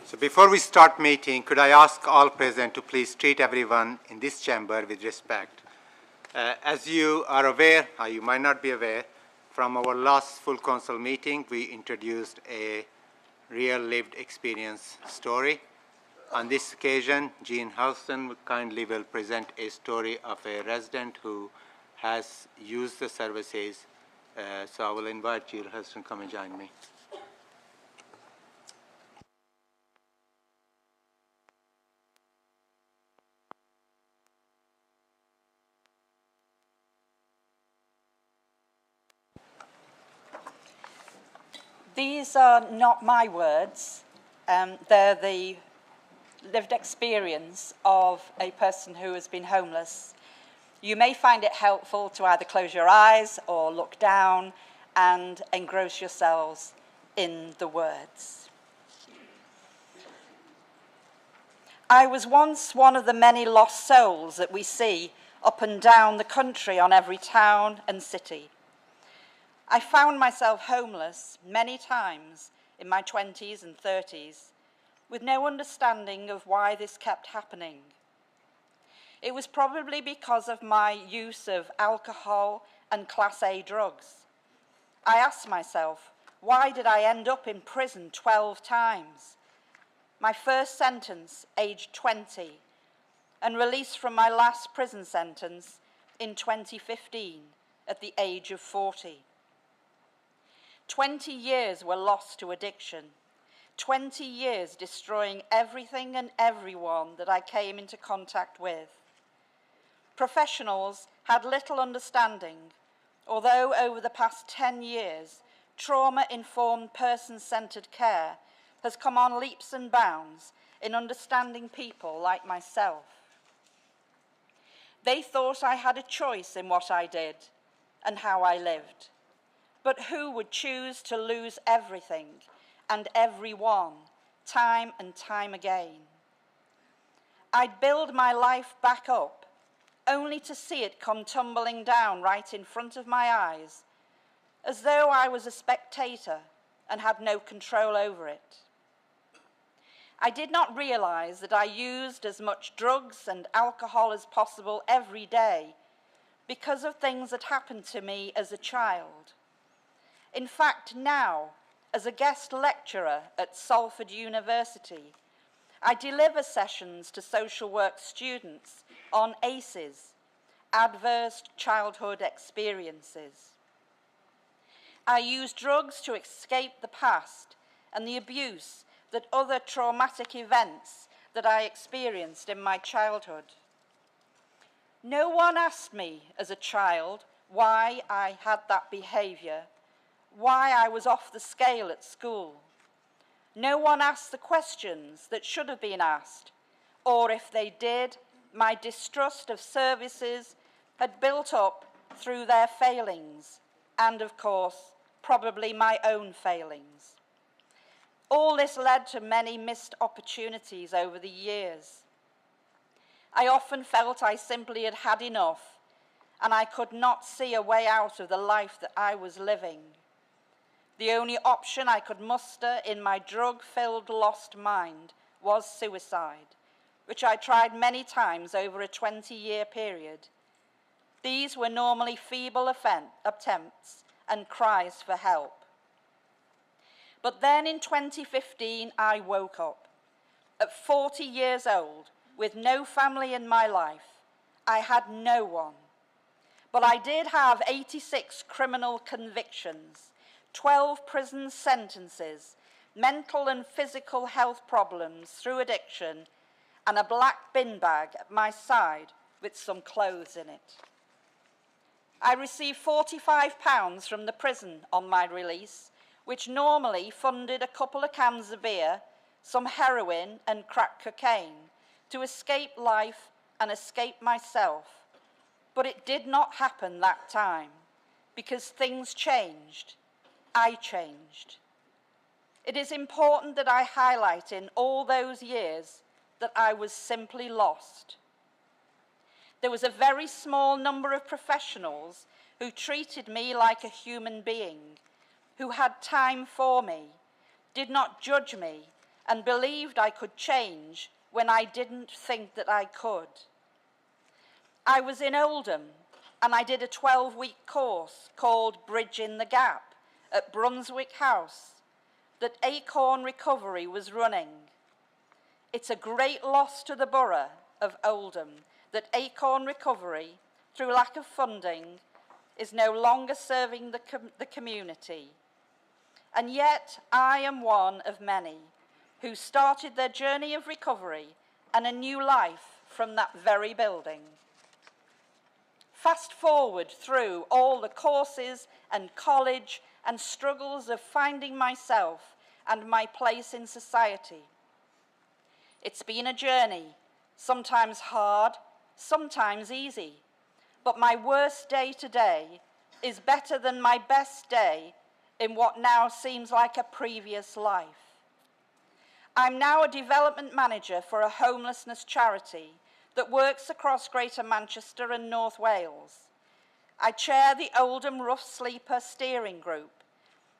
So before we start meeting, could I ask all present to please treat everyone in this chamber with respect. As you are aware, or you might not be aware, from our last full council meeting, we introduced a real lived experience story. On this occasion, Jean Houston kindly will present a story of a resident who has used the services. So I will invite Jill Houston to come and join me. These are not my words. They're the lived experience of a person who has been homeless. You may find it helpful to either close your eyes or look down and engross yourselves in the words. I was once one of the many lost souls that we see up and down the country on every town and city. I found myself homeless many times in my 20s and 30s with no understanding of why this kept happening. It was probably because of my use of alcohol and Class A drugs. I asked myself, why did I end up in prison 12 times? My first sentence, aged 20, and released from my last prison sentence in 2015 at the age of 40. 20 years were lost to addiction, 20 years destroying everything and everyone that I came into contact with. Professionals had little understanding, although over the past 10 years, trauma-informed person-centered care has come on leaps and bounds in understanding people like myself. They thought I had a choice in what I did and how I lived. But who would choose to lose everything and everyone, time and time again? I'd build my life back up, only to see it come tumbling down right in front of my eyes, as though I was a spectator and had no control over it. I did not realize that I used as much drugs and alcohol as possible every day because of things that happened to me as a child. In fact, now, as a guest lecturer at Salford University, I deliver sessions to social work students on ACEs, Adverse Childhood Experiences. I use drugs to escape the past and the abuse that other traumatic events that I experienced in my childhood. No one asked me as a child why I had that behavior, why I was off the scale at school. No one asked the questions that should have been asked, or if they did, my distrust of services had built up through their failings, and of course, probably my own failings. All this led to many missed opportunities over the years. I often felt I simply had had enough, and I could not see a way out of the life that I was living. The only option I could muster in my drug-filled lost mind was suicide, which I tried many times over a 20-year period. These were normally feeble attempts and cries for help. But then in 2015, I woke up. At 40 years old, with no family in my life, I had no one. But I did have 86 criminal convictions, 12 prison sentences, mental and physical health problems through addiction, and a black bin bag at my side with some clothes in it. I received £45 from the prison on my release, which normally funded a couple of cans of beer, some heroin and crack cocaine to escape life and escape myself. But it did not happen that time because things changed. I changed. It is important that I highlight in all those years that I was simply lost. There was a very small number of professionals who treated me like a human being, who had time for me, did not judge me, and believed I could change when I didn't think that I could. I was in Oldham and I did a 12-week course called Bridging the Gap at Brunswick House that Acorn Recovery was running. It's a great loss to the borough of Oldham that Acorn Recovery, through lack of funding, is no longer serving the community. And yet I am one of many who started their journey of recovery and a new life from that very building. Fast forward through all the courses and college and struggles of finding myself and my place in society. It's been a journey, sometimes hard, sometimes easy, but my worst day today is better than my best day in what now seems like a previous life. I'm now a development manager for a homelessness charity that works across Greater Manchester and North Wales. I chair the Oldham Rough Sleeper Steering Group.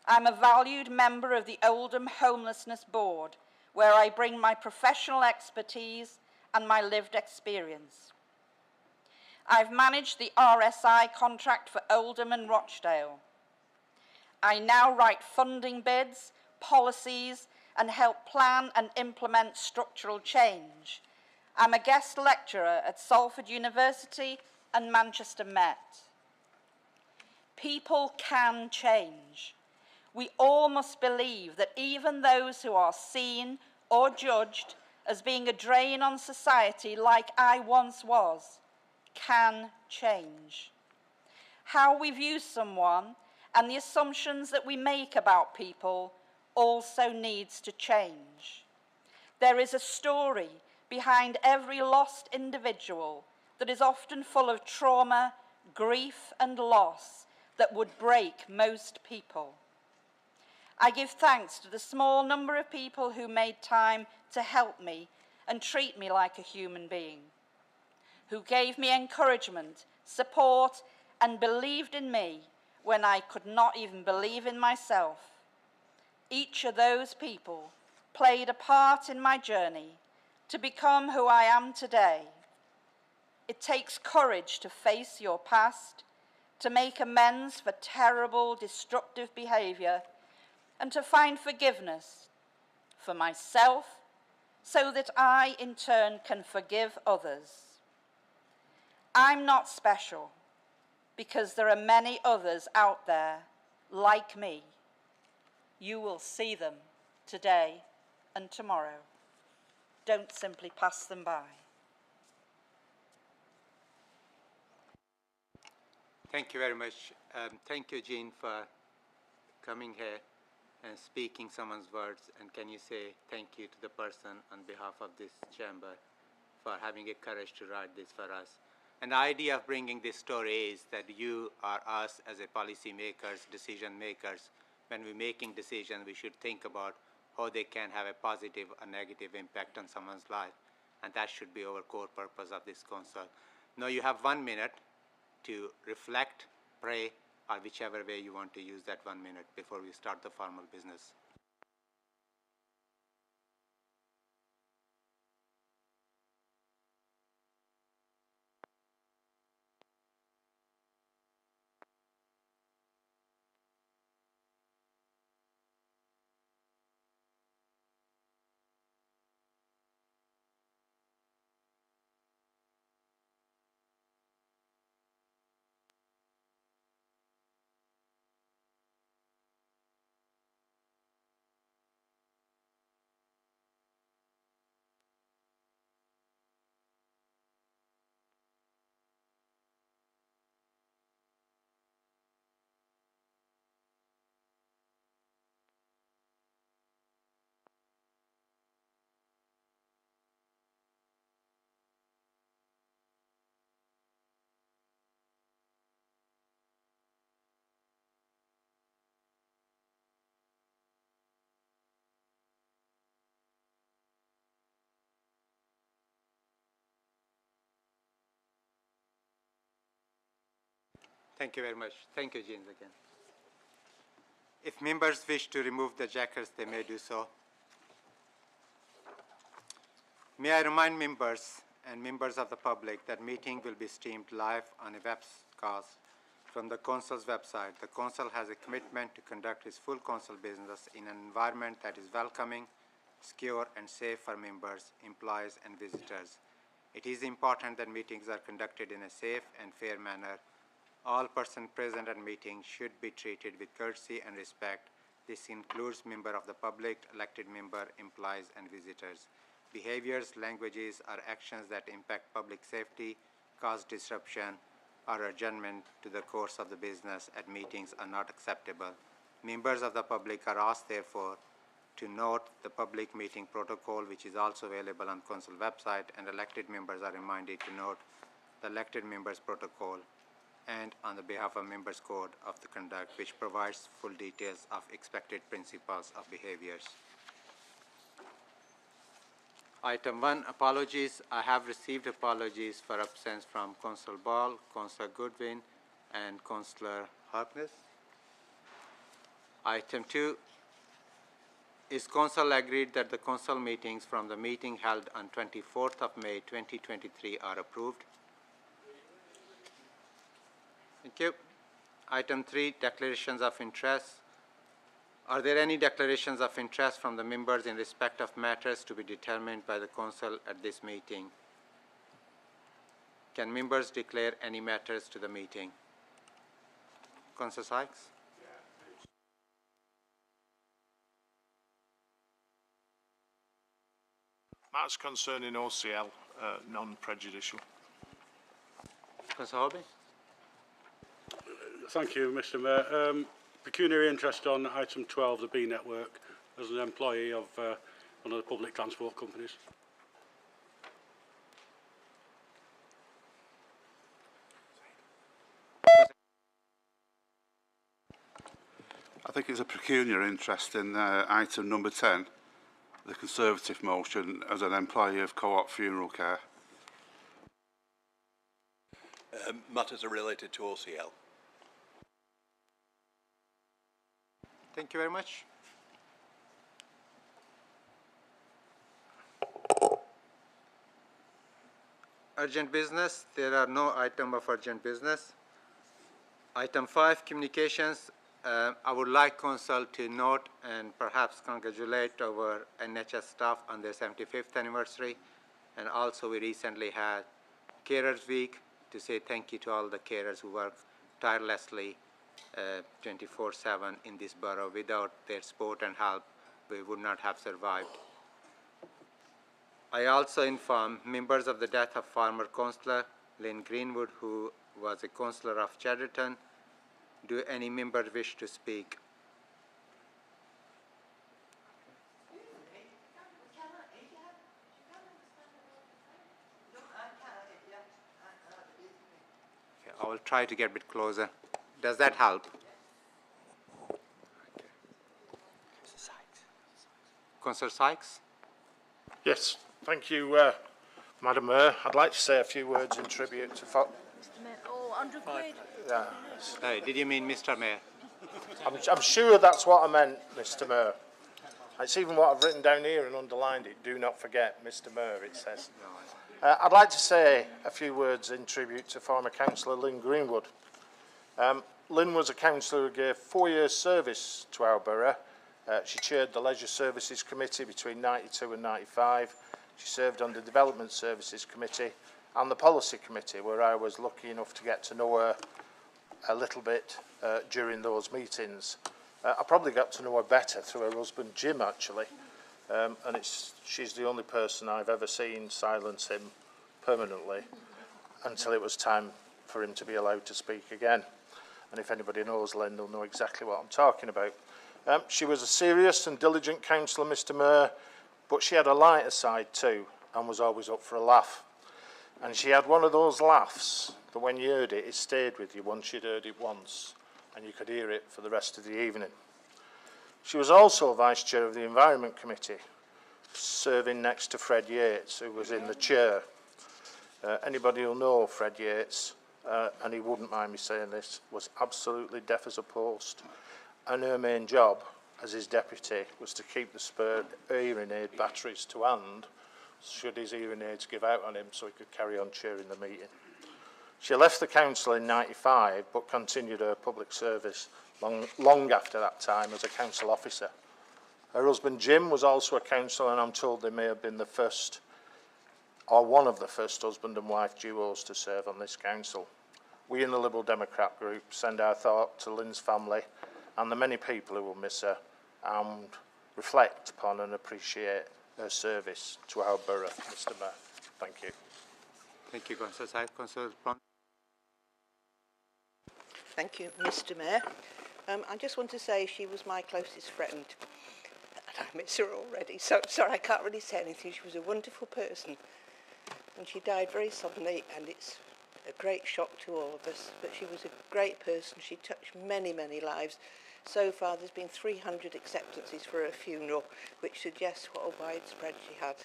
I'm a valued member of the Oldham Homelessness Board, where I bring my professional expertise and my lived experience. I've managed the RSI contract for Oldham and Rochdale. I now write funding bids, policies, and help plan and implement structural change. I'm a guest lecturer at Salford University and Manchester Met. People can change. We all must believe that even those who are seen or judged as being a drain on society like I once was, can change. How we view someone and the assumptions that we make about people also needs to change. There is a story behind every lost individual that is often full of trauma, grief, and loss that would break most people. I give thanks to the small number of people who made time to help me and treat me like a human being, who gave me encouragement, support, and believed in me when I could not even believe in myself. Each of those people played a part in my journey to become who I am today. It takes courage to face your past, to make amends for terrible, destructive behavior, and to find forgiveness for myself so that I, in turn, can forgive others. I'm not special because there are many others out there like me. You will see them today and tomorrow. Don't simply pass them by. Thank you very much. Thank you, Jean, for coming here and speaking someone's words. And can you say thank you to the person on behalf of this chamber for having a courage to write this for us? And the idea of bringing this story is that you are us as a policy makers, decision makers. When we're making decisions, we should think about how they can have a positive or negative impact on someone's life. And that should be our core purpose of this council. Now you have 1 minute to reflect, pray, or whichever way you want to use that 1 minute before we start the formal business. Thank you very much. Thank you, Jean, again. If members wish to remove the jackets, they may do so. May I remind members and members of the public that meeting will be streamed live on a webcast from the Council's website. The Council has a commitment to conduct its full Council business in an environment that is welcoming, secure and safe for members, employees and visitors. It is important that meetings are conducted in a safe and fair manner. All persons present at meetings should be treated with courtesy and respect. This includes members of the public, elected member, employees and visitors. Behaviors, languages or actions that impact public safety, cause disruption or adjournment to the course of the business at meetings are not acceptable. Members of the public are asked, therefore, to note the public meeting protocol, which is also available on Council website, and elected members are reminded to note the elected members protocol and on the behalf of members code of the conduct, which provides full details of expected principles of behaviors. Item 1, apologies. I have received apologies for absence from Councillor Ball, Councillor Goodwin and Councillor Harkness. Item 2, is Council agreed that the Council meetings from the meeting held on 24th of May 2023 are approved? Thank you. Item 3, declarations of interest. Are there any declarations of interest from the members in respect of matters to be determined by the Council at this meeting? Can members declare any matters to the meeting? Councillor Sykes? Matters concerning OCL, non-prejudicial. Councillor Holby? Thank you, Mr Mayor. Pecuniary interest on item 12, the B network, as an employee of one of the public transport companies. I think it's a pecuniary interest in item number 10, the Conservative motion, as an employee of Co-op Funeral Care. Matters are related to OCL. Thank you very much. Urgent business. There are no items of urgent business. Item 5, communications. I would like Council to note and perhaps congratulate our NHS staff on their 75th anniversary. And also we recently had Carers Week to say thank you to all the carers who work tirelessly 24/7 in this borough. Without their support and help, we would not have survived. I also inform members of the death of former councillor Lynn Greenwood, who was a councillor of Chedderton. Do any member wish to speak? Okay, I will try to get a bit closer. Does that help? Councillor Sykes? Yes, thank you, Madam Mayor. I'd like to say a few words in tribute to... Mr Mayor, oh, 100 quid. Yeah, Sorry, did you mean Mr. Mayor? I'm sure that's what I meant, Mr Mayor. It's even what I've written down here and underlined it. Do not forget, Mr Mayor, it says. I'd like to say a few words in tribute to former councillor Lynn Greenwood. Lynn was a councillor who gave 4 years service to our borough. She chaired the Leisure Services Committee between 92 and 95. She served on the Development Services Committee and the Policy Committee, where I was lucky enough to get to know her a little bit during those meetings. I probably got to know her better through her husband Jim, actually, and she's the only person I've ever seen silence him permanently until it was time for him to be allowed to speak again. And if anybody knows Lynn, they'll know exactly what I'm talking about. She was a serious and diligent councillor, Mr Mayor, but she had a lighter side too and was always up for a laugh. And she had one of those laughs that when you heard it, it stayed with you once you'd heard it once, and you could hear it for the rest of the evening. She was also Vice Chair of the Environment Committee, serving next to Fred Yates, who was in the chair. Anybody who'll know Fred Yates, and he wouldn't mind me saying this, was absolutely deaf as a post. And her main job as his deputy was to keep the spare hearing aid batteries to hand should his hearing aids give out on him, so he could carry on chairing the meeting. She left the council in '95, but continued her public service long after that time as a council officer. Her husband Jim was also a councillor, and I'm told they may have been the first, or one of the first husband and wife duos to serve on this council. We in the Liberal Democrat group send our thought to Lynn's family and the many people who will miss her, and reflect upon and appreciate her service to our borough. Mr. Mayor, thank you. Thank you, Councillor Syed. Councillor Brown. Thank you, Mr. Mayor. I just want to say she was my closest friend. And I miss her already, so sorry I can't really say anything. She was a wonderful person. And she died very suddenly, and it's a great shock to all of us. But she was a great person. She touched many, many lives. So far, there's been 300 acceptances for her funeral, which suggests what a widespread she had.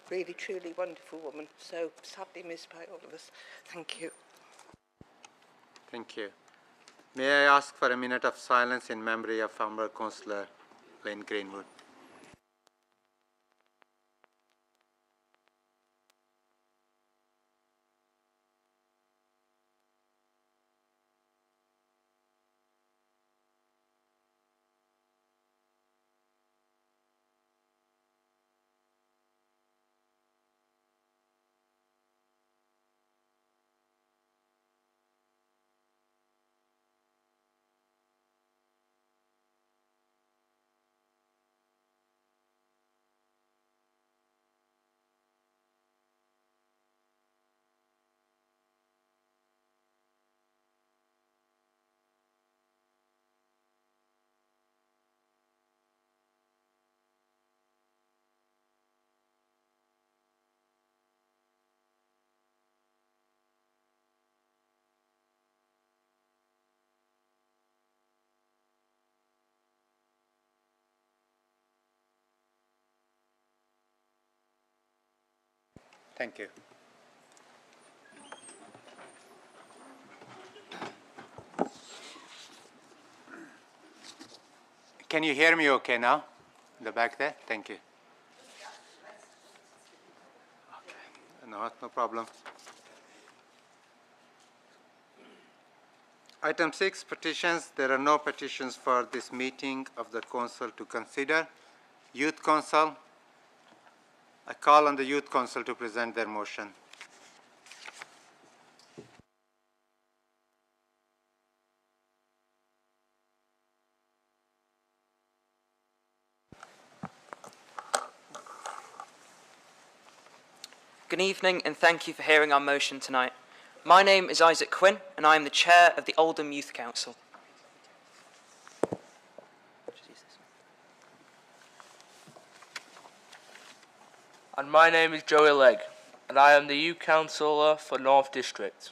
Really, truly wonderful woman. So sadly missed by all of us. Thank you. Thank you. May I ask for a minute of silence in memory of former Councillor Lynn Greenwood? Thank you. Can you hear me okay now? In the back there? Thank you. Okay. No problem. Item 6, petitions. There are no petitions for this meeting of the Council to consider. Youth Council. I call on the Youth Council to present their motion. Good evening, and thank you for hearing our motion tonight. My name is Isaac Quinn, and I am the Chair of the Oldham Youth Council. And my name is Joey Legg, and I am the Youth Councillor for North District.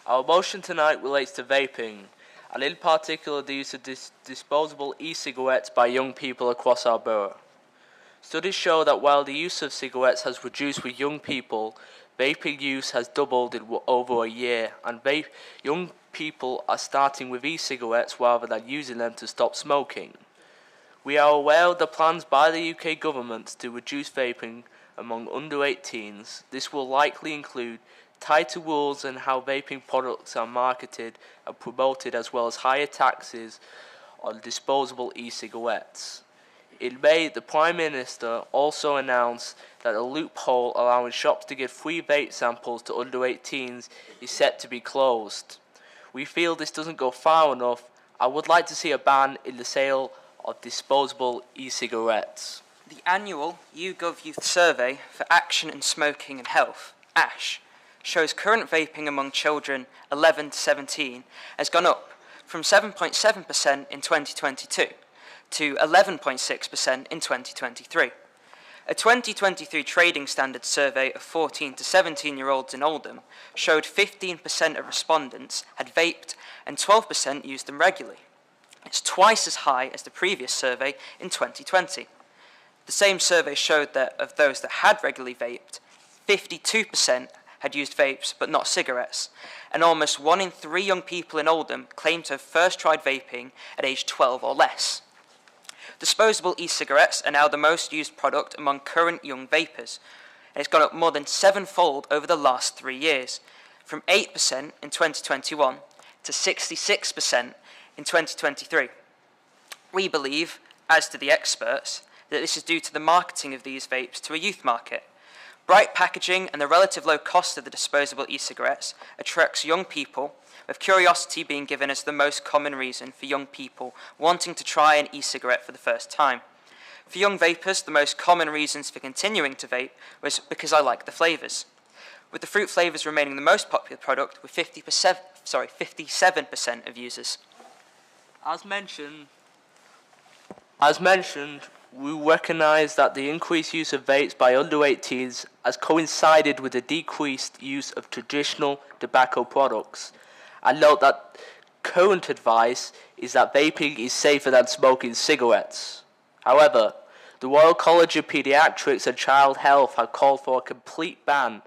Our motion tonight relates to vaping, and in particular the use of disposable e-cigarettes by young people across our borough. Studies show that while the use of cigarettes has reduced with young people, vaping use has doubled in over a year, and young people are starting with e-cigarettes rather than using them to stop smoking. We are aware of the plans by the UK government to reduce vaping among under 18s. This will likely include tighter rules on how vaping products are marketed and promoted, as well as higher taxes on disposable e-cigarettes. In May, the Prime Minister also announced that a loophole allowing shops to give free vape samples to under 18s is set to be closed. We feel this doesn't go far enough. I would like to see a ban in the sale of disposable e-cigarettes. The annual YouGov Youth Survey for Action in Smoking and Health, ASH, shows current vaping among children 11 to 17 has gone up from 7.7% in 2022 to 11.6% in 2023. A 2023 Trading Standards survey of 14 to 17-year-olds in Oldham showed 15% of respondents had vaped and 12% used them regularly. It's twice as high as the previous survey in 2020. The same survey showed that of those that had regularly vaped, 52% had used vapes but not cigarettes, and almost 1 in 3 young people in Oldham claimed to have first tried vaping at age 12 or less. Disposable e-cigarettes are now the most used product among current young vapers. and it's gone up more than 7-fold over the last 3 years, from 8% in 2021 to 66% in 2023. We believe, as do the experts, that this is due to the marketing of these vapes to a youth market. Bright packaging and the relative low cost of the disposable e-cigarettes attracts young people, with curiosity being given as the most common reason for young people wanting to try an e-cigarette for the first time. For young vapers, the most common reasons for continuing to vape was because I like the flavours, with the fruit flavours remaining the most popular product with 57% of users. As mentioned, we recognise that the increased use of vapes by under 18s has coincided with the decreased use of traditional tobacco products. And note that current advice is that vaping is safer than smoking cigarettes. However, the Royal College of Paediatrics and Child Health have called for a complete ban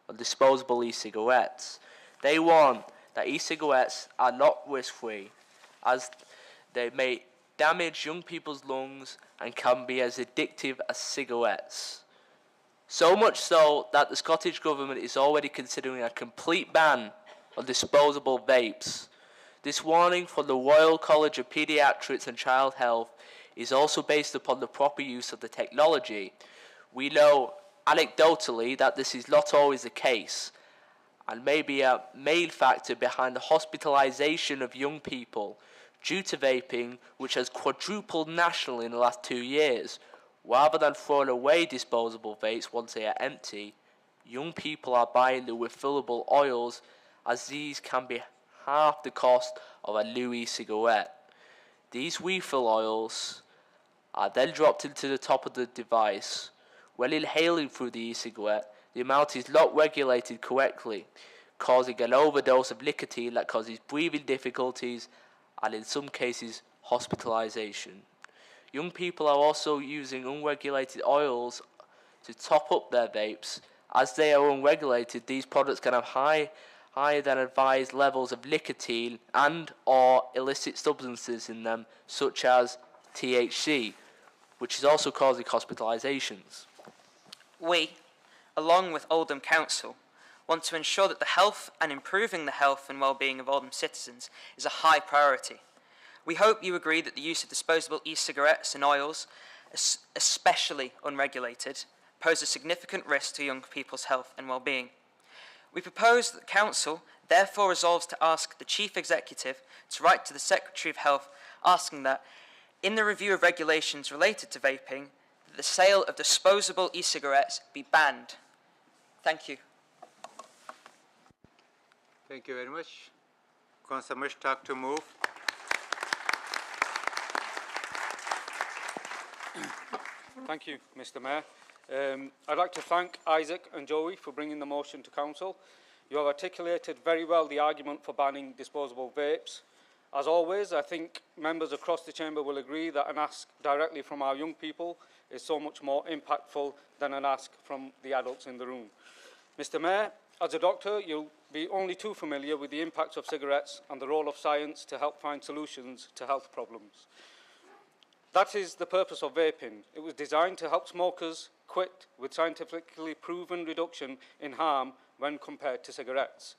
on disposable e-cigarettes. They warn that e-cigarettes are not risk-free, as they may damage young people's lungs and can be as addictive as cigarettes. So much so that the Scottish Government is already considering a complete ban on disposable vapes. This warning from the Royal College of Paediatrics and Child Health is also based upon the proper use of the technology. We know anecdotally that this is not always the case, and may be a main factor behind the hospitalisation of young people due to vaping, which has quadrupled nationally in the last 2 years. Rather than throwing away disposable vapes once they are empty, young people are buying the refillable oils, as these can be half the cost of a new e-cigarette. These refill oils are then dropped into the top of the device. When inhaling through the e-cigarette, the amount is not regulated correctly, causing an overdose of nicotine that causes breathing difficulties and in some cases hospitalisation. Young people are also using unregulated oils to top up their vapes. As they are unregulated, these products can have higher than advised levels of nicotine and or illicit substances in them, such as THC, which is also causing hospitalisations. We, along with Oldham Council, want to ensure that the health and improving the health and well-being of Oldham citizens is a high priority. We hope you agree that the use of disposable e-cigarettes and oils, especially unregulated, pose a significant risk to young people's health and well-being. We propose that the Council therefore resolves to ask the Chief Executive to write to the Secretary of Health asking that, in the review of regulations related to vaping, that the sale of disposable e-cigarettes be banned. Thank you. Thank you very much. Councillor Mushtaq to move. Thank you, Mr. Mayor. I'd like to thank Isaac and Joey for bringing the motion to Council. You have articulated very well the argument for banning disposable vapes. As always, I think members across the Chamber will agree that an ask directly from our young people is so much more impactful than an ask from the adults in the room. Mr. Mayor, as a doctor, you'll be only too familiar with the impacts of cigarettes and the role of science to help find solutions to health problems. That is the purpose of vaping. It was designed to help smokers quit with scientifically proven reduction in harm when compared to cigarettes.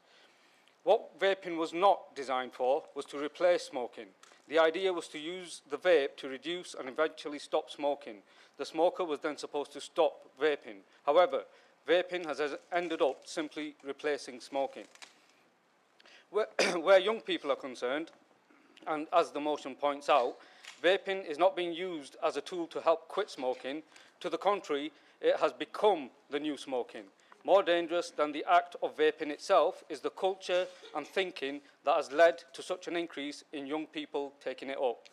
What vaping was not designed for was to replace smoking. The idea was to use the vape to reduce and eventually stop smoking. The smoker was then supposed to stop vaping. However, vaping has ended up simply replacing smoking. Where young people are concerned, and as the motion points out, vaping is not being used as a tool to help quit smoking. To the contrary, it has become the new smoking. More dangerous than the act of vaping itself is the culture and thinking that has led to such an increase in young people taking it up.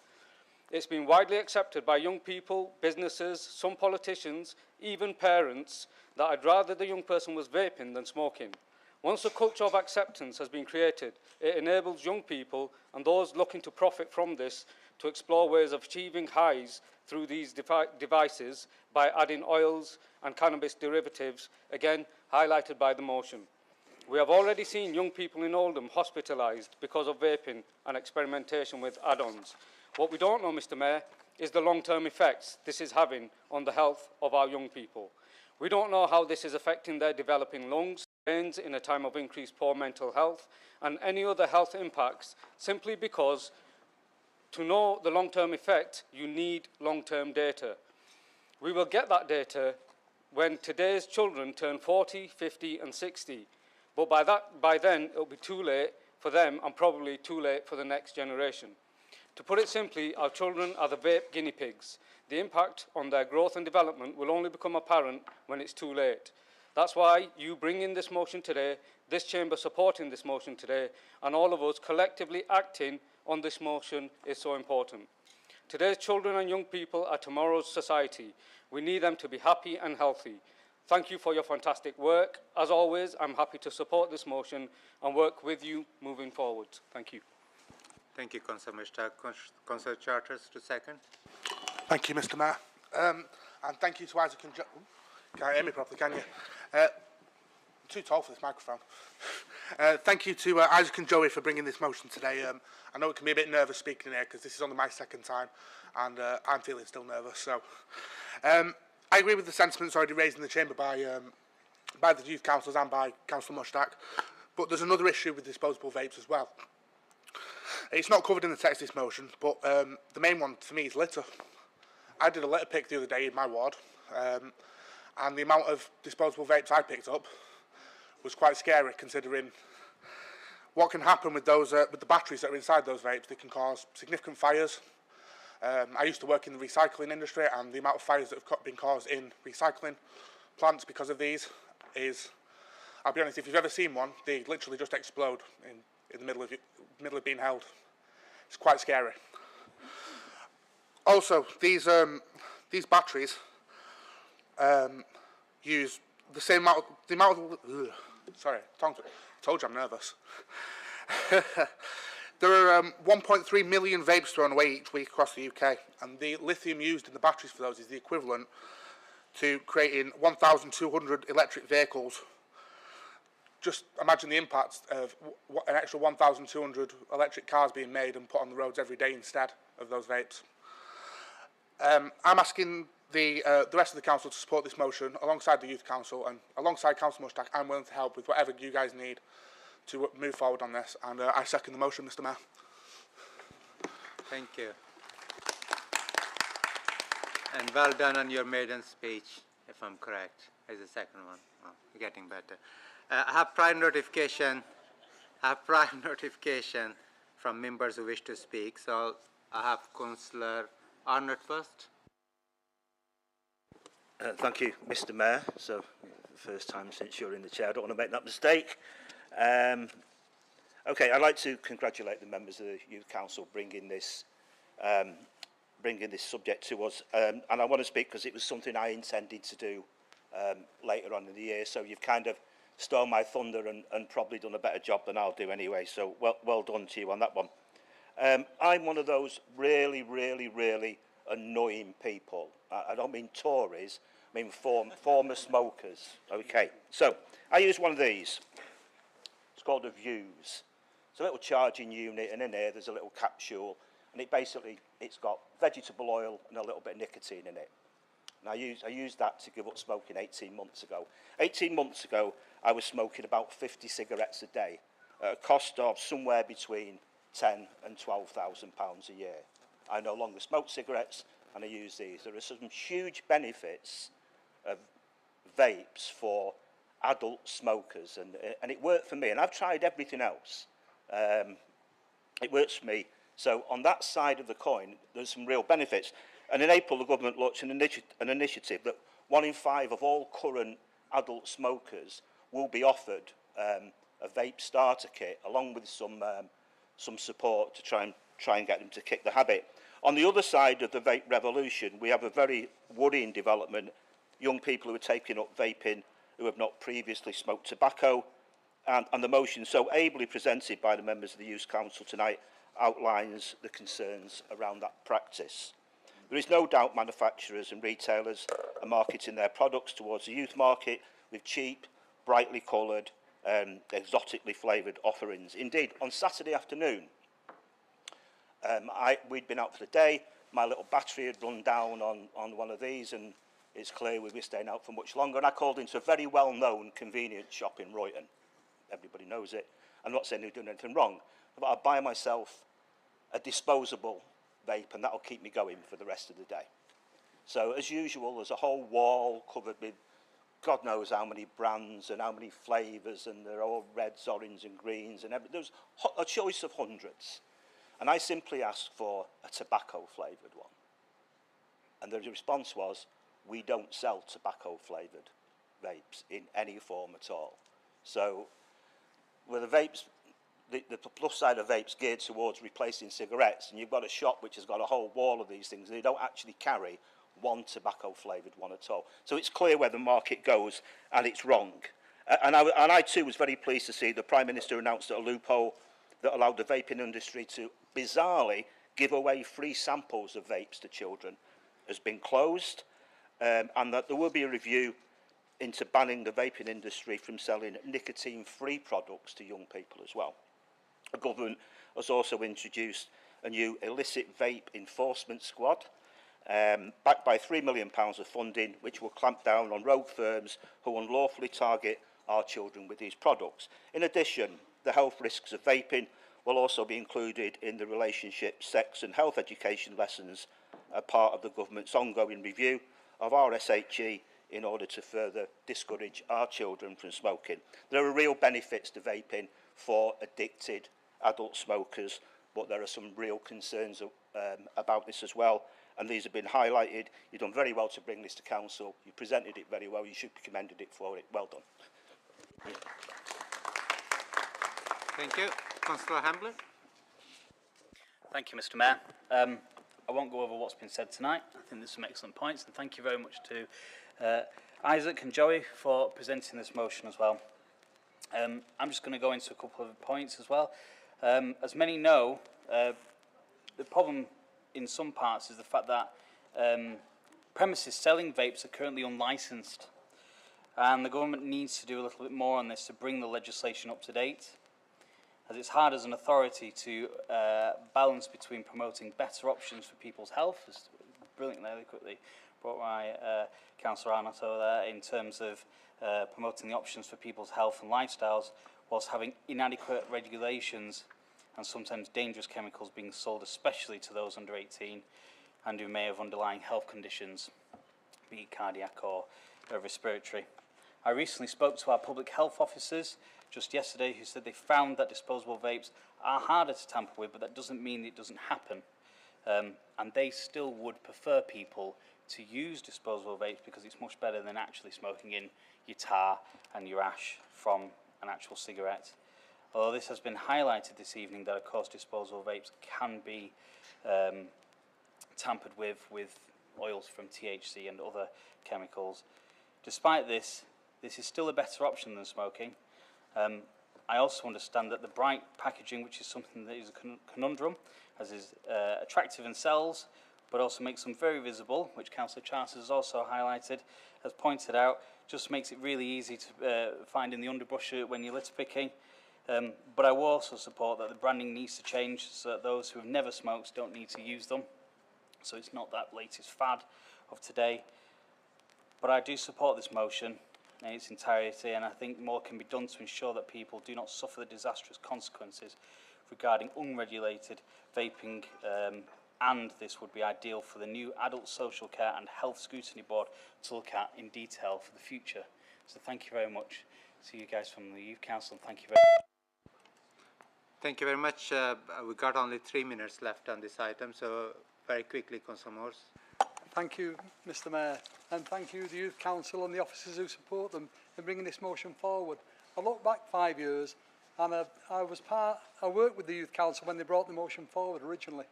It's been widely accepted by young people, businesses, some politicians, even parents, that I'd rather the young person was vaping than smoking. Once a culture of acceptance has been created, it enables young people and those looking to profit from this to explore ways of achieving highs through these devices by adding oils and cannabis derivatives, again highlighted by the motion. We have already seen young people in Oldham hospitalised because of vaping and experimentation with add-ons. What we don't know, Mr. Mayor, is the long-term effects this is having on the health of our young people. We don't know how this is affecting their developing lungs, brains in a time of increased poor mental health, and any other health impacts, simply because to know the long-term effect, you need long-term data. We will get that data when today's children turn 40, 50 and 60. But by then, it'll be too late for them and probably too late for the next generation. To put it simply, our children are the vape guinea pigs. The impact on their growth and development will only become apparent when it's too late. That's why you bring in this motion today, this chamber supporting this motion today, and all of us collectively acting on this motion is so important. Today's children and young people are tomorrow's society. We need them to be happy and healthy. Thank you for your fantastic work. As always, I'm happy to support this motion and work with you moving forward. Thank you. Thank you, Councillor Mishta. Councillor Charters to second. Thank you, Mr. Mayor. And thank you to Isaac and Joey. Can't hear me properly, can you? I'm too tall for this microphone. Thank you to Isaac and Joey for bringing this motion today. I know it can be a bit nervous speaking here because this is only my second time and I'm feeling still nervous. So I agree with the sentiments already raised in the chamber by the youth councillors and by Councillor Mushtaq. But there's another issue with disposable vapes as well. It's not covered in the text of this motion, but the main one for me is litter. I did a litter pick the other day in my ward, and the amount of disposable vapes I picked up was quite scary, considering what can happen with those with the batteries that are inside those vapes. They can cause significant fires. I used to work in the recycling industry, and the amount of fires that have been caused in recycling plants because of these is, I'll be honest, if you've ever seen one, they literally just explode in the middle of being held. It's quite scary. Also, these batteries use the same amount. Sorry, told you I'm nervous. There are 1.3 million vapes thrown away each week across the UK, and the lithium used in the batteries for those is the equivalent to creating 1,200 electric vehicles. Just imagine the impact of an extra 1,200 electric cars being made and put on the roads every day instead of those vapes. I'm asking the rest of the council to support this motion alongside the Youth Council, and alongside Councillor Mushtaq, I'm willing to help with whatever you guys need to move forward on this, and I second the motion, Mr. Mayor. Thank you. And well done on your maiden speech, if I'm correct, as the second one. Oh, you're getting better. I have prior notification from members who wish to speak. So I have Councillor Arnott first. Thank you, Mr. Mayor. So, first time since you're in the chair, I don't want to make that mistake. Okay, I'd like to congratulate the members of the Youth Council bringing this subject to us, and I want to speak because it was something I intended to do later on in the year. So you've kind of stole my thunder and probably done a better job than I'll do anyway. So well done to you on that one. I'm one of those really annoying people. I don't mean Tories, I mean former smokers. Okay, so I use one of these. It's called a Vuse. It's a little charging unit, and in there there's a little capsule, and it's got vegetable oil and a little bit of nicotine in it. And I used that to give up smoking 18 months ago. 18 months ago, I was smoking about 50 cigarettes a day at a cost of somewhere between £10,000 and £12,000 a year. I no longer smoke cigarettes, and I use these. There are some huge benefits of vapes for adult smokers, and it worked for me. And I've tried everything else. It works for me. So on that side of the coin, there's some real benefits. And in April, the government launched an initiative that 1 in 5 of all current adult smokers will be offered a vape starter kit, along with some support to try and get them to kick the habit. On the other side of the vape revolution, we have a very worrying development. Young people who are taking up vaping who have not previously smoked tobacco, and the motion so ably presented by the members of the Youth Council tonight outlines the concerns around that practice. There is no doubt manufacturers and retailers are marketing their products towards the youth market with cheap, brightly coloured, exotically flavoured offerings. Indeed, on Saturday afternoon, we'd been out for the day, my little battery had run down on one of these, and it's clear we'll be staying out for much longer. And I called into a very well-known convenience shop in Royton. Everybody knows it. I'm not saying they're doing anything wrong, but I buy myself a disposable vape, and that'll keep me going for the rest of the day. So, as usual, there's a whole wall covered with God knows how many brands and how many flavours, and they're all reds, orange and greens, and there's a choice of hundreds. And I simply asked for a tobacco-flavoured one. And the response was, we don't sell tobacco-flavoured vapes in any form at all. So, with the vapes, the plus side of vapes geared towards replacing cigarettes, and you've got a shop which has got a whole wall of these things, and they don't actually carry one tobacco-flavoured one at all. So it's clear where the market goes, and it's wrong. And I too was very pleased to see the Prime Minister announced that a loophole that allowed the vaping industry to bizarrely give away free samples of vapes to children has been closed, and that there will be a review into banning the vaping industry from selling nicotine-free products to young people as well. The government has also introduced a new illicit vape enforcement squad, backed by £3 million of funding, which will clamp down on rogue firms who unlawfully target our children with these products. In addition, the health risks of vaping will also be included in the relationship, sex and health education lessons, a part of the government's ongoing review of our SHE in order to further discourage our children from smoking. There are real benefits to vaping for addicted adult smokers, but there are some real concerns about this as well, and these have been highlighted. You've done very well to bring this to Council. You presented it very well. You should be commended it for it. Well done. Thank you. Councillor Hambler. Thank you, Mr. Mayor. I won't go over what's been said tonight. I think there's some excellent points, and thank you very much to Isaac and Joey for presenting this motion as well. I'm just going to go into a couple of points as well. As many know, the problem in some parts is the fact that premises selling vapes are currently unlicensed, and the government needs to do a little bit more on this to bring the legislation up to date, as it's hard as an authority to balance between promoting better options for people's health, as brilliantly eloquently brought by Councillor Arnott over there, in terms of promoting the options for people's health and lifestyles, whilst having inadequate regulations and sometimes dangerous chemicals being sold, especially to those under 18 and who may have underlying health conditions, be it cardiac or respiratory. I recently spoke to our public health officers just yesterday who said they found that disposable vapes are harder to tamper with, but that doesn't mean it doesn't happen. And they still would prefer people to use disposable vapes because it's much better than actually smoking in your tar and your ash from an actual cigarette. Although this has been highlighted this evening that of course disposable vapes can be tampered with oils from THC and other chemicals. Despite this, this is still a better option than smoking. I also understand that the bright packaging, which is something that is a conundrum, as is attractive and sells, but also makes them very visible, which Councillor Charles has also highlighted, has pointed out, just makes it really easy to find in the underbrush when you're litter picking. But I will also support that the branding needs to change so that those who have never smoked don't need to use them. So it's not that latest fad of today. But I do support this motion in its entirety, and I think more can be done to ensure that people do not suffer the disastrous consequences regarding unregulated vaping, and this would be ideal for the new Adult Social Care and Health Scrutiny Board to look at in detail for the future. So thank you very much to you guys from the Youth Council, and thank you very much. Thank you very much. We got only 3 minutes left on this item, so very quickly, Councillor Morse. Thank you, Mr. Mayor, and thank you, the Youth Council and the officers who support them in bringing this motion forward. I look back 5 years, and I worked with the Youth Council when they brought the motion forward originally.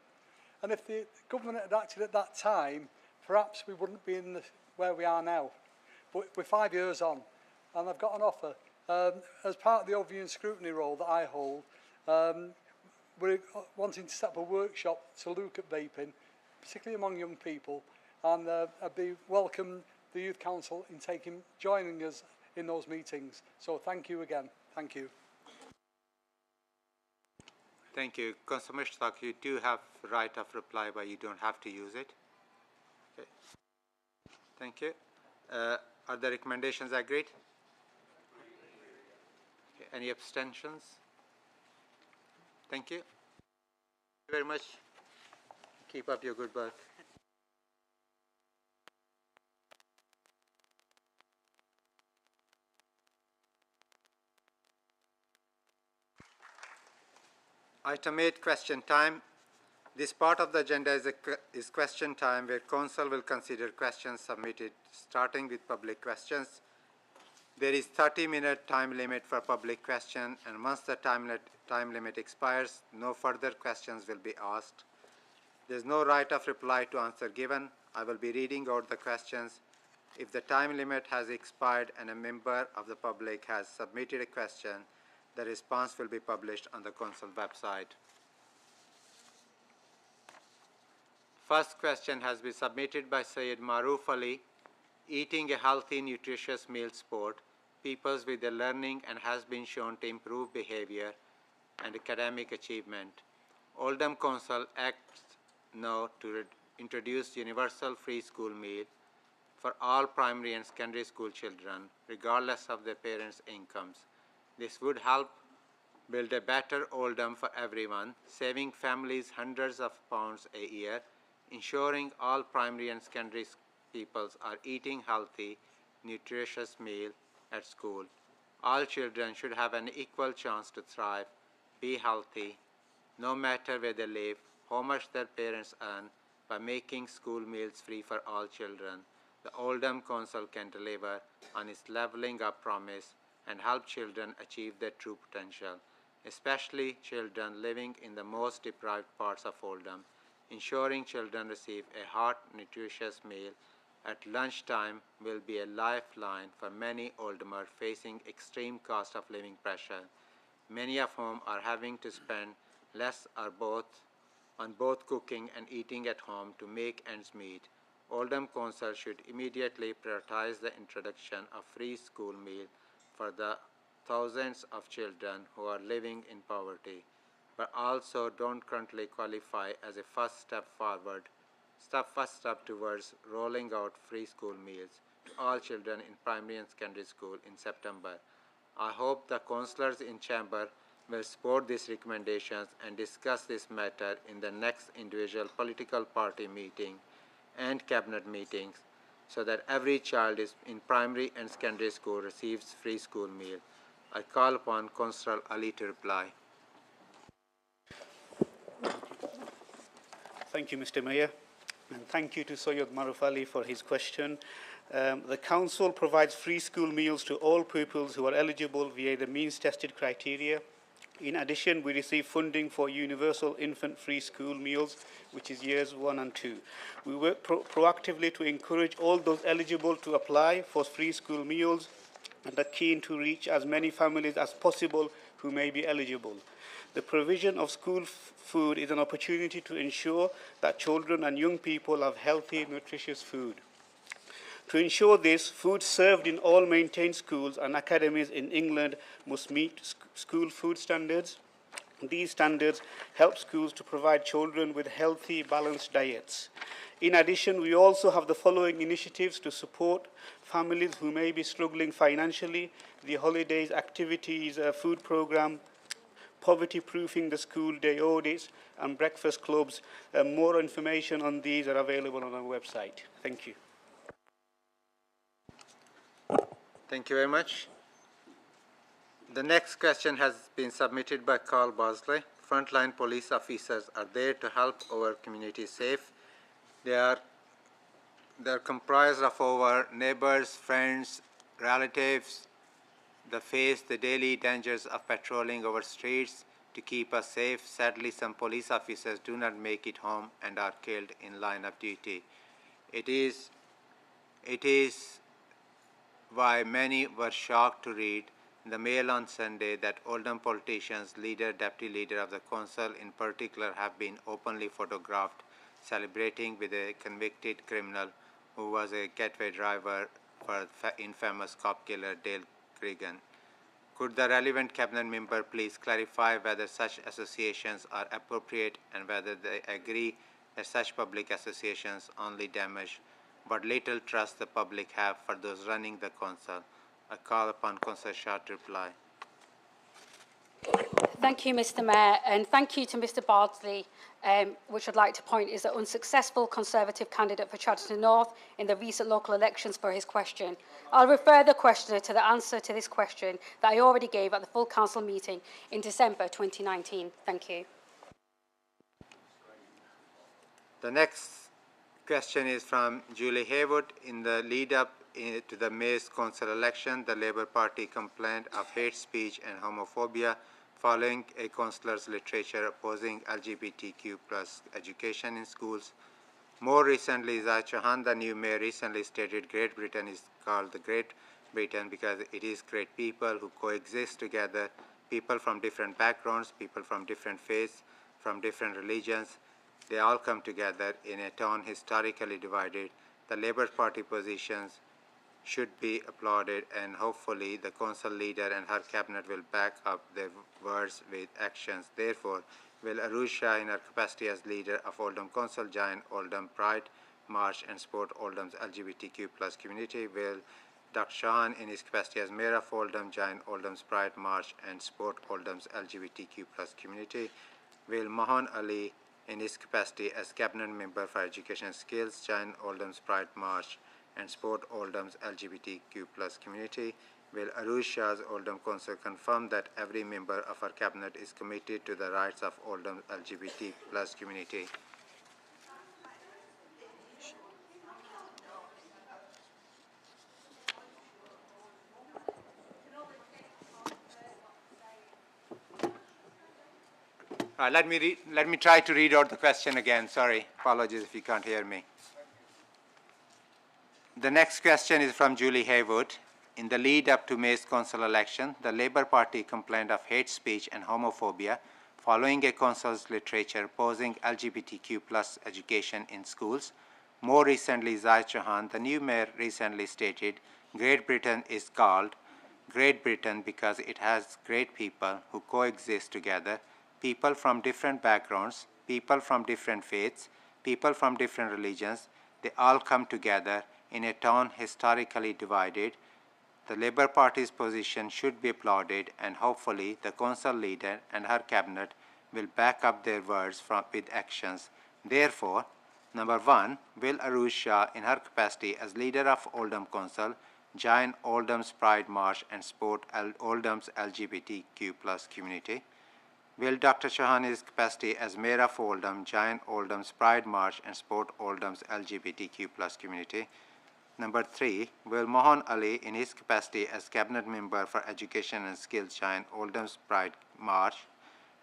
And if the government had acted at that time, perhaps we wouldn't be in where we are now. But we're 5 years on, and I've got an offer. As part of the overview and scrutiny role that I hold, we're wanting to set up a workshop to look at vaping, particularly among young people, and I'd welcome the Youth Council in joining us in those meetings. So thank you again. Thank you. Thank you. Councillor Mishtak, you do have right of reply, but you don't have to use it. Okay. Thank you. Are the recommendations agreed? Okay, any abstentions? Thank you. Thank you very much. Keep up your good work. Item 8, question time. This part of the agenda is question time, where Council will consider questions submitted, starting with public questions. There is 30-minute time limit for public question, and once the time limit expires, no further questions will be asked. There is no right of reply to answer given. I will be reading out the questions. If the time limit has expired and a member of the public has submitted a question, the response will be published on the Council website. First question has been submitted by Syed Maroof Ali. Eating a healthy, nutritious meal sport peoples with the learning and has been shown to improve behavior and academic achievement. Oldham Council acts now to introduce universal free school meal for all primary and secondary school children, regardless of their parents' incomes. This would help build a better Oldham for everyone, saving families hundreds of pounds a year, ensuring all primary and secondary pupils are eating healthy, nutritious meal at school. All children should have an equal chance to thrive, be healthy, no matter where they live, how much their parents earn. By making school meals free for all children, the Oldham Council can deliver on its levelling up promise and help children achieve their true potential, especially children living in the most deprived parts of Oldham. Ensuring children receive a hot, nutritious meal at lunchtime will be a lifeline for many Oldhamers facing extreme cost of living pressure, many of whom are having to spend less on both cooking and eating at home to make ends meet. Oldham Council should immediately prioritize the introduction of free school meal for the thousands of children who are living in poverty, but also don't currently qualify as a first step towards rolling out free school meals to all children in primary and secondary school in September. I hope the councillors in Chamber will support these recommendations and discuss this matter in the next individual political party meeting and cabinet meetings, so that every child in primary and secondary school receives free school meal. I call upon Councillor Ali to reply. Thank you, Mr. Mayor, and thank you to Syed Maroof Ali for his question. The Council provides free school meals to all pupils who are eligible via the means-tested criteria. In addition, we receive funding for universal infant free school meals, which is years 1 and 2. We work proactively to encourage all those eligible to apply for free school meals and are keen to reach as many families as possible who may be eligible. The provision of school food is an opportunity to ensure that children and young people have healthy, nutritious food. To ensure this, food served in all maintained schools and academies in England must meet school food standards. These standards help schools to provide children with healthy, balanced diets. In addition, we also have the following initiatives to support families who may be struggling financially: the holidays activities food program, poverty-proofing the school day audits, and breakfast clubs. More information on these are available on our website. Thank you. Thank you very much. The next question has been submitted by Carl Bosley. Frontline police officers are there to help our community safe. They are comprised of our neighbors, friends, relatives that face the daily dangers of patrolling our streets to keep us safe. Sadly, some police officers do not make it home and are killed in line of duty. It is why many were shocked to read in the Mail on Sunday that Oldham politicians, leader, deputy leader of the council in particular, have been openly photographed celebrating with a convicted criminal who was a getaway driver for the infamous cop killer Dale Cregan. Could the relevant cabinet member please clarify whether such associations are appropriate and whether they agree that such public associations only damage but little trust the public have for those running the council. I call upon Councillor Shah to reply. Thank you, Mr Mayor, and thank you to Mr Bardsley, which I'd like to point is an unsuccessful Conservative candidate for Chatterton North in the recent local elections for his question. I'll refer the questioner to the answer to this question that I already gave at the full council meeting in December 2019. Thank you. The next question is from Julie Haywood. In the lead-up to the Mayor's Council election, the Labour Party complained of hate speech and homophobia following a councillor's literature opposing LGBTQ+ education in schools. More recently, Zai Chauhan, the new Mayor, recently stated Great Britain is called the Great Britain because it is great people who coexist together, people from different backgrounds, people from different faiths, from different religions. They all come together in a town historically divided. The Labour Party positions should be applauded, and hopefully the council leader and her cabinet will back up their words with actions. Therefore, will Arusha, in her capacity as leader of Oldham Council, join Oldham Pride March and support Oldham's LGBTQ+ community? Will Dr. Chauhan, in his capacity as Mayor of Oldham, join Oldham's Pride March and support Oldham's LGBTQ+ community? Will Mohan Ali, in his capacity as Cabinet Member for Education and Skills, join Oldham's Pride March and support Oldham's LGBTQ+ community? Will Arusha's Oldham Council confirm that every member of our Cabinet is committed to the rights of Oldham's LGBT+ community? Let me try to read out the question again. Sorry, apologies if you can't hear me. The next question is from Julie Haywood. In the lead up to May's council election, the Labour Party complained of hate speech and homophobia following a council's literature opposing LGBTQ+ education in schools. More recently, Zai Chauhan, the new mayor, recently stated Great Britain is called Great Britain because it has great people who coexist together, people from different backgrounds, people from different faiths, people from different religions. They all come together in a town historically divided. The Labour Party's position should be applauded, and hopefully the council leader and her cabinet will back up their words with actions. Therefore, number 1, will Arusha, in her capacity as leader of Oldham Council, join Oldham's Pride March and support Oldham's LGBTQ+ community? Will Dr. Chauhan, in his capacity as Mayor of Oldham, join Oldham's Pride March and support Oldham's LGBTQ+ community? Number 3, will Mohan Ali, in his capacity as Cabinet Member for Education and Skills, join Oldham's Pride March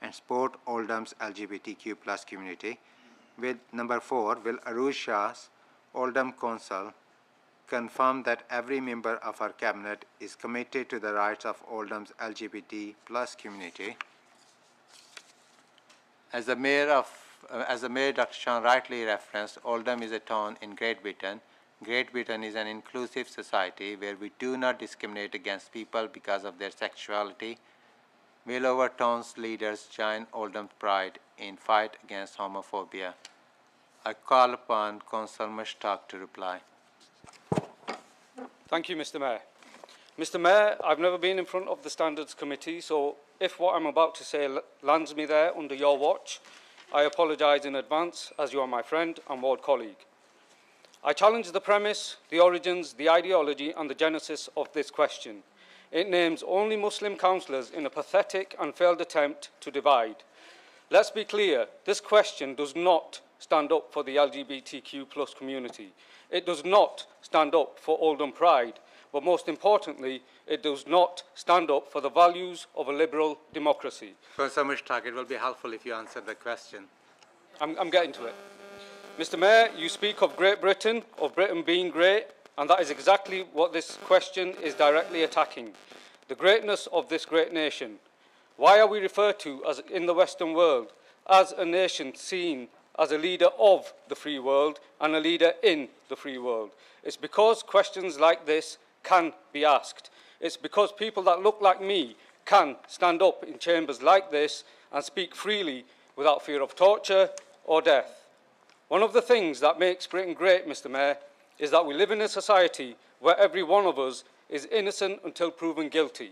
and support Oldham's LGBTQ+ community? With number 4, will Arusha's Oldham Council confirm that every member of our Cabinet is committed to the rights of Oldham's LGBT+ community? As the Mayor, Dr. Chauhan rightly referenced, Oldham is a town in Great Britain. Great Britain is an inclusive society where we do not discriminate against people because of their sexuality. Will our town's leaders join Oldham Pride in fight against homophobia? I call upon Councillor Mushtaq to reply. Thank you, Mr Mayor. Mr Mayor, I've never been in front of the Standards Committee, so if what I'm about to say lands me there under your watch, I apologise in advance, as you are my friend and ward colleague. I challenge the premise, the origins, the ideology and the genesis of this question. It names only Muslim councillors in a pathetic and failed attempt to divide. Let's be clear, this question does not stand up for the LGBTQ+ community. It does not stand up for Oldham Pride, but most importantly, it does not stand up for the values of a liberal democracy. Councillor Mushtaq, it will be helpful if you answer the question. I'm getting to it. Mr Mayor, you speak of Great Britain, of Britain being great, and that is exactly what this question is directly attacking. The greatness of this great nation. Why are we referred to as in the Western world as a nation seen as a leader of the free world and a leader in the free world? It's because questions like this can be asked. It's because people that look like me can stand up in chambers like this and speak freely without fear of torture or death. One of the things that makes Britain great, Mr Mayor, is that we live in a society where every one of us is innocent until proven guilty.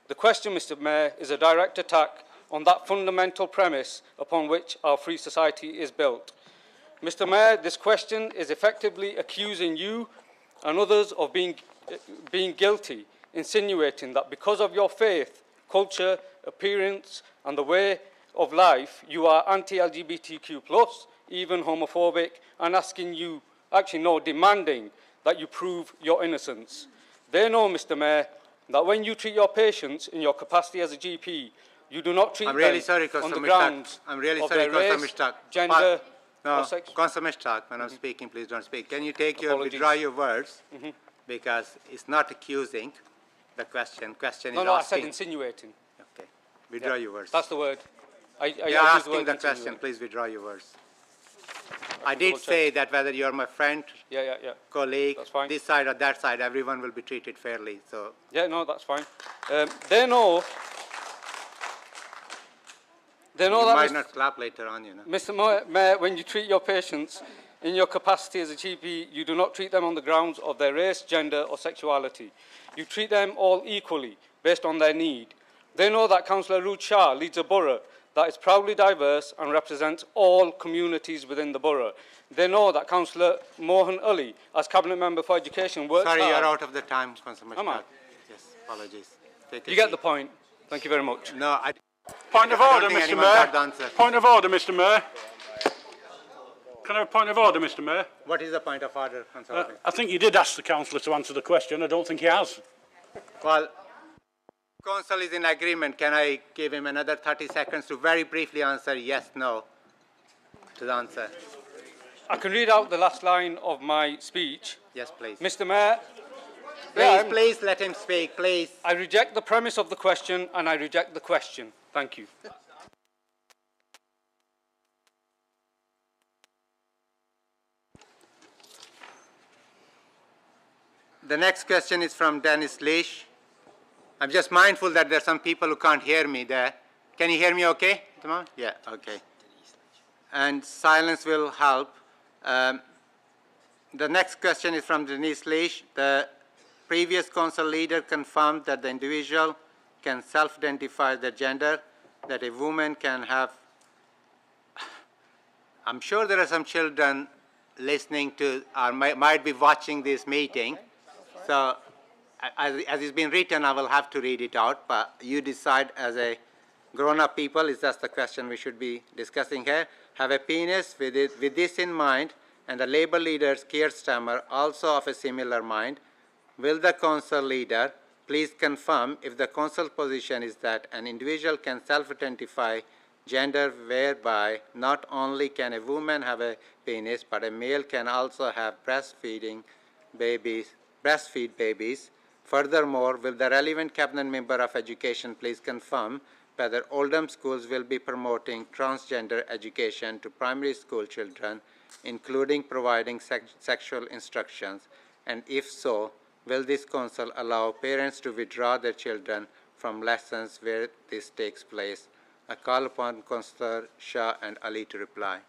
The question, Mr. Mayor, is a direct attack on that fundamental premise upon which our free society is built. Mr. Mayor, this question is effectively accusing you and others of being guilty, insinuating that because of your faith, culture, appearance and the way of life, you are anti-LGBTQ+, even homophobic, and demanding that you prove your innocence. They know, Mr. Mayor, that when you treat your patients in your capacity as a GP, you do not treat them on the grounds of their race, gender, no, Councillor Mishtak, when I'm speaking, please don't speak. Can you withdraw your words? Because it's not accusing the question. Question is asking. No, I said insinuating. Okay. Withdraw your words. That's the word. You're asking the question. Please withdraw your words. I did say that whether you're my friend, colleague, this side or that side, everyone will be treated fairly. So. Yeah, no, that's fine. They know. They know you that might not clap later on, you know. Mr. Mayor, when you treat your patients in your capacity as a GP, you do not treat them on the grounds of their race, gender or sexuality. You treat them all equally, based on their need. They know that Councillor Ruth Shah leads a borough that is proudly diverse and represents all communities within the borough. They know that Councillor Mohan Ali, as Cabinet Member for Education, works hard. Sorry, you're out of the time, Councillor Mishtak. Am I? Yes, apologies. You get the point. Thank you very much. No, I... Point of order, Mr. Mayor. Point of order, Mr. Mayor. Can I have a point of order, Mr. Mayor? What is the point of order, Councillor? I think you did ask the councillor to answer the question. I don't think he has. Well, Council is in agreement. Can I give him another 30 seconds to very briefly answer yes, no to the answer? I can read out the last line of my speech. Yes, please. Mr. Mayor. Please let him speak, please. I reject the premise of the question and I reject the question. Thank you. The next question is from Dennis Leash. I'm just mindful that there are some people who can't hear me there. Can you hear me okay? Yeah, okay. And silence will help. The next question is from Denise Leash. The previous council leader confirmed that the individual can self-identify their gender, that a woman can have... I'm sure there are some children listening to or might be watching this meeting. So as it's been written, I will have to read it out, but you decide as a grown-up people, is that the question we should be discussing here. Have a penis with this in mind, and the Labour leader, Keir Starmer, also of a similar mind. Will the council leader please confirm if the council position is that an individual can self-identify gender whereby not only can a woman have a penis, but a male can also have breastfeed babies. Furthermore, will the relevant Cabinet Member of Education please confirm whether Oldham schools will be promoting transgender education to primary school children, including providing sexual instructions, and if so, will this council allow parents to withdraw their children from lessons where this takes place? I call upon Councillor Shah and Ali to reply.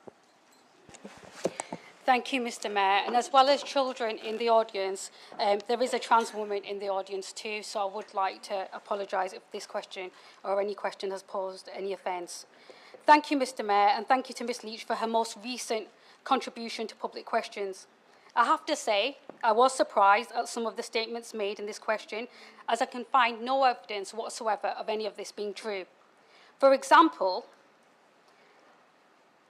Thank you, Mr. Mayor. And as well as children in the audience, there is a trans woman in the audience too, so I would like to apologise if this question or any question has posed any offence. Thank you, Mr. Mayor, and thank you to Ms Leach for her most recent contribution to public questions. I have to say, I was surprised at some of the statements made in this question, as I can find no evidence whatsoever of any of this being true. For example,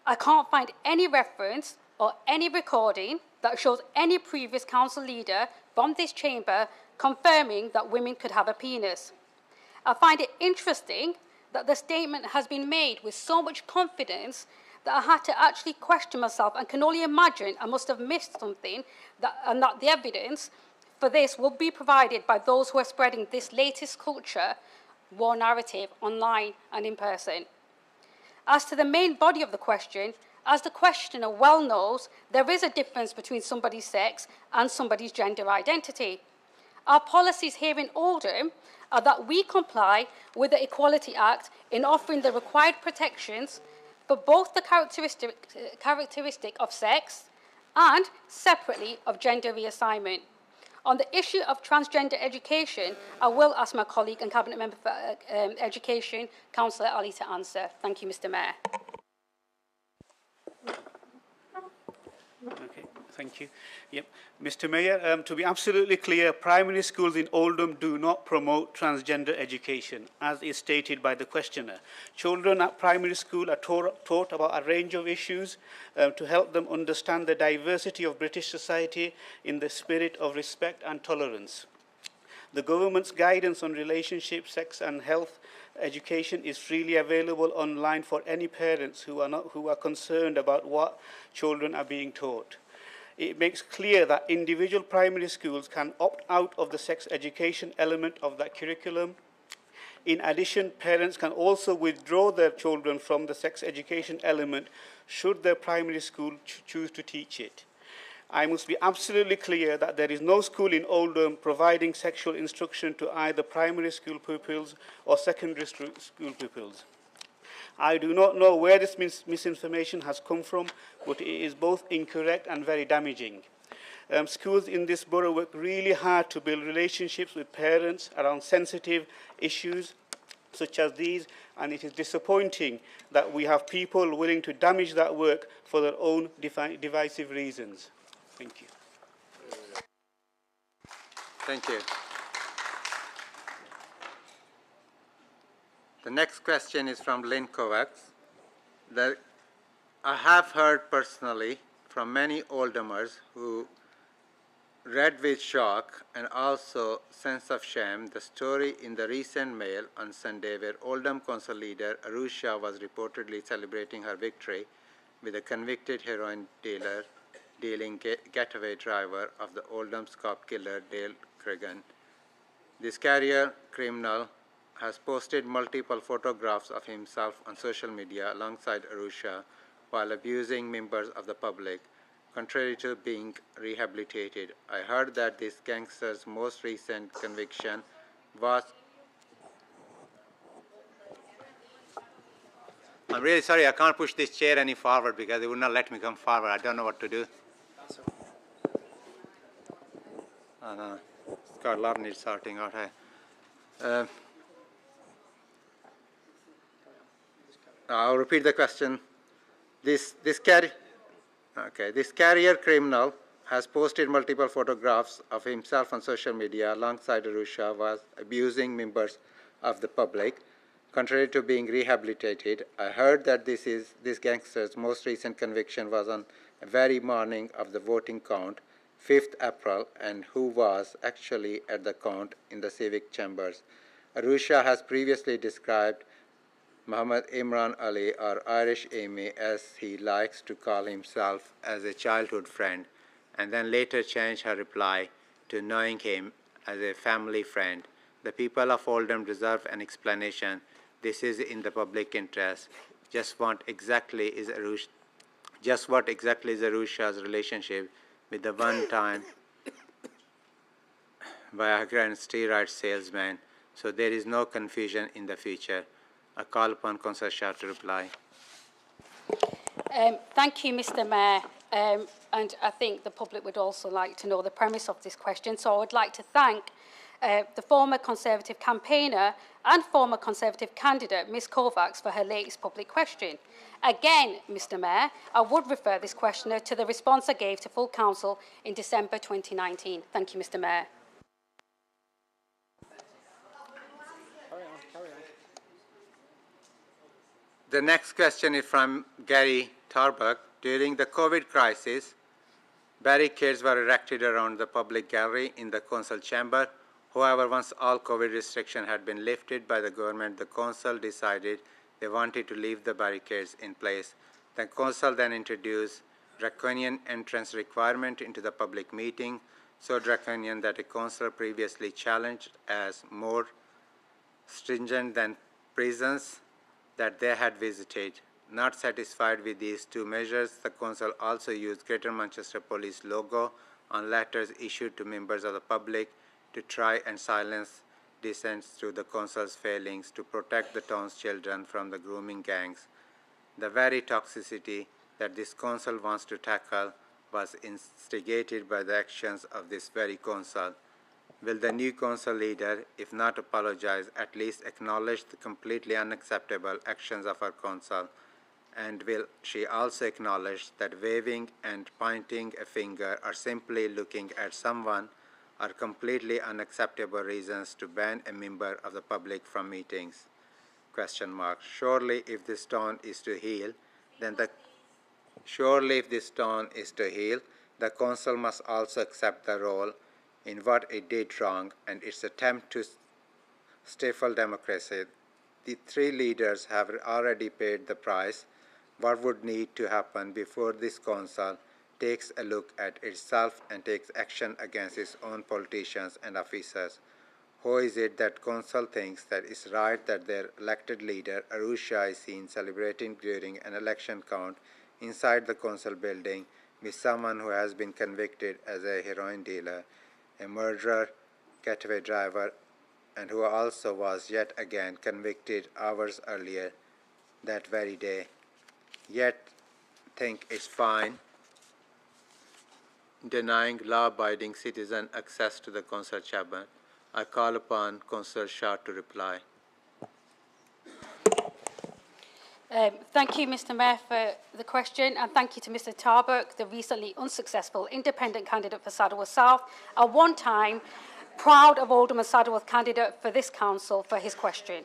I can't find any reference or any recording that shows any previous council leader from this chamber confirming that women could have a penis. I find it interesting that the statement has been made with so much confidence that I had to actually question myself and can only imagine I must have missed something, and that the evidence for this will be provided by those who are spreading this latest culture war narrative online and in person. As to the main body of the question, as the questioner well knows, there is a difference between somebody's sex and somebody's gender identity. Our policies here in Oldham are that we comply with the Equality Act in offering the required protections for both the characteristic of sex and, separately, of gender reassignment. On the issue of transgender education, I will ask my colleague and Cabinet Member for Education, Councillor Ali, to answer. Thank you, Mr Mayor. Okay, thank you. Yep. Mr Mayor, to be absolutely clear, primary schools in Oldham do not promote transgender education, as is stated by the questioner. Children at primary school are taught about a range of issues to help them understand the diversity of British society in the spirit of respect and tolerance. The government's guidance on relationships, sex and health education is freely available online for any parents who are concerned about what children are being taught. It makes clear that individual primary schools can opt out of the sex education element of that curriculum. In addition, parents can also withdraw their children from the sex education element should their primary school choose to teach it. I must be absolutely clear that there is no school in Oldham providing sexual instruction to either primary school pupils or secondary school pupils. I do not know where this misinformation has come from, but it is both incorrect and very damaging. Schools in this borough work really hard to build relationships with parents around sensitive issues such as these, and it is disappointing that we have people willing to damage that work for their own divisive reasons. Thank you. Thank you. The next question is from Lynn Kovacs. I have heard personally from many Oldhamers who read with shock and also sense of shame the story in the recent Mail on Sunday where Oldham Council leader Arusha was reportedly celebrating her victory with a convicted heroin dealing getaway driver of the Oldham's cop killer Dale Cregan. This career criminal has posted multiple photographs of himself on social media alongside Arusha while abusing members of the public, contrary to being rehabilitated. I heard that this gangster's most recent conviction was... I'm really sorry, I can't push this chair any forward because they would not let me come forward. I don't know what to do. Oh, no. Scott Lord needs sorting out. I'll repeat the question. This career criminal has posted multiple photographs of himself on social media alongside Arusha was abusing members of the public, contrary to being rehabilitated. I heard that this gangster's most recent conviction was on the very morning of the voting count, 5th April, and who was actually at the count in the Civic chambers. Arusha has previously described Muhammad Imran Ali, or Irish Amy as he likes to call himself, as a childhood friend, and then later changed her reply to knowing him as a family friend. The people of Oldham deserve an explanation. This is in the public interest. Just what exactly is Arusha's relationship with the one-time Viagra and steroid salesman, so there is no confusion in the future. I call upon Councillor Shah to reply. Thank you, Mr Mayor. And I think the public would also like to know the premise of this question. So I would like to thank the former Conservative campaigner and former Conservative candidate, Ms Kovacs, for her latest public question. Again, Mr Mayor, I would refer this questioner to the response I gave to full council in December 2019. Thank you, Mr Mayor. The next question is from Gary Tarbuck. During the COVID crisis, barricades were erected around the public gallery in the council chamber. However, once all COVID restrictions had been lifted by the government, the council decided they wanted to leave the barricades in place. The council then introduced draconian entrance requirement into the public meeting, so draconian that a councillor previously challenged as more stringent than prisons that they had visited. Not satisfied with these two measures, the council also used Greater Manchester Police logo on letters issued to members of the public to try and silence dissent through the council's failings to protect the town's children from the grooming gangs. The very toxicity that this council wants to tackle was instigated by the actions of this very council. Will the new council leader, if not apologize, at least acknowledge the completely unacceptable actions of our council? And will she also acknowledge that waving and pointing a finger or simply looking at someone are completely unacceptable reasons to ban a member of the public from meetings? Question mark. Surely if this town is to heal, then the council must also accept the role in what it did wrong and its attempt to stifle democracy. The three leaders have already paid the price. What would need to happen before this council takes a look at itself and takes action against its own politicians and officers? How is it that council thinks that it's right that their elected leader, Arusha, is seen celebrating during an election count inside the council building with someone who has been convicted as a heroin dealer, a murderer, getaway driver, and who also was yet again convicted hours earlier that very day, yet think it's fine denying law-abiding citizen access to the council chamber? I call upon Councillor Shah to reply. Thank you, Mr Mayor, for the question, and thank you to Mr Tarbuck, the recently unsuccessful independent candidate for Saddleworth South, a one-time proud of Oldham and Saddleworth candidate for this council, for his question.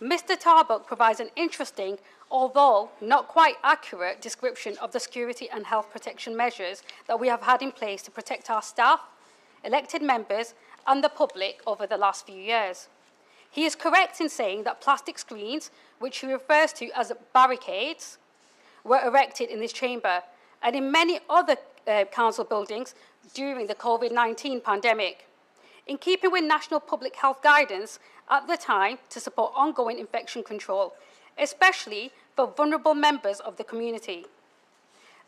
Mr Tarbuck provides an interesting, although not quite accurate, description of the security and health protection measures that we have had in place to protect our staff, elected members and the public over the last few years. He is correct in saying that plastic screens, which he refers to as barricades, were erected in this chamber and in many other council buildings during the COVID-19 pandemic, in keeping with national public health guidance at the time to support ongoing infection control, especially for vulnerable members of the community.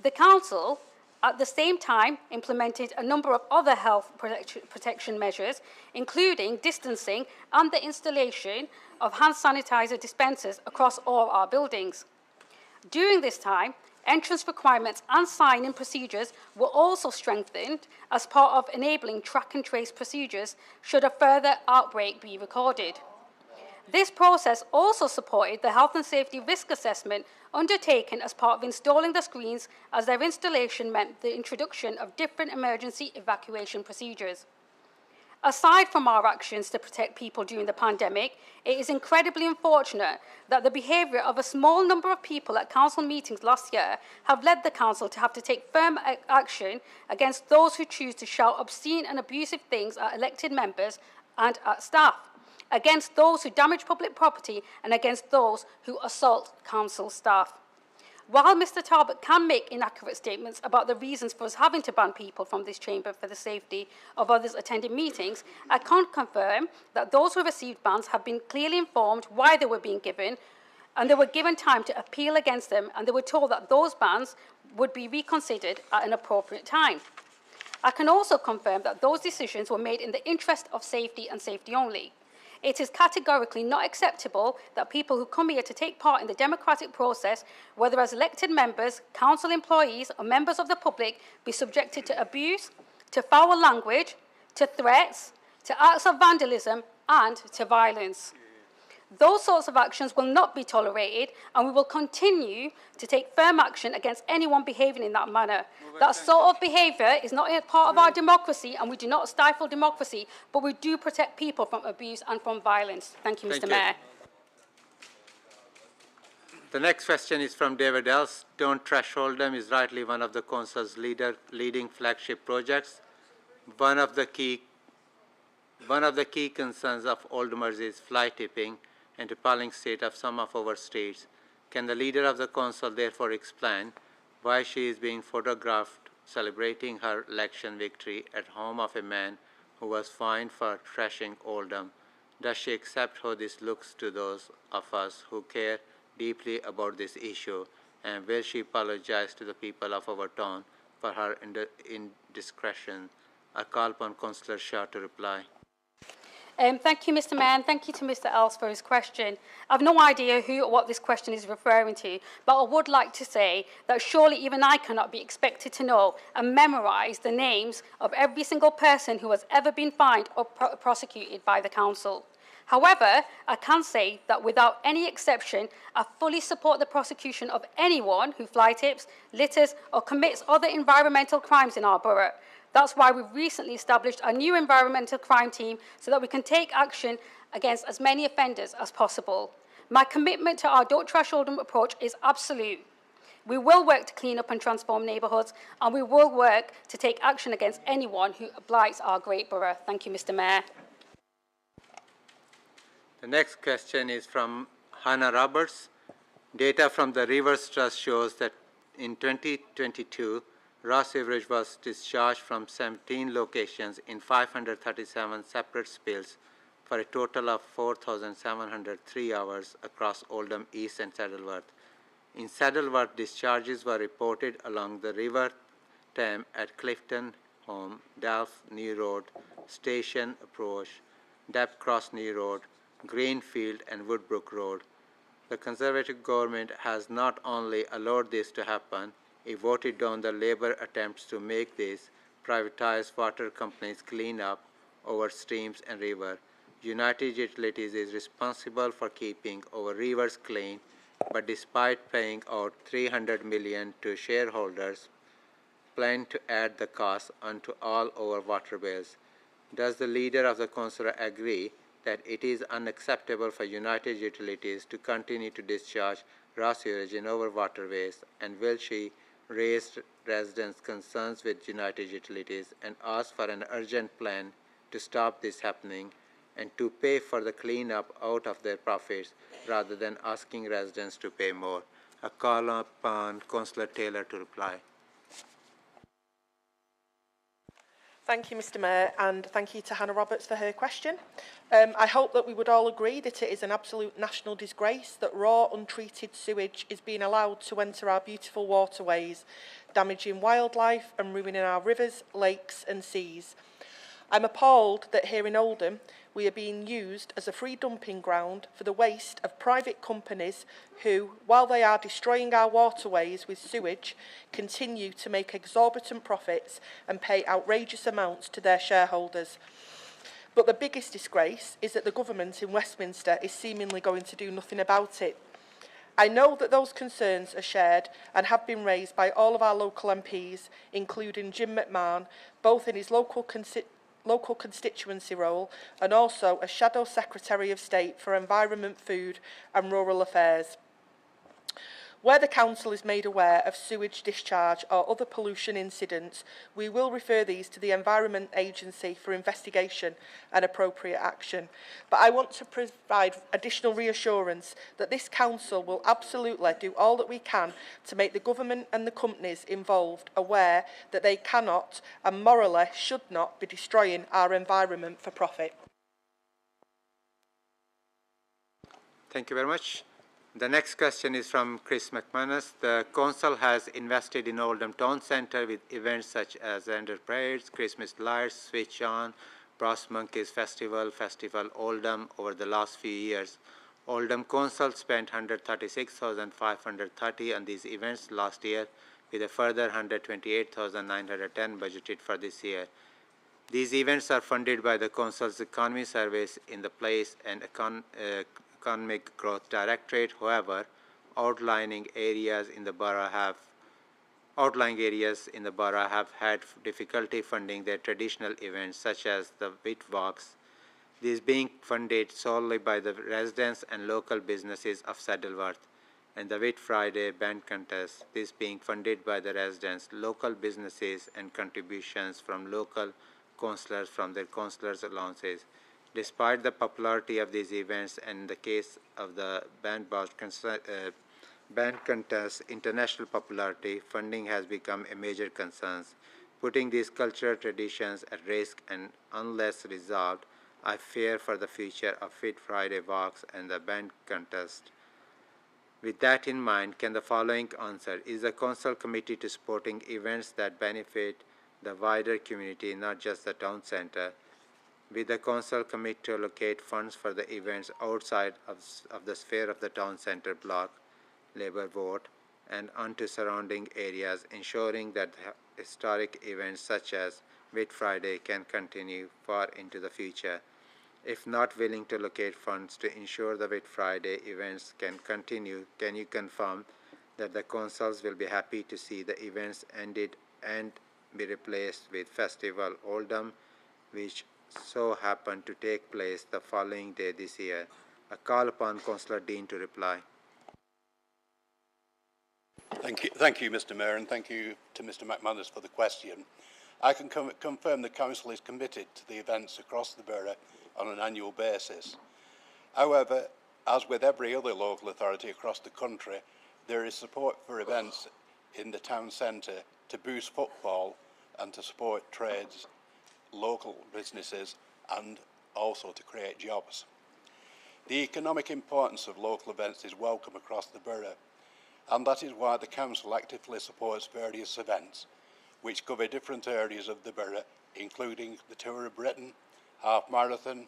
The council, at the same time, implemented a number of other health protection measures, including distancing and the installation of hand sanitizer dispensers across all our buildings. During this time, entrance requirements and sign-in procedures were also strengthened as part of enabling track and trace procedures should a further outbreak be recorded. This process also supported the health and safety risk assessment undertaken as part of installing the screens, as their installation meant the introduction of different emergency evacuation procedures. Aside from our actions to protect people during the pandemic, it is incredibly unfortunate that the behaviour of a small number of people at council meetings last year have led the council to have to take firm action against those who choose to shout obscene and abusive things at elected members and at staff, against those who damage public property and against those who assault council staff. While Mr Talbot can make inaccurate statements about the reasons for us having to ban people from this chamber for the safety of others attending meetings, I can confirm that those who received bans have been clearly informed why they were being given, and they were given time to appeal against them, and they were told that those bans would be reconsidered at an appropriate time. I can also confirm that those decisions were made in the interest of safety and safety only. It is categorically not acceptable that people who come here to take part in the democratic process, whether as elected members, council employees or members of the public, be subjected to abuse, to foul language, to threats, to acts of vandalism and to violence. Those sorts of actions will not be tolerated, and we will continue to take firm action against anyone behaving in that manner. That sort of behaviour is not a part of our democracy, and we do not stifle democracy, but we do protect people from abuse and from violence. Thank you, Mr. Mayor. The next question is from David Els. Don't Trash Oldham is rightly one of the council's leading flagship projects. One of the key concerns of Oldhamers is fly tipping and appalling state of some of our streets. Can the leader of the council therefore explain why she is being photographed celebrating her election victory at home of a man who was fined for trashing Oldham? Does she accept how this looks to those of us who care deeply about this issue? And will she apologize to the people of our town for her indiscretion? I call upon Councillor Shah to reply. Thank you, Mr. Mayor, and thank you to Mr. Els for his question. I've no idea who or what this question is referring to, but I would like to say that surely even I cannot be expected to know and memorise the names of every single person who has ever been fined or prosecuted by the council. However, I can say that without any exception, I fully support the prosecution of anyone who fly tips, litters, or commits other environmental crimes in our borough. That's why we've recently established a new environmental crime team so that we can take action against as many offenders as possible. My commitment to our Don't Trash Oldham approach is absolute. We will work to clean up and transform neighbourhoods, and we will work to take action against anyone who blights our great borough. Thank you, Mr. Mayor. The next question is from Hannah Roberts. Data from the Rivers Trust shows that in 2022, raw sewage was discharged from 17 locations in 537 separate spills for a total of 4,703 hours across Oldham East and Saddleworth. In Saddleworth, discharges were reported along the River Thames at Clifton Home, Delph New Road, Station Approach, Dep Cross New Road, Greenfield and Woodbrook Road. The Conservative government has not only allowed this to happen, it voted down the Labour attempts to make these privatised water companies clean up our streams and river. United Utilities is responsible for keeping our rivers clean, but despite paying out $300 million to shareholders, plan to add the cost onto all our water bills. Does the leader of the council agree that it is unacceptable for United Utilities to continue to discharge raw sewage in our waterways, and will she raise residents' concerns with United Utilities and ask for an urgent plan to stop this happening and to pay for the cleanup out of their profits rather than asking residents to pay more? I call upon Councillor Taylor to reply. Thank you, Mr. Mayor, and thank you to Hannah Roberts for her question. I hope that we would all agree that it is an absolute national disgrace that raw, untreated sewage is being allowed to enter our beautiful waterways, damaging wildlife and ruining our rivers, lakes and seas. I'm appalled that here in Oldham, we are being used as a free dumping ground for the waste of private companies who, while they are destroying our waterways with sewage, continue to make exorbitant profits and pay outrageous amounts to their shareholders. But the biggest disgrace is that the government in Westminster is seemingly going to do nothing about it. I know that those concerns are shared and have been raised by all of our local MPs, including Jim McMahon, both in his local constituency role and also as Shadow Secretary of State for Environment, Food and Rural Affairs. Where the Council is made aware of sewage discharge or other pollution incidents, we will refer these to the Environment Agency for investigation and appropriate action. But I want to provide additional reassurance that this Council will absolutely do all that we can to make the government and the companies involved aware that they cannot and morally should not be destroying our environment for profit. Thank you very much. The next question is from Chris McManus. The Council has invested in Oldham Town Centre with events such as Ender Parades, Christmas lights, Switch On, Brass Monkeys Festival, Festival Oldham over the last few years. Oldham Council spent $136,530 on these events last year, with a further $128,910 budgeted for this year. These events are funded by the Council's Economy Service in the Place and Economic Growth Directorate. However, outlying areas in the borough have had difficulty funding their traditional events such as the Wit Walks. These being funded solely by the residents and local businesses of Saddleworth, and the Wit Friday Band Contest, this being funded by the residents, local businesses and contributions from local councillors from their councillors' allowances. Despite the popularity of these events and in the case of the band contest international popularity, funding has become a major concern, putting these cultural traditions at risk, and unless resolved, I fear for the future of Fit Friday walks and the band contest. With that in mind, can the following answer: is the council committed to supporting events that benefit the wider community, not just the town centre? Will the council commit to allocate funds for the events outside of the sphere of the town centre block, Labour vote, and onto surrounding areas, ensuring that historic events such as Whit Friday can continue far into the future? If not willing to allocate funds to ensure the Whit Friday events can continue, can you confirm that the councils will be happy to see the events ended and be replaced with Festival Oldham, which so happened to take place the following day this year? I call upon Councillor Dean to reply. Thank you, Mr Mayor, and thank you to Mr McManus for the question. I can confirm the Council is committed to the events across the borough on an annual basis. However, as with every other local authority across the country, there is support for events in the town centre to boost footfall and to support trades, local businesses, and also to create jobs. The economic importance of local events is welcome across the borough, and that is why the Council actively supports various events which cover different areas of the borough, including the Tour of Britain, Half Marathon,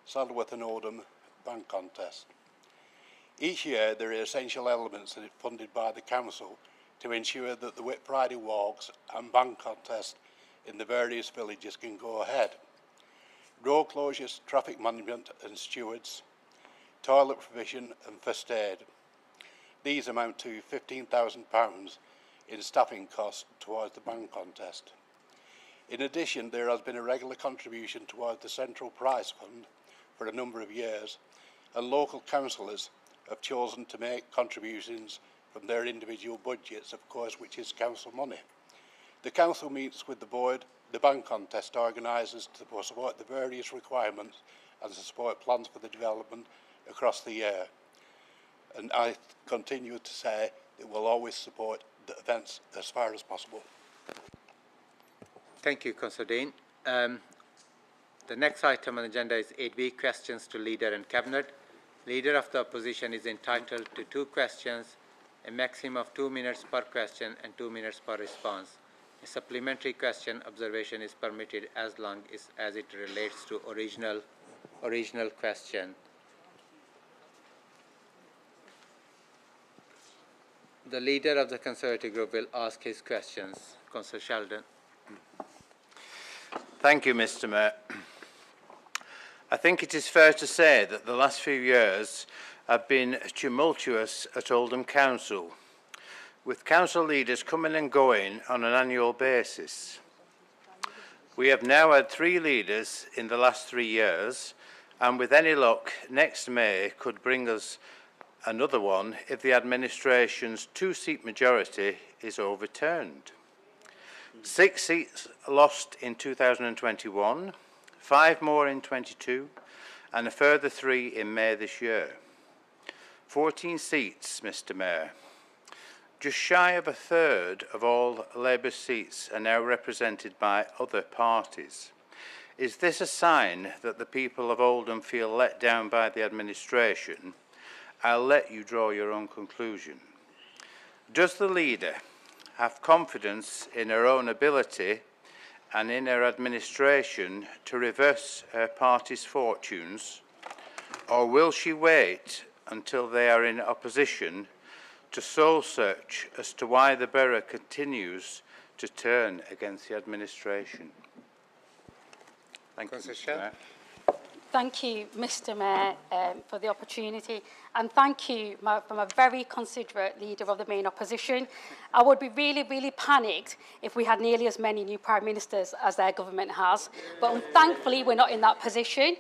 Saddleworth and Oldham Bank Contest. Each year there are essential elements that are funded by the Council to ensure that the Whit Friday walks and bank contests in the various villages can go ahead. Road closures, traffic management and stewards, toilet provision and first aid. These amount to £15,000 in staffing costs towards the bank contest. In addition, there has been a regular contribution towards the Central Prize Fund for a number of years, and local councillors have chosen to make contributions from their individual budgets, of course, which is council money. The council meets with the board, the bank contest organisers, to support the various requirements and to support plans for the development across the year. And I continue to say that we'll always support the events as far as possible. Thank you, Councillor Dean. The next item on the agenda is 8B, questions to Leader and Cabinet. Leader of the Opposition is entitled to 2 questions, a maximum of 2 minutes per question and 2 minutes per response. A supplementary question observation is permitted as long as it relates to original question. The Leader of the Conservative Group will ask his questions. Councillor Sheldon. Thank you, Mr Mayor. I think it is fair to say that the last few years have been tumultuous at Oldham Council, with council leaders coming and going on an annual basis. We have now had 3 leaders in the last 3 years, and with any luck, next May could bring us another one if the administration's 2-seat majority is overturned. 6 seats lost in 2021, 5 more in 22, and a further 3 in May this year. 14 seats, Mr Mayor. Just shy of a third of all Labour seats are now represented by other parties. Is this a sign that the people of Oldham feel let down by the administration? I'll let you draw your own conclusion. Does the leader have confidence in her own ability and in her administration to reverse her party's fortunes, or will she wait until they are in opposition to soul search as to why the borough continues to turn against the administration? Thank you, Mr. Mayor. Thank you, Mr Mayor, for the opportunity, and thank you from a very considerate Leader of the main opposition. I would be really panicked if we had nearly as many new Prime Ministers as their government has, but thankfully we're not in that position.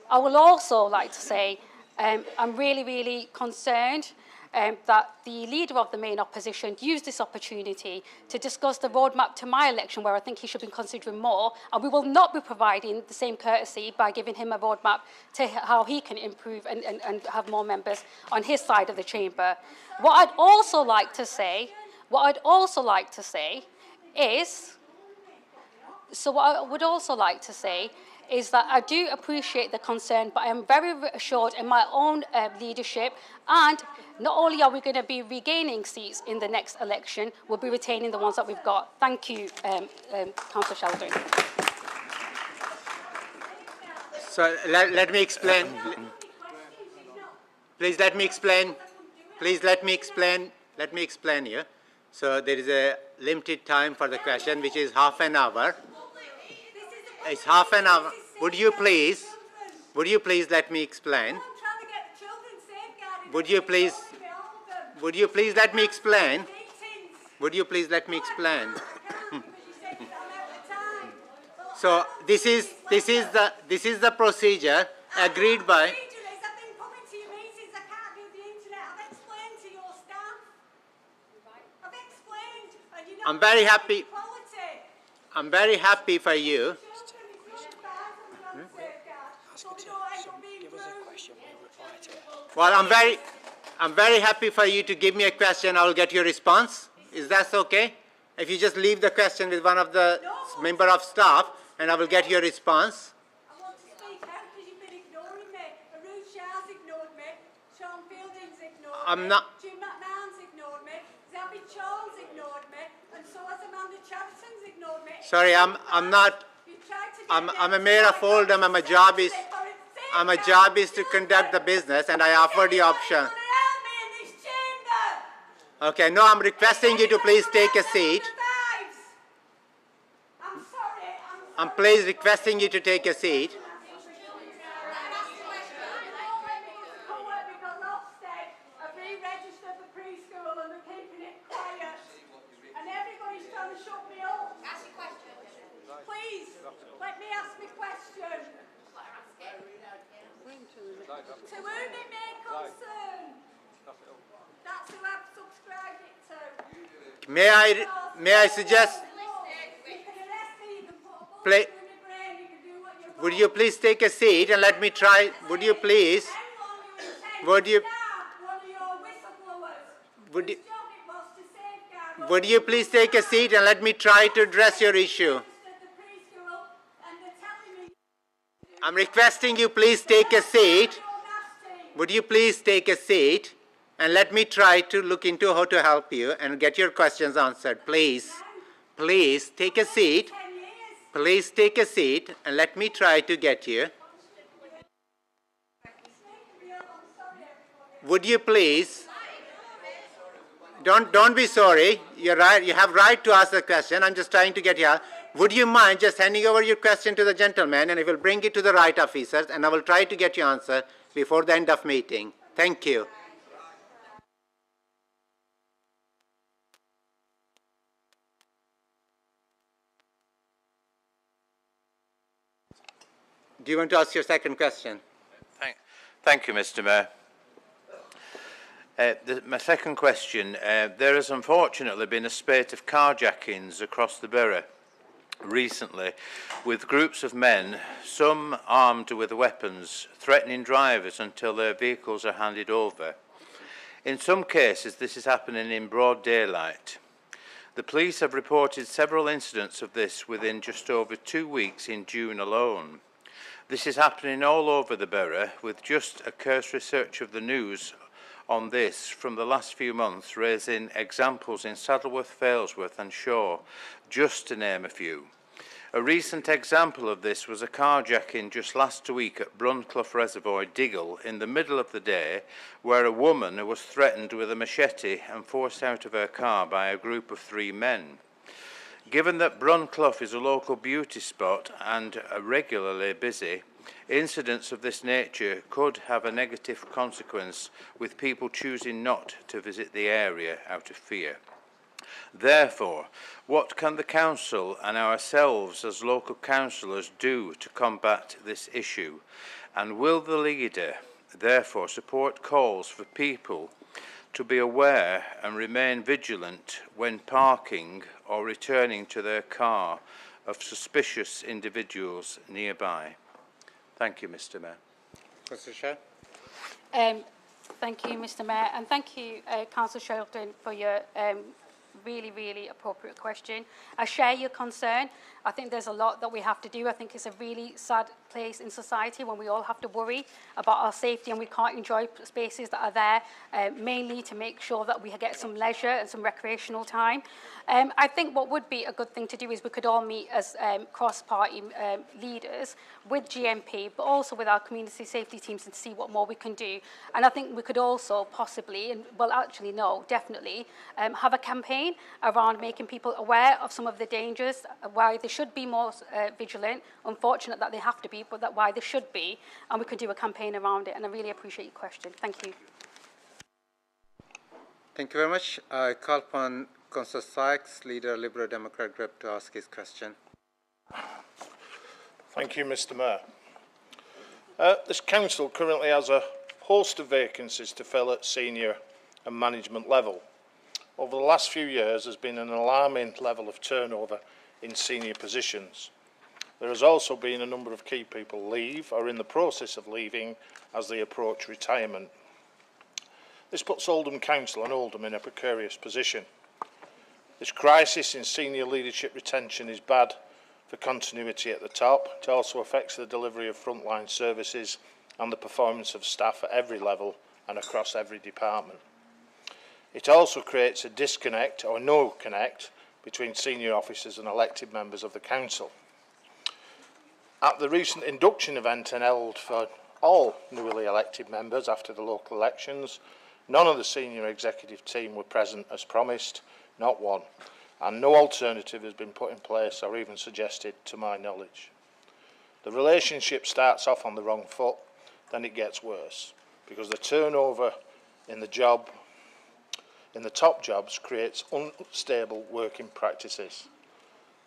I would also like to say I'm really concerned that the Leader of the main opposition used this opportunity to discuss the roadmap to my election, where I think he should be considering more, and we will not be providing the same courtesy by giving him a roadmap to how he can improve and have more members on his side of the chamber. What I'd also like to say is that I do appreciate the concern, but I am very assured in my own leadership, and not only are we going to be regaining seats in the next election, we'll be retaining the ones that we've got. Thank you, Councillor Sheldon. So let me explain. Please let me explain. Please let me explain. Let me explain here. So there is a limited time for the question, which is half an hour. It's half an hour. Would you please let me explain? Would you please let me explain? Would you please let me explain? So this is the procedure agreed by. I'm very happy. I'm very happy for you. Well, I'm very happy for you to give me a question. I will get your response. Is that okay? If you just leave the question with one of the member of staff, and I will get your response. I want to speak out because you've been ignoring me. Arun Shah's ignored me. Sean Fielding's ignored I'm me. not. Jim McMahon's ignored me. Zabby Charles ignored me. And so has Amanda Chatterton's ignored me. Sorry, I'm not. I'm a mayor of Oldham. My job is to conduct the business, and I offered the option. Okay, no, I'm requesting you to please take a seat. I'm please requesting you to take a seat. Please, let me ask my question. To whom it may concern. That's who I've subscribed it to. May I suggest? Would you please take a seat and let me try? Would you please? Would you please take a seat and let me try to address your issue? I'm requesting you please take a seat. Would you please take a seat and let me try to look into how to help you and get your questions answered. Please, please take a seat. Please take a seat and let me try to get you. Would you please? Don't be sorry. You're right. You have right to ask the question. I'm just trying to get you. Would you mind just handing over your question to the gentleman, and I will bring it to the right officers, and I will try to get your answer before the end of meeting. Thank you. Do you want to ask your second question? Thank you, Mr. Mayor. My second question, there has unfortunately been a spate of carjackings across the borough recently with groups of men, some armed with weapons, threatening drivers until their vehicles are handed over. In some cases, this is happening in broad daylight. The police have reported several incidents of this within just over 2 weeks in June alone. This is happening all over the borough, with just a cursory search of the news on this from the last few months raising examples in Saddleworth, Failsworth and Shaw, just to name a few. A recent example of this was a carjacking just last week at Brunclough Reservoir, Diggle, in the middle of the day, where a woman was threatened with a machete and forced out of her car by a group of 3 men. Given that Brunclough is a local beauty spot and regularly busy, incidents of this nature could have a negative consequence, with people choosing not to visit the area out of fear. Therefore, what can the council and ourselves as local councillors do to combat this issue? And will the leader therefore support calls for people to be aware and remain vigilant when parking or returning to their car of suspicious individuals nearby? Thank you, Mr. Mayor. Mr. Chair. Thank you, Mr. Mayor, and thank you, Councillor Shelton, for your really, really appropriate question. I share your concern. I think there's a lot that we have to do. I think it's a really sad place place in society when we all have to worry about our safety and we can't enjoy spaces that are there, mainly to make sure that we get some leisure and some recreational time. I think what would be a good thing to do is we could all meet as cross-party leaders with GMP, but also with our community safety teams and see what more we can do. And I think we could also possibly, and well, actually, no, definitely, have a campaign around making people aware of some of the dangers, why they should be more vigilant. Unfortunate that they have to be, but that why they should be, and we could do a campaign around it. And I really appreciate your question. Thank you. Thank you very much. I call upon Councillor Sykes, Leader Liberal Democrat Group, to ask his question. Thank you, Mr. Mayor. This council currently has a host of vacancies to fill at senior and management level. Over the last few years, there's been an alarming level of turnover in senior positions. There has also been a number of key people leave or in the process of leaving as they approach retirement. This puts Oldham Council and Oldham in a precarious position. This crisis in senior leadership retention is bad for continuity at the top. It also affects the delivery of frontline services and the performance of staff at every level and across every department. It also creates a disconnect or no connect between senior officers and elected members of the council. At the recent induction event held for all newly elected members after the local elections, none of the senior executive team were present as promised, not one, and no alternative has been put in place or even suggested to my knowledge. The relationship starts off on the wrong foot, then it gets worse, because the turnover in the top jobs creates unstable working practices.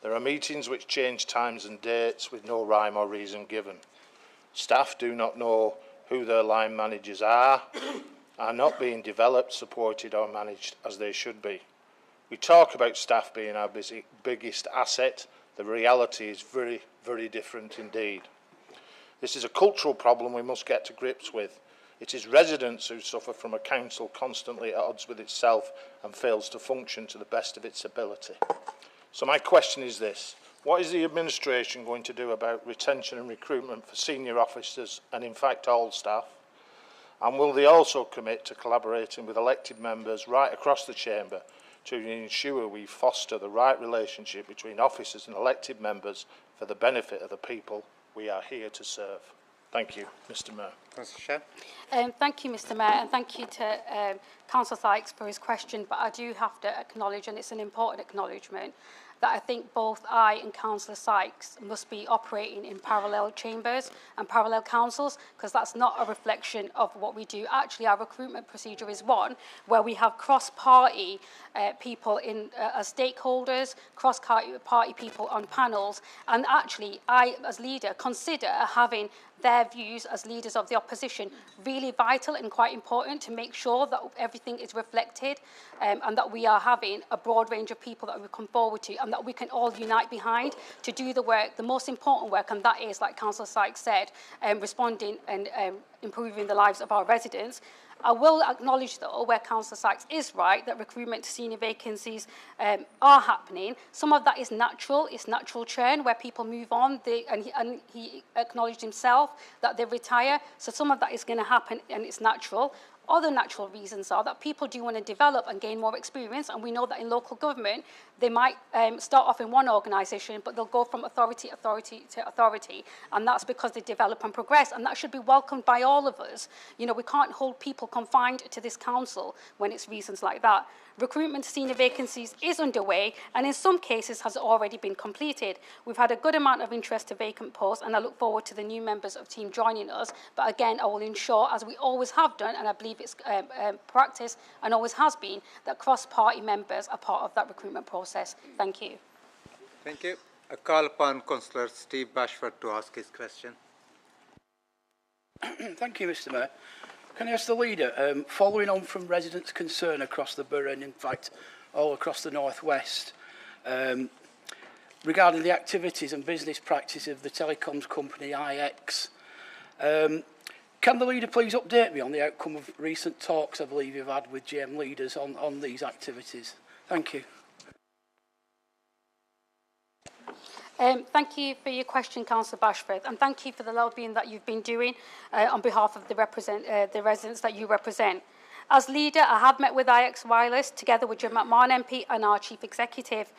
There are meetings which change times and dates with no rhyme or reason given. Staff do not know who their line managers are not being developed, supported or managed as they should be. We talk about staff being our biggest asset. The reality is very, very different indeed. This is a cultural problem we must get to grips with. It is residents who suffer from a council constantly at odds with itself and fails to function to the best of its ability. So my question is this: what is the administration going to do about retention and recruitment for senior officers and in fact all staff? And will they also commit to collaborating with elected members right across the chamber to ensure we foster the right relationship between officers and elected members for the benefit of the people we are here to serve? Thank you, Mr. Mayor. Councillor Thank you, Mr. Mayor, and thank you to Councillor Sykes for his question, but I do have to acknowledge, and it's an important acknowledgement, that I think both I and Councillor Sykes must be operating in parallel chambers and parallel councils, because that's not a reflection of what we do. Actually, our recruitment procedure is one where we have cross-party people in as stakeholders, cross-party people on panels, and actually I, as leader, consider having their views as leaders of the opposition really vital and quite important to make sure that everything is reflected and that we are having a broad range of people that we come forward to and that we can all unite behind to do the work, the most important work, and that is, like Councillor Sykes said, responding and improving the lives of our residents. I will acknowledge, though, where Councillor Sykes is right, that recruitment to senior vacancies are happening. Some of that is natural. It's natural churn where people move on. And he acknowledged himself that they retire. So some of that is going to happen and it's natural. Other natural reasons are that people do want to develop and gain more experience, and we know that in local government they might start off in one organisation, but they'll go from authority to authority, and that's because they develop and progress, and that should be welcomed by all of us. You know, we can't hold people confined to this council when it's reasons like that. Recruitment to senior vacancies is underway and in some cases has already been completed. We've had a good amount of interest to vacant posts, and I look forward to the new members of team joining us. But again, I will ensure, as we always have done, and I believe it's practice and always has been, that cross-party members are part of that recruitment process. Thank you. Thank you. I call upon Councillor Steve Bashford to ask his question. Thank you, Mr. Mayor. Can I ask the leader, following on from residents' concern across the borough and in fact all across the northwest, regarding the activities and business practices of the telecoms company IX, can the leader please update me on the outcome of recent talks I believe you've had with GM leaders on these activities? Thank you. Thank you for your question, Councillor Bashford, and thank you for the lobbying that you've been doing on behalf of the residents that you represent. As leader, I have met with IX Wireless, together with Jim McMahon MP and our Chief Executive,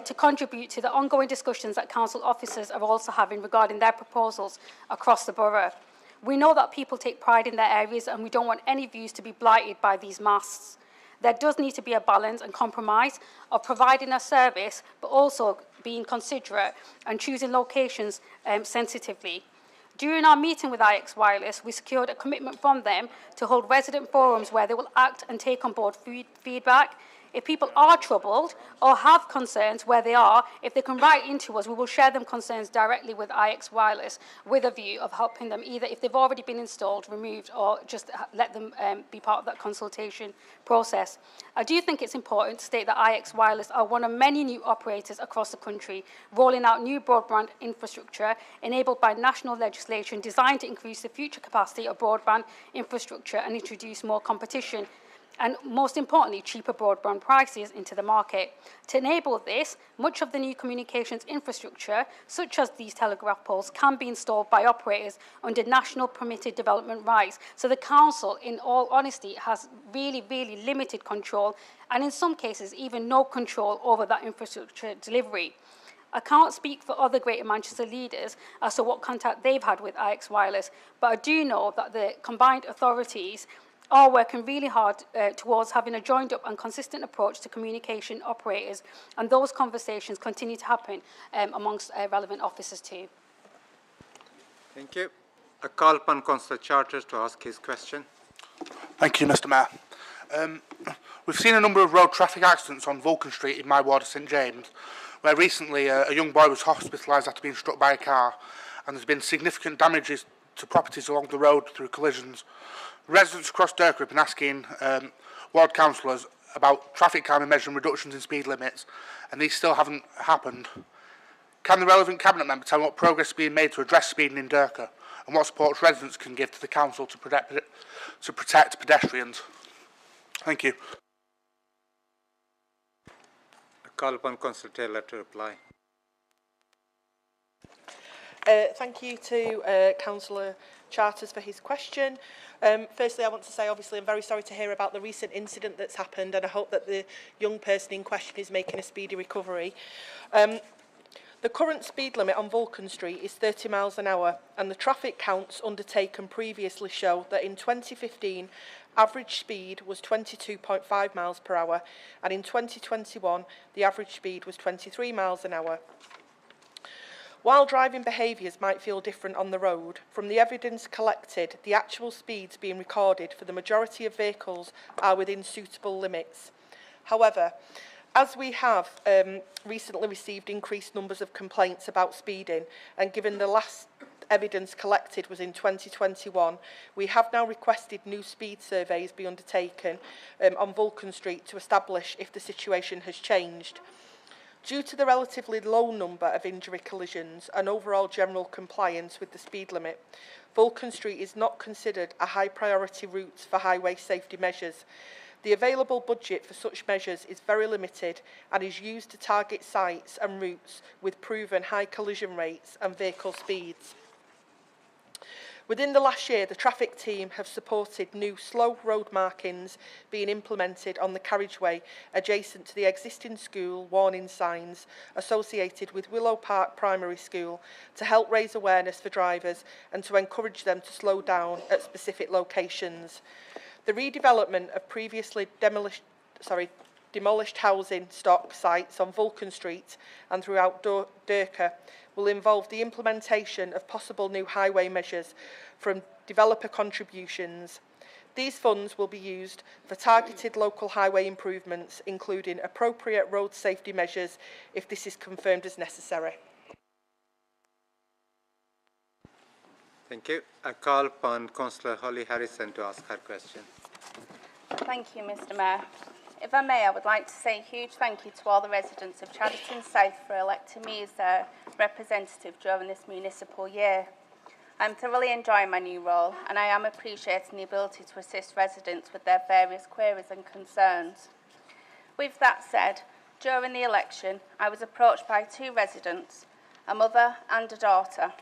to contribute to the ongoing discussions that council officers are also having regarding their proposals across the borough. We know that people take pride in their areas and we don't want any views to be blighted by these masts. There does need to be a balance and compromise of providing a service, but also being considerate and choosing locations sensitively. During our meeting with IX Wireless, we secured a commitment from them to hold resident forums where they will act and take on board feedback. If people are troubled or have concerns where they are, if they can write into us, we will share them concerns directly with IX Wireless with a view of helping them either if they've already been installed, removed, or just let them be part of that consultation process. I do think it's important to state that IX Wireless are one of many new operators across the country, rolling out new broadband infrastructure enabled by national legislation designed to increase the future capacity of broadband infrastructure and introduce more competition, and most importantly, cheaper broadband prices into the market. To enable this, much of the new communications infrastructure, such as these telegraph poles, can be installed by operators under national permitted development rights. So the council, in all honesty, has really, really limited control, and in some cases, even no control over that infrastructure delivery. I can't speak for other Greater Manchester leaders as to what contact they've had with IX Wireless, but I do know that the combined authorities are working really hard towards having a joined up and consistent approach to communication operators, and those conversations continue to happen amongst relevant officers too. Thank you. I call upon Councillor Charters to ask his question. Thank you, Mr Mayor. We've seen a number of road traffic accidents on Vulcan Street in my ward of St James, where recently a young boy was hospitalised after being struck by a car, and there's been significant damages to properties along the road through collisions. Residents across Derker have been asking ward councillors about traffic calming measures and reductions in speed limits, and these still haven't happened. Can the relevant cabinet member tell me what progress is being made to address speeding in Derker, and what supports residents can give to the council to protect pedestrians? Thank you. I call upon Councillor Taylor to reply. Thank you to Councillor Charters for his question. Firstly, I want to say, obviously, I'm very sorry to hear about the recent incident that's happened, and I hope that the young person in question is making a speedy recovery. The current speed limit on Vulcan Street is 30 miles an hour, and the traffic counts undertaken previously show that in 2015, average speed was 22.5 miles per hour, and in 2021, the average speed was 23 miles an hour. While driving behaviours might feel different on the road, from the evidence collected, the actual speeds being recorded for the majority of vehicles are within suitable limits. However, as we have recently received increased numbers of complaints about speeding, and given the last evidence collected was in 2021, we have now requested new speed surveys be undertaken on Vulcan Street to establish if the situation has changed. Due to the relatively low number of injury collisions and overall general compliance with the speed limit, Vulcan Street is not considered a high priority route for highway safety measures. The available budget for such measures is very limited and is used to target sites and routes with proven high collision rates and vehicle speeds. Within the last year, the traffic team have supported new slow road markings being implemented on the carriageway adjacent to the existing school warning signs associated with Willow Park Primary School to help raise awareness for drivers and to encourage them to slow down at specific locations. The redevelopment of previously demolished housing stock sites on Vulcan Street and throughout Derker will involve the implementation of possible new highway measures from developer contributions. These funds will be used for targeted local highway improvements, including appropriate road safety measures if this is confirmed as necessary. Thank you. I call upon Councillor Holly Harrison to ask her question. Thank you, Mr Mayor. If I may, I would like to say a huge thank you to all the residents of Chadderton South for electing me as their representative during this municipal year. I'm thoroughly enjoying my new role, and I am appreciating the ability to assist residents with their various queries and concerns. With that said, during the election, I was approached by two residents a mother and a daughter,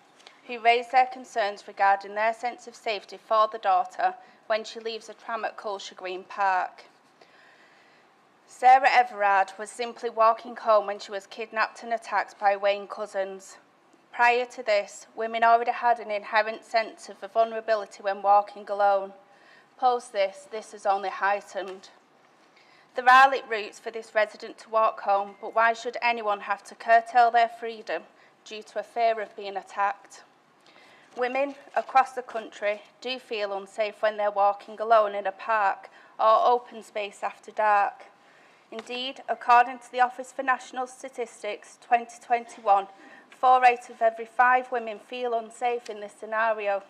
who raised their concerns regarding their sense of safety for the daughter when she leaves a tram at Cllr Green Park. Sarah Everard was simply walking home when she was kidnapped and attacked by Wayne cousins. Prior to this, women already had an inherent sense of vulnerability when walking alone. Post this has only heightened. There are lit routes for this resident to walk home, but why should anyone have to curtail their freedom due to a fear of being attacked? Women across the country do feel unsafe when they're walking alone in a park or open space after dark. Indeed, according to the Office for National Statistics 2021, 4 out of every 5 women feel unsafe in this scenario,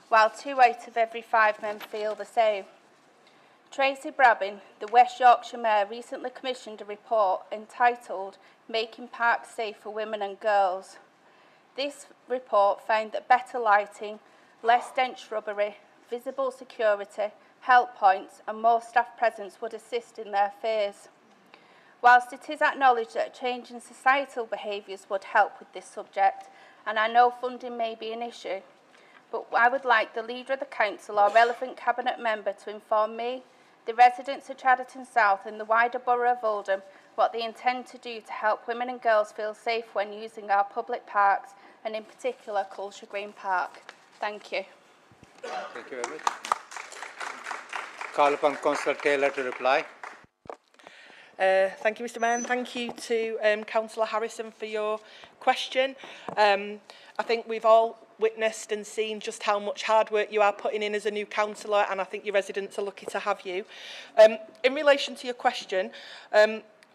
while 2 out of every 5 men feel the same. Tracy Brabbin, the West Yorkshire Mayor, recently commissioned a report entitled Making Parks Safe for Women and Girls. This report found that better lighting, less dense shrubbery, visible security, help points and more staff presence would assist in their fears. Whilst it is acknowledged that a change in societal behaviours would help with this subject, and I know funding may be an issue, but I would like the Leader of the Council or relevant Cabinet member to inform me, the residents of Chadderton South and the wider borough of Oldham what they intend to do to help women and girls feel safe when using our public parks, and in particular Cllr Green Park. Thank you. Thank you very much. Call upon Councillor Taylor to reply. Thank you, Mr Mayor, and thank you to Councillor Harrison for your question. I think we've all witnessed and seen just how much hard work you are putting in as a new councillor, and I think your residents are lucky to have you. In relation to your question,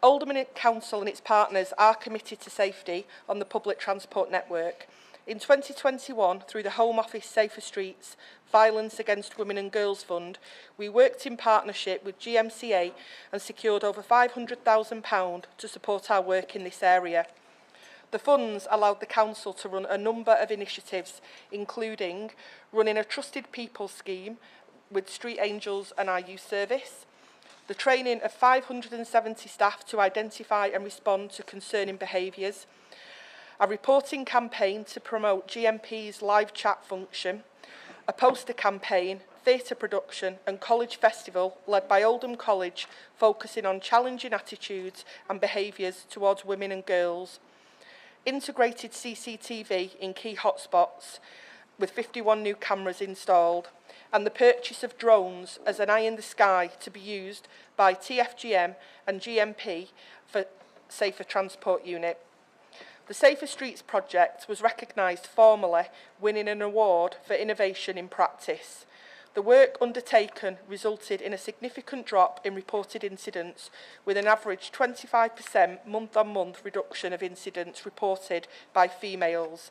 Oldham Council and its partners are committed to safety on the public transport network. In 2021, through the Home Office Safer Streets Violence Against Women and Girls Fund, we worked in partnership with GMCA and secured over £500,000 to support our work in this area. The funds allowed the council to run a number of initiatives, including running a Trusted People scheme with Street Angels and our youth service, the training of 570 staff to identify and respond to concerning behaviours, a reporting campaign to promote GMP's live chat function, a poster campaign, theatre production and college festival led by Oldham College focusing on challenging attitudes and behaviours towards women and girls, integrated CCTV in key hotspots with 51 new cameras installed, and the purchase of drones as an eye in the sky to be used by TFGM and GMP for Safer Transport Unit. The Safer Streets project was recognised formally, winning an award for innovation in practice. The work undertaken resulted in a significant drop in reported incidents, with an average 25% month-on-month reduction of incidents reported by females.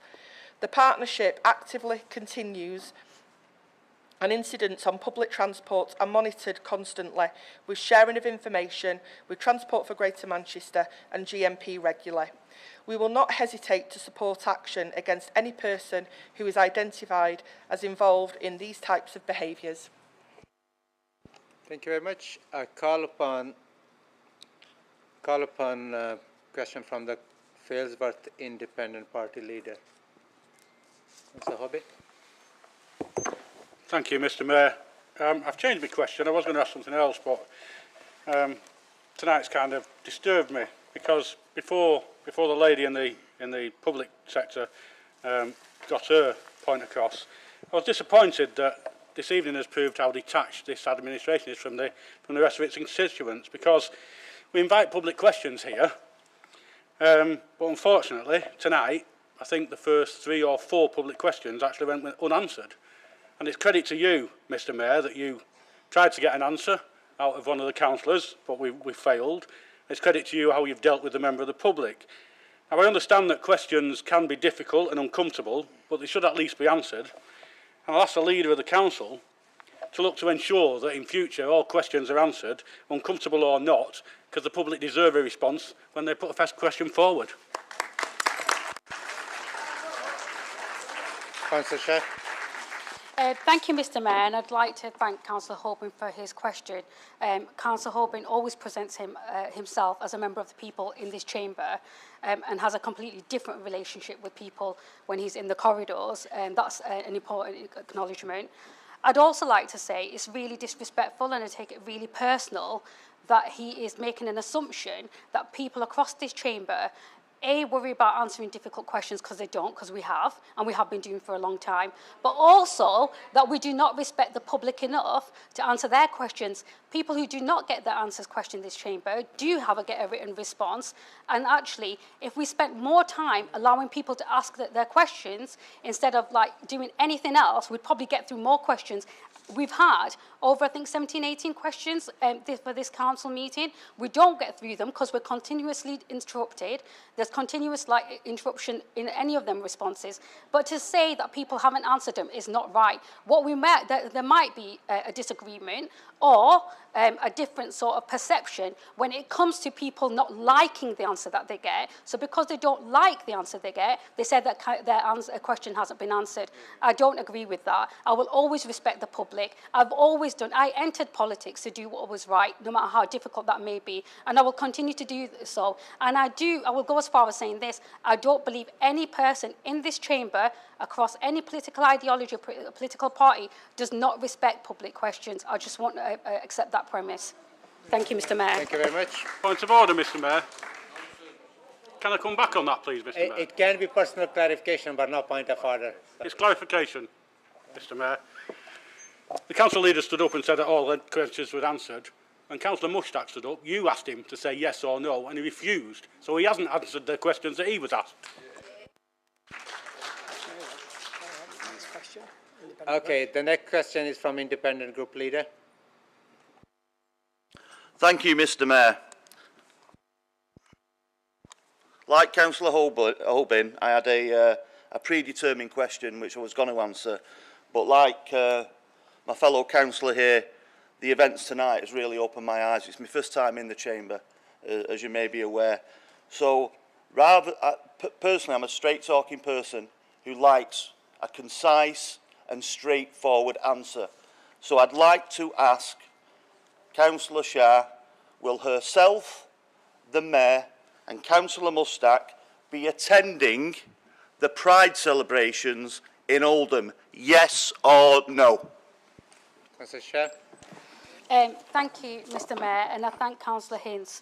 The partnership actively continues, and incidents on public transport are monitored constantly, with sharing of information with Transport for Greater Manchester and GMP regularly. We will not hesitate to support action against any person who is identified as involved in these types of behaviours. Thank you very much. I call upon question from the Failsworth Independent Party Leader. Mr. Hobbit. Thank you, Mr. Mayor. I've changed my question. I was going to ask something else, but tonight's kind of disturbed me, because before the lady in the public sector got her point across, I was disappointed that this evening has proved how detached this administration is from the rest of its constituents, because we invite public questions here, but unfortunately tonight I think the first 3 or 4 public questions actually went unanswered. And it's credit to you, Mr. Mayor, that you tried to get an answer out of one of the councillors, but we failed. It's credit to you how you've dealt with the member of the public. Now, I understand that questions can be difficult and uncomfortable, but they should at least be answered. And I'll ask the Leader of the Council to look to ensure that in future all questions are answered, uncomfortable or not, because the public deserve a response when they put a first question forward. Councillor Sheff. Thank you, Mr Mayor, and I'd like to thank Councillor Holborn for his question. Councillor Holborn always presents himself as a member of the people in this chamber and has a completely different relationship with people when he's in the corridors, and that's an important acknowledgement. I'd also like to say it's really disrespectful, and I take it really personal, that he is making an assumption that people across this chamber worry about answering difficult questions because they don't, because we have, and we have been doing for a long time, but also that we do not respect the public enough to answer their questions. People who do not get their answers questioned in this chamber do get a written response, and actually, if we spent more time allowing people to ask their questions instead of doing anything else, we'd probably get through more questions. We've had over, I think, 17, 18 questions for this council meeting. We don't get through them because we're continuously interrupted. There's continuous interruption in any of them responses. But to say that people haven't answered them is not right. There might be a disagreement or a different sort of perception when it comes to people not liking the answer that they get. So because they don't like the answer they get, they say that their question hasn't been answered. I don't agree with that. I will always respect the public. I entered politics to do what was right, no matter how difficult that may be, and I will continue to do so. And I will go as far as saying this: I don't believe any person in this chamber, across any political ideology or political party, does not respect public questions. I just want to accept that premise. Thank you, Mr Mayor. Thank you very much. Point of order, Mr Mayor. Can I come back on that, please, Mr Mayor? It can be personal clarification, but no point of order. It's clarification, Mr Mayor. The council leader stood up and said that all the questions were answered, and Councillor Mushtaq stood up. You asked him to say yes or no, and he refused. So he hasn't answered the questions that he was asked. Okay, the next question is from Independent Group Leader. Thank you, Mr Mayor. Like Councillor Holborn, I had a predetermined question which I was going to answer, but like my fellow councillor here, the events tonight has really opened my eyes. It's my first time in the chamber, as you may be aware. So, personally, I'm a straight-talking person who likes a concise and straightforward answer. So I'd like to ask Councillor Shah, will herself, the Mayor and Councillor Mushtaq be attending the Pride celebrations in Oldham? Yes or no? Councillor Shah. Thank you, Mr Mayor, and I thank Councillor Hinds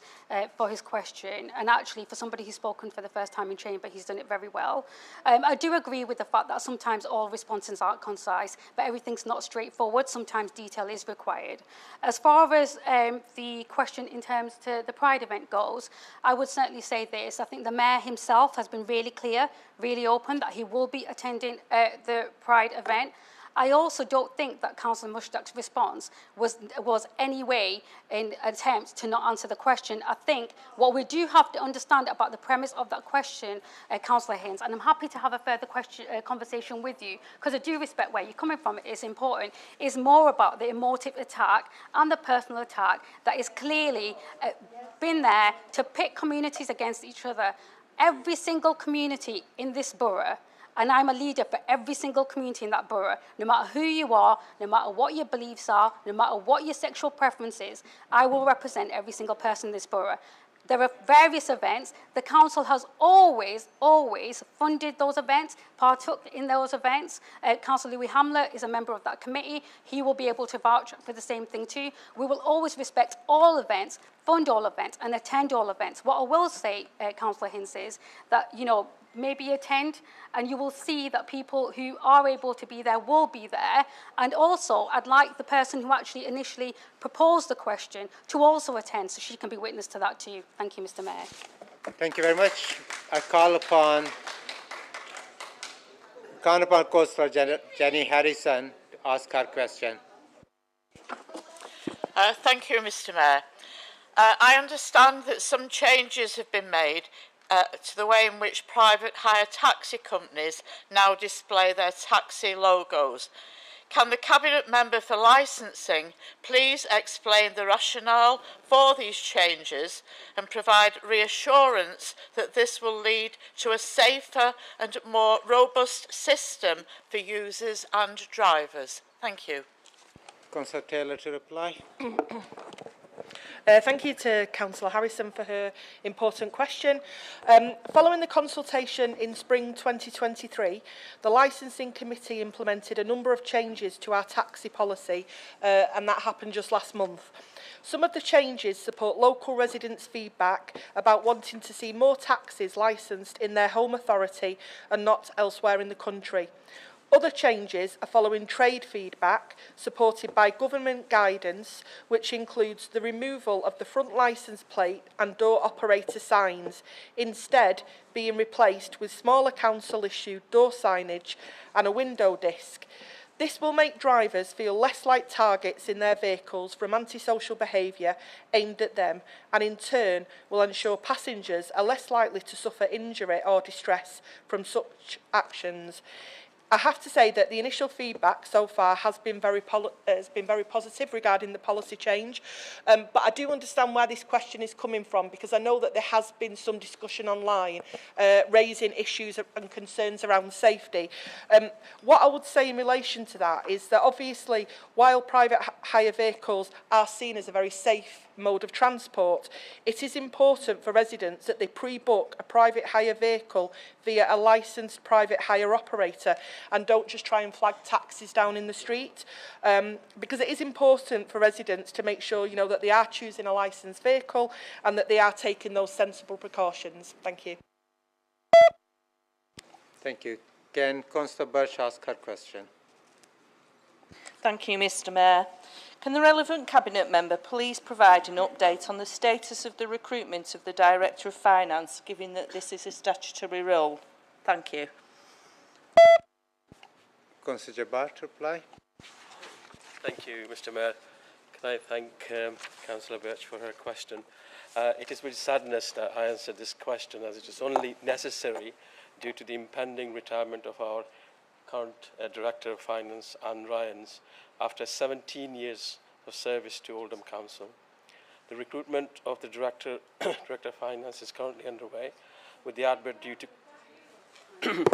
for his question. And actually, for somebody who's spoken for the first time in chamber, he's done it very well. I do agree with the fact that sometimes all responses aren't concise, but everything's not straightforward. Sometimes detail is required. As far as the question in terms to the Pride event goes, I would certainly say this. I think the Mayor himself has been really clear, really open, that he will be attending the Pride event. I also don't think that Councillor Mushtaq's response was any way in an attempt to not answer the question. I think what we do have to understand about the premise of that question, Councillor Hinds, and I'm happy to have a further conversation with you, because I do respect where you're coming from, it's important, is more about the emotive attack and the personal attack that is clearly been there to pit communities against each other. Every single community in this borough, and I'm a leader for every single community in that borough, no matter who you are, no matter what your beliefs are, no matter what your sexual preference is, I will represent every single person in this borough. There are various events. The council has always funded those events, partook in those events. Councillor Louis Hamler is a member of that committee. He will be able to vouch for the same thing too. We will always respect all events, fund all events, and attend all events. What I will say, Councillor Hinds, is that, maybe attend, and you will see that people who are able to be there will be there. And also, I'd like the person who actually initially proposed the question to also attend, so she can be witness to that too. Thank you, Mr Mayor. Thank you very much. I call upon Councillor Jenny Harrison to ask her question. Thank you, Mr Mayor. I understand that some changes have been made to the way in which private hire taxi companies now display their taxi logos. Can the Cabinet Member for Licensing please explain the rationale for these changes and provide reassurance that this will lead to a safer and more robust system for users and drivers? Thank you. Councillor Taylor to reply. Thank you to Councillor Harrison for her important question. Following the consultation in spring 2023, the Licensing Committee implemented a number of changes to our taxi policy, and that happened just last month. Some of the changes support local residents' feedback about wanting to see more taxis licensed in their home authority and not elsewhere in the country. Other changes are following trade feedback supported by government guidance, which includes the removal of the front licence plate and door operator signs, instead being replaced with smaller council-issued door signage and a window disc. This will make drivers feel less like targets in their vehicles from antisocial behaviour aimed at them, and in turn will ensure passengers are less likely to suffer injury or distress from such actions. I have to say that the initial feedback so far has been very positive regarding the policy change, but I do understand where this question is coming from, because I know that there has been some discussion online raising issues and concerns around safety. What I would say in relation to that is that obviously while private hire vehicles are seen as a very safe mode of transport, it is important for residents that they pre-book a private hire vehicle via a licensed private hire operator and don't just try and flag taxis down in the street, because it is important for residents to make sure, you know, that they are choosing a licensed vehicle and that they are taking those sensible precautions. Thank you. Thank you. Can Councillor Birch ask her question? Thank you, Mr. Mayor. Can the relevant Cabinet Member please provide an update on the status of the recruitment of the Director of Finance, given that this is a statutory role? Thank you. Councillor Jabbar to reply. Thank you, Mr. Mayor. Can I thank Councillor Birch for her question? It is with sadness that I answered this question, as it is only necessary due to the impending retirement of our current Director of Finance, Anne Ryans, after 17 years of service to Oldham Council. The recruitment of the Director of Finance is currently underway, with the advert due to...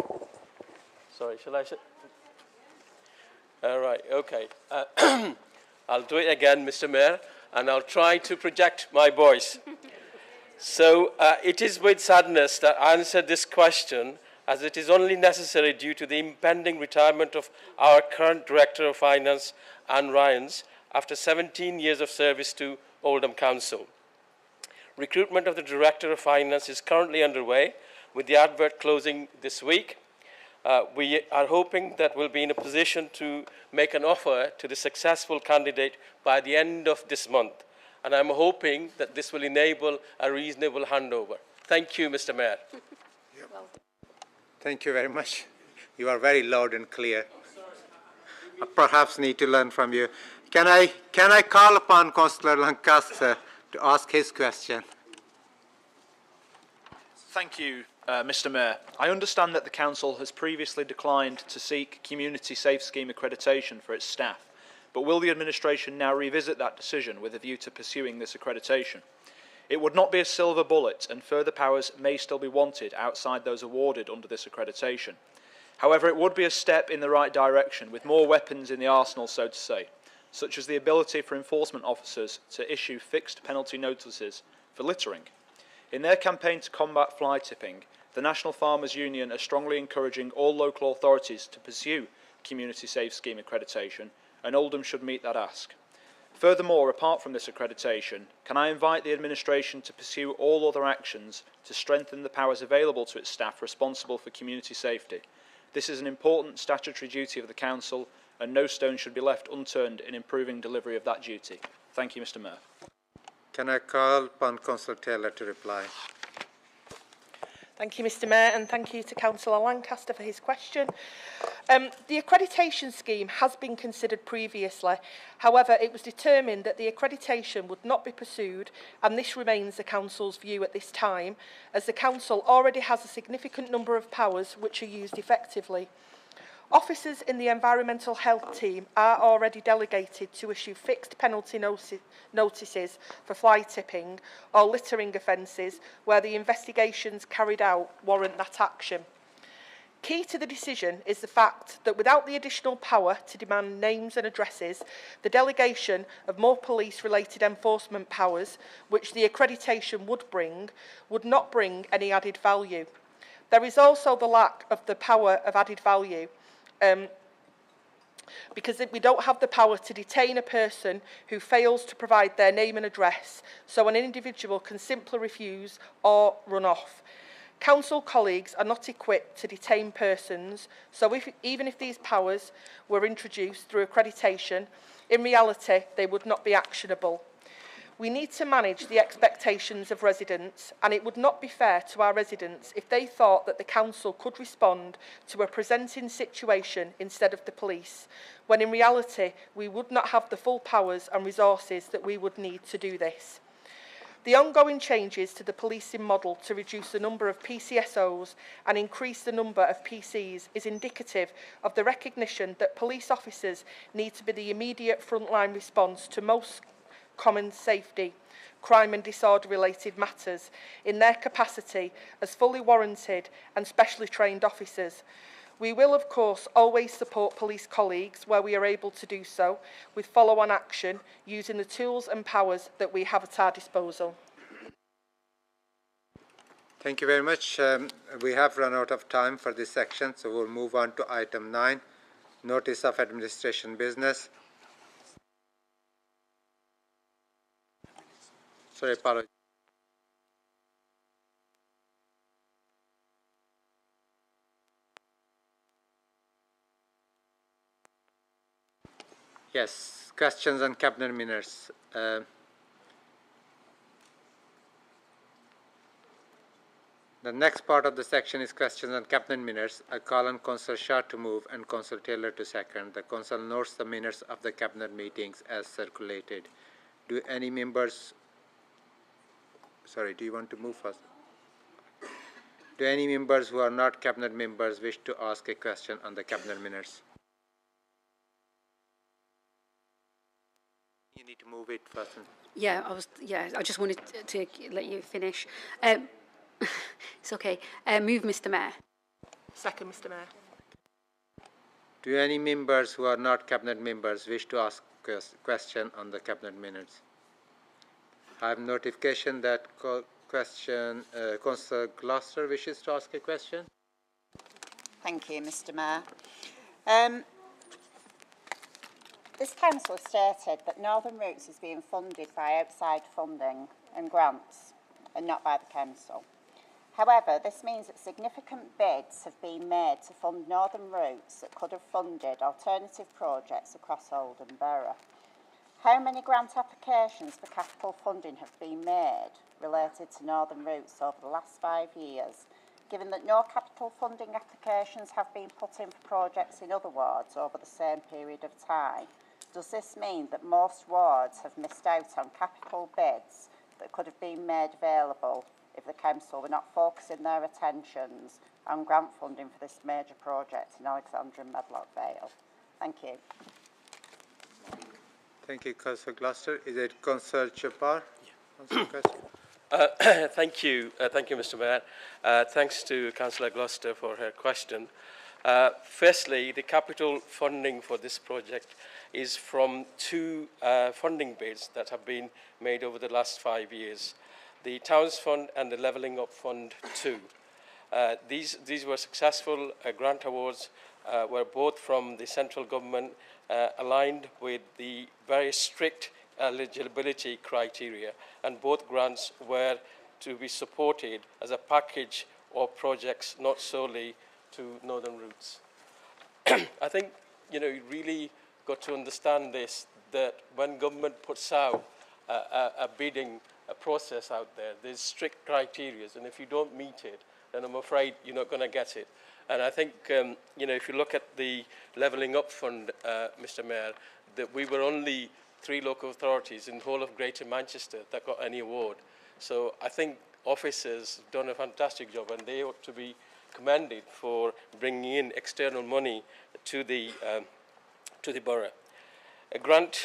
Sorry, shall I say? All right, okay. I'll do it again, Mr. Mayor, and I'll try to project my voice. So it is with sadness that I answer this question, as it is only necessary due to the impending retirement of our current Director of Finance, Anne Ryans, after 17 years of service to Oldham Council. Recruitment of the Director of Finance is currently underway, with the advert closing this week. We are hoping that we'll be in a position to make an offer to the successful candidate by the end of this month. And I'm hoping that this will enable a reasonable handover. Thank you, Mr. Mayor. Thank you very much. You are very loud and clear. I perhaps need to learn from you. Can I call upon Councillor Lancaster to ask his question? Thank you, Mr. Mayor. I understand that the Council has previously declined to seek Community Safe Scheme accreditation for its staff, but will the administration now revisit that decision with a view to pursuing this accreditation? It would not be a silver bullet, and further powers may still be wanted outside those awarded under this accreditation. However, it would be a step in the right direction, with more weapons in the arsenal, so to say, such as the ability for enforcement officers to issue fixed penalty notices for littering. In their campaign to combat fly tipping, the National Farmers Union are strongly encouraging all local authorities to pursue Community Safe Scheme accreditation, and Oldham should meet that ask. Furthermore, apart from this accreditation, can I invite the administration to pursue all other actions to strengthen the powers available to its staff responsible for community safety? This is an important statutory duty of the Council, and no stone should be left unturned in improving delivery of that duty. Thank you, Mr. Mayor. Can I call upon Councillor Taylor to reply? Thank you, Mr. Mayor, and thank you to Councillor Lancaster for his question. The accreditation scheme has been considered previously. However, it was determined that the accreditation would not be pursued, and this remains the Council's view at this time, as the Council already has a significant number of powers which are used effectively. Officers in the environmental health team are already delegated to issue fixed penalty notices for fly tipping or littering offences where the investigations carried out warrant that action. Key to the decision is the fact that without the additional power to demand names and addresses, the delegation of more police-related enforcement powers, which the accreditation would not bring any added value. There is also the lack of the power of added value, because we don't have the power to detain a person who fails to provide their name and address, so an individual can simply refuse or run off. Council colleagues are not equipped to detain persons, so even if these powers were introduced through accreditation, in reality they would not be actionable. We need to manage the expectations of residents, and it would not be fair to our residents if they thought that the council could respond to a presenting situation instead of the police, when in reality we would not have the full powers and resources that we would need to do this. The ongoing changes to the policing model to reduce the number of PCSOs and increase the number of PCs is indicative of the recognition that police officers need to be the immediate frontline response to most common safety, crime and disorder-related matters in their capacity as fully warranted and specially trained officers. We will, of course, always support police colleagues where we are able to do so with follow-on action using the tools and powers that we have at our disposal. Thank you very much. We have run out of time for this section, so we'll move on to item 9, Notice of Administration Business. Sorry, apologies. Yes, questions on cabinet minutes. The next part of the section is questions on cabinet minutes. I call on Councillor Shah to move and Councillor Taylor to second. The council notes the minutes of the cabinet meetings as circulated. Do any members... Sorry, do you want to move first? Do any members who are not cabinet members wish to ask a question on the cabinet minutes? You need to move it first. Yeah, I just wanted to let you finish. It's okay. Move, Mr. Mayor. Second, Mr. Mayor. Do any members who are not cabinet members wish to ask a question on the cabinet minutes? I have notification that Councillor Gloucester wishes to ask a question. Thank you, Mr. Mayor. This council stated that Northern Routes is being funded by outside funding and grants and not by the council. However, this means that significant bids have been made to fund Northern Routes that could have funded alternative projects across Oldham Borough. How many grant applications for capital funding have been made related to Northern Routes over the last 5 years, given that no capital funding applications have been put in for projects in other wards over the same period of time? Does this mean that most wards have missed out on capital bids that could have been made available if the council were not focusing their attentions on grant funding for this major project in Alexandra and Medlock Vale? Thank you. Thank you, Councillor Gloucester. Is it Councillor Chapar? Thank you, Mr. Mayor. Thanks to Councillor Gloucester for her question. Firstly, the capital funding for this project is from 2 funding bids that have been made over the last 5 years. The Towns Fund and the Levelling Up Fund 2. These were successful grant awards, were both from the central government, aligned with the very strict eligibility criteria, and both grants were to be supported as a package of projects, not solely to Northern Routes. I think, you really got to understand this, that when government puts out a bidding process out there, there's strict criteria, and if you don't meet it, then I'm afraid you're not going to get it. And I think, if you look at the Levelling Up Fund, Mr. Mayor, that we were only 3 local authorities in the whole of Greater Manchester that got any award. So I think officers have done a fantastic job, and they ought to be commended for bringing in external money to the borough. Grant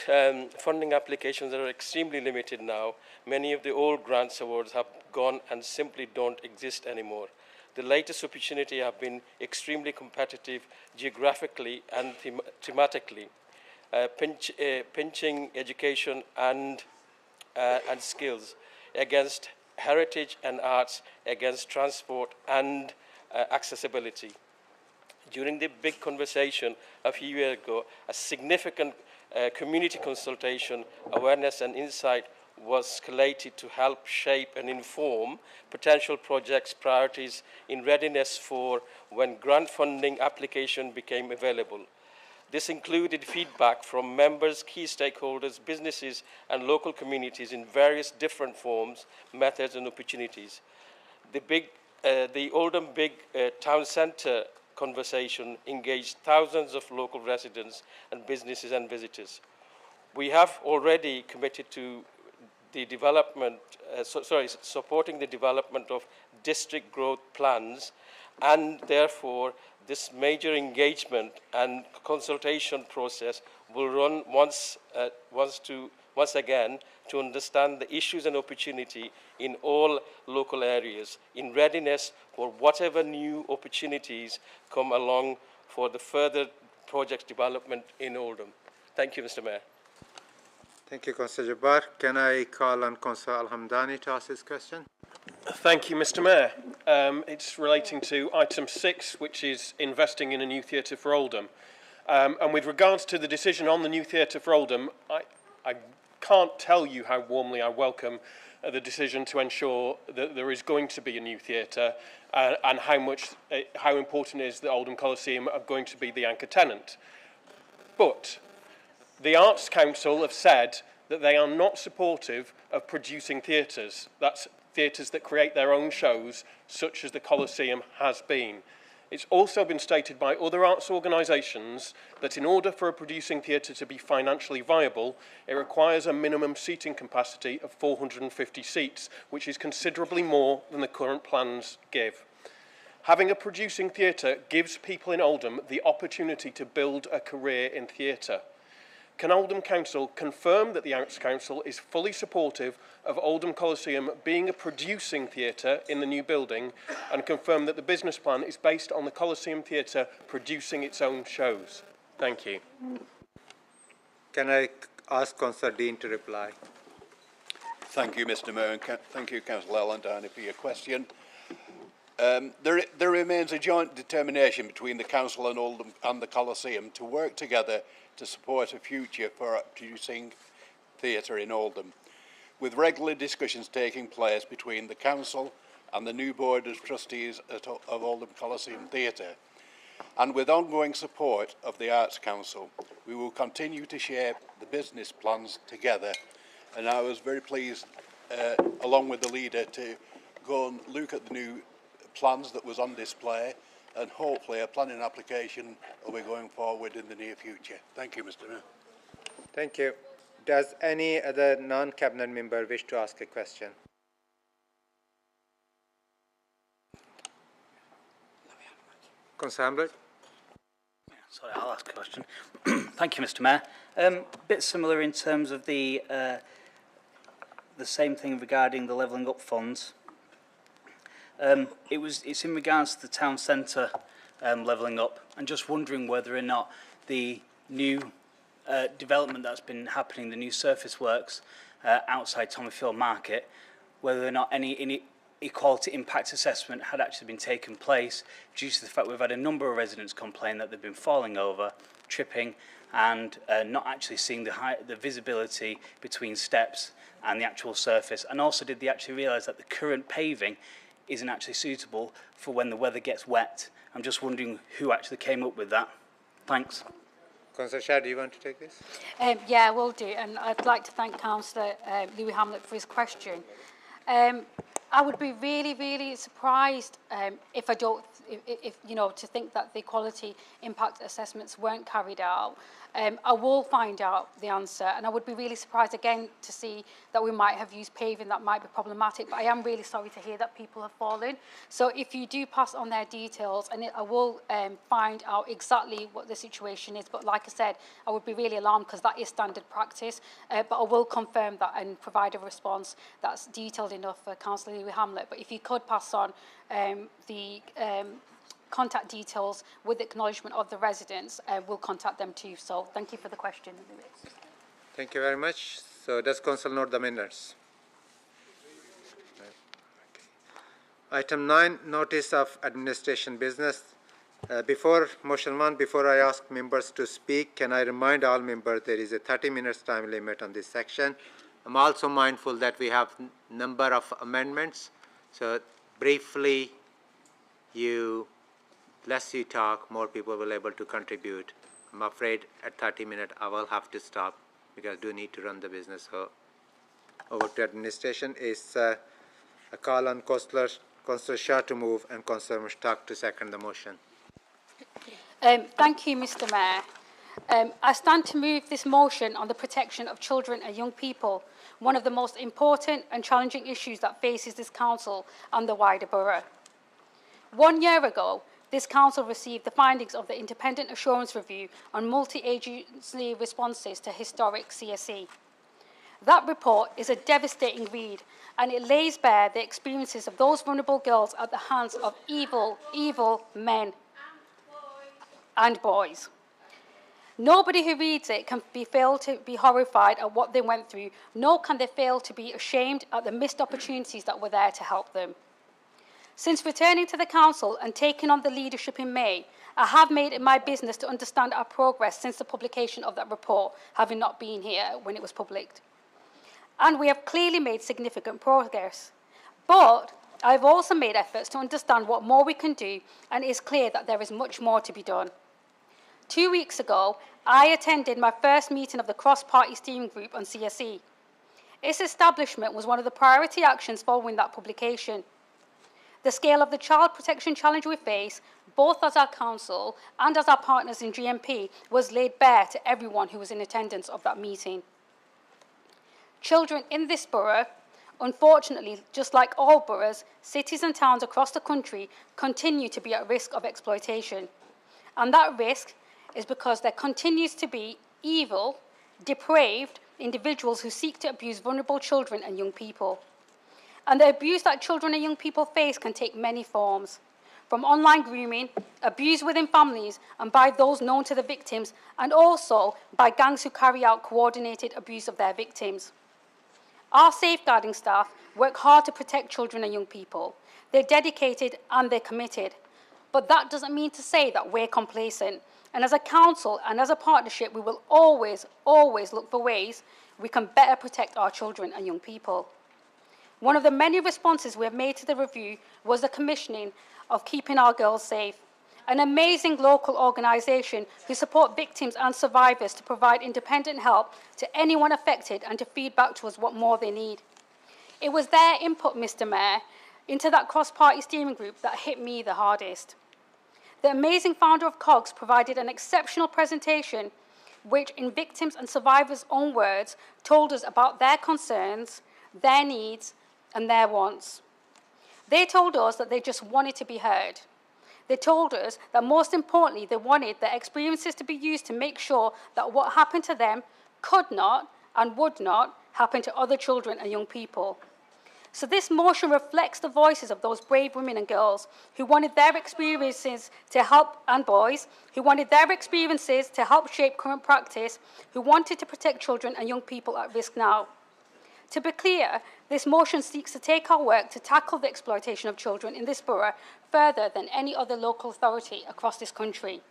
funding applications are extremely limited now. Many of the old grants awards have gone and simply don't exist anymore. The latest opportunity have been extremely competitive geographically and thematically, pinching education and skills against heritage and arts, against transport and accessibility. During the big conversation a few years ago, a significant community consultation, awareness and insight was collated to help shape and inform potential projects' priorities in readiness for when grant funding application became available. This included feedback from members, key stakeholders, businesses and local communities in various different forms, methods and opportunities. The Oldham Big Town Centre conversation engaged thousands of local residents and businesses and visitors. We have already committed to the development, supporting the development of district growth plans, and therefore this major engagement and consultation process will run once again to understand the issues and opportunity in all local areas, in readiness for whatever new opportunities come along for the further project development in Oldham. Thank you, Mr. Mayor. Thank you, Councillor Jabbar. Can I call on Councillor Al-Hamdani to ask his question? Thank you, Mr. Mayor. It's relating to item 6, which is investing in a new theatre for Oldham. And with regards to the decision on the new theatre for Oldham, I can't tell you how warmly I welcome the decision to ensure that there is going to be a new theatre and how important it is that Oldham Coliseum are going to be the anchor tenant. But the Arts Council have said that they are not supportive of producing theatres. That's theatres that create their own shows, such as the Coliseum has been. It's also been stated by other arts organisations that in order for a producing theatre to be financially viable, it requires a minimum seating capacity of 450 seats, which is considerably more than the current plans give. Having a producing theatre gives people in Oldham the opportunity to build a career in theatre. Can Oldham Council confirm that the Arts Council is fully supportive of Oldham Coliseum being a producing theatre in the new building, and confirm that the business plan is based on the Coliseum Theatre producing its own shows? Thank you. Can I ask Councillor Dean to reply? Thank you, Mr. Mayor, and thank you, Councillor Al-Hamdani, for your question. There remains a joint determination between the Council and Oldham and the Coliseum to work together to support a future for producing theatre in Oldham, with regular discussions taking place between the Council and the new Board of Trustees of Oldham Coliseum Theatre. And with ongoing support of the Arts Council, we will continue to shape the business plans together. And I was very pleased, along with the leader, to go and look at the new plans that was on display, and hopefully a planning application will be going forward in the near future. Thank you, Mr. Mayor. Thank you. Does any other non-cabinet member wish to ask a question? Councillor Hamlet? Sorry, I'll ask a question. Thank you, Mr. Mayor. A bit similar in terms of the same thing regarding the levelling up funds. It's in regards to the town centre levelling up. I'm just wondering whether or not the new development that's been happening, the new surface works outside Tommyfield Market, whether or not any equality impact assessment had actually been taken place, due to the fact we've had a number of residents complain that they've been falling over, tripping, and not actually seeing the visibility between steps and the actual surface. And also, did they actually realise that the current paving isn't actually suitable for when the weather gets wet? I'm just wondering who actually came up with that. Thanks. Councillor Shah, do you want to take this? Yeah, I will do. And I'd like to thank Councillor Louis Hamlet for his question. I would be really surprised if you know, to think that the quality impact assessments weren't carried out. I will find out the answer, and I would be really surprised again to see that we might have used paving that might be problematic, but I am really sorry to hear that people have fallen. So if you do pass on their details, and I will find out exactly what the situation is, but like I said, I would be really alarmed because that is standard practice, but I will confirm that and provide a response that's detailed enough for Councillor Hamlet. But if you could pass on the contact details with acknowledgement of the residents, we'll contact them too. So thank you for the question. Thank you very much. So does Council note the minutes? Item 9, notice of administration business. Before motion 1, before I ask members to speak, can I remind all members there is a 30 minutes time limit on this section. I'm also mindful that we have number of amendments. So briefly, less you talk, more people will be able to contribute. I'm afraid at 30 minutes I will have to stop because I do need to run the business. So over to administration is a call on Councillor Shah to move and Councillor Mushtaq to second the motion. Thank you, Mr. Mayor. I stand to move this motion on the protection of children and young people, one of the most important and challenging issues that faces this council and the wider borough. 1 year ago, this council received the findings of the Independent Assurance Review on multi-agency responses to historic CSE. That report is a devastating read, and it lays bare the experiences of those vulnerable girls at the hands of evil men and boys. Nobody who reads it can fail to be horrified at what they went through, nor can they fail to be ashamed at the missed opportunities that were there to help them. Since returning to the council and taking on the leadership in May, I have made it my business to understand our progress since the publication of that report, having not been here when it was published. And we have clearly made significant progress. But I've also made efforts to understand what more we can do, and it is clear that there is much more to be done. 2 weeks ago, I attended my first meeting of the cross-party steering group on CSE. Its establishment was one of the priority actions following that publication. The scale of the child protection challenge we face, both as our council and as our partners in GMP, was laid bare to everyone who was in attendance of that meeting. Children in this borough, unfortunately, just like all boroughs, cities and towns across the country, continue to be at risk of exploitation. And that risk is because there continues to be evil, depraved individuals who seek to abuse vulnerable children and young people. And the abuse that children and young people face can take many forms, from online grooming, abuse within families and by those known to the victims, and also by gangs who carry out coordinated abuse of their victims. Our safeguarding staff work hard to protect children and young people. They're dedicated and they're committed. But that doesn't mean to say that we're complacent. And as a council and as a partnership, we will always look for ways we can better protect our children and young people. One of the many responses we have made to the review was the commissioning of Keeping Our Girls Safe, an amazing local organisation who support victims and survivors to provide independent help to anyone affected and to feed back to us what more they need. It was their input, Mr. Mayor, into that cross-party steering group that hit me the hardest. The amazing founder of COGS provided an exceptional presentation which, in victims' and survivors' own words, told us about their concerns, their needs, and their wants. They told us that they just wanted to be heard. They told us that most importantly, they wanted their experiences to be used to make sure that what happened to them could not and would not happen to other children and young people. So this motion reflects the voices of those brave women and girls who wanted their experiences to help, and boys, who wanted their experiences to help shape current practice, who wanted to protect children and young people at risk now. To be clear, this motion seeks to take our work to tackle the exploitation of children in this borough further than any other local authority across this country.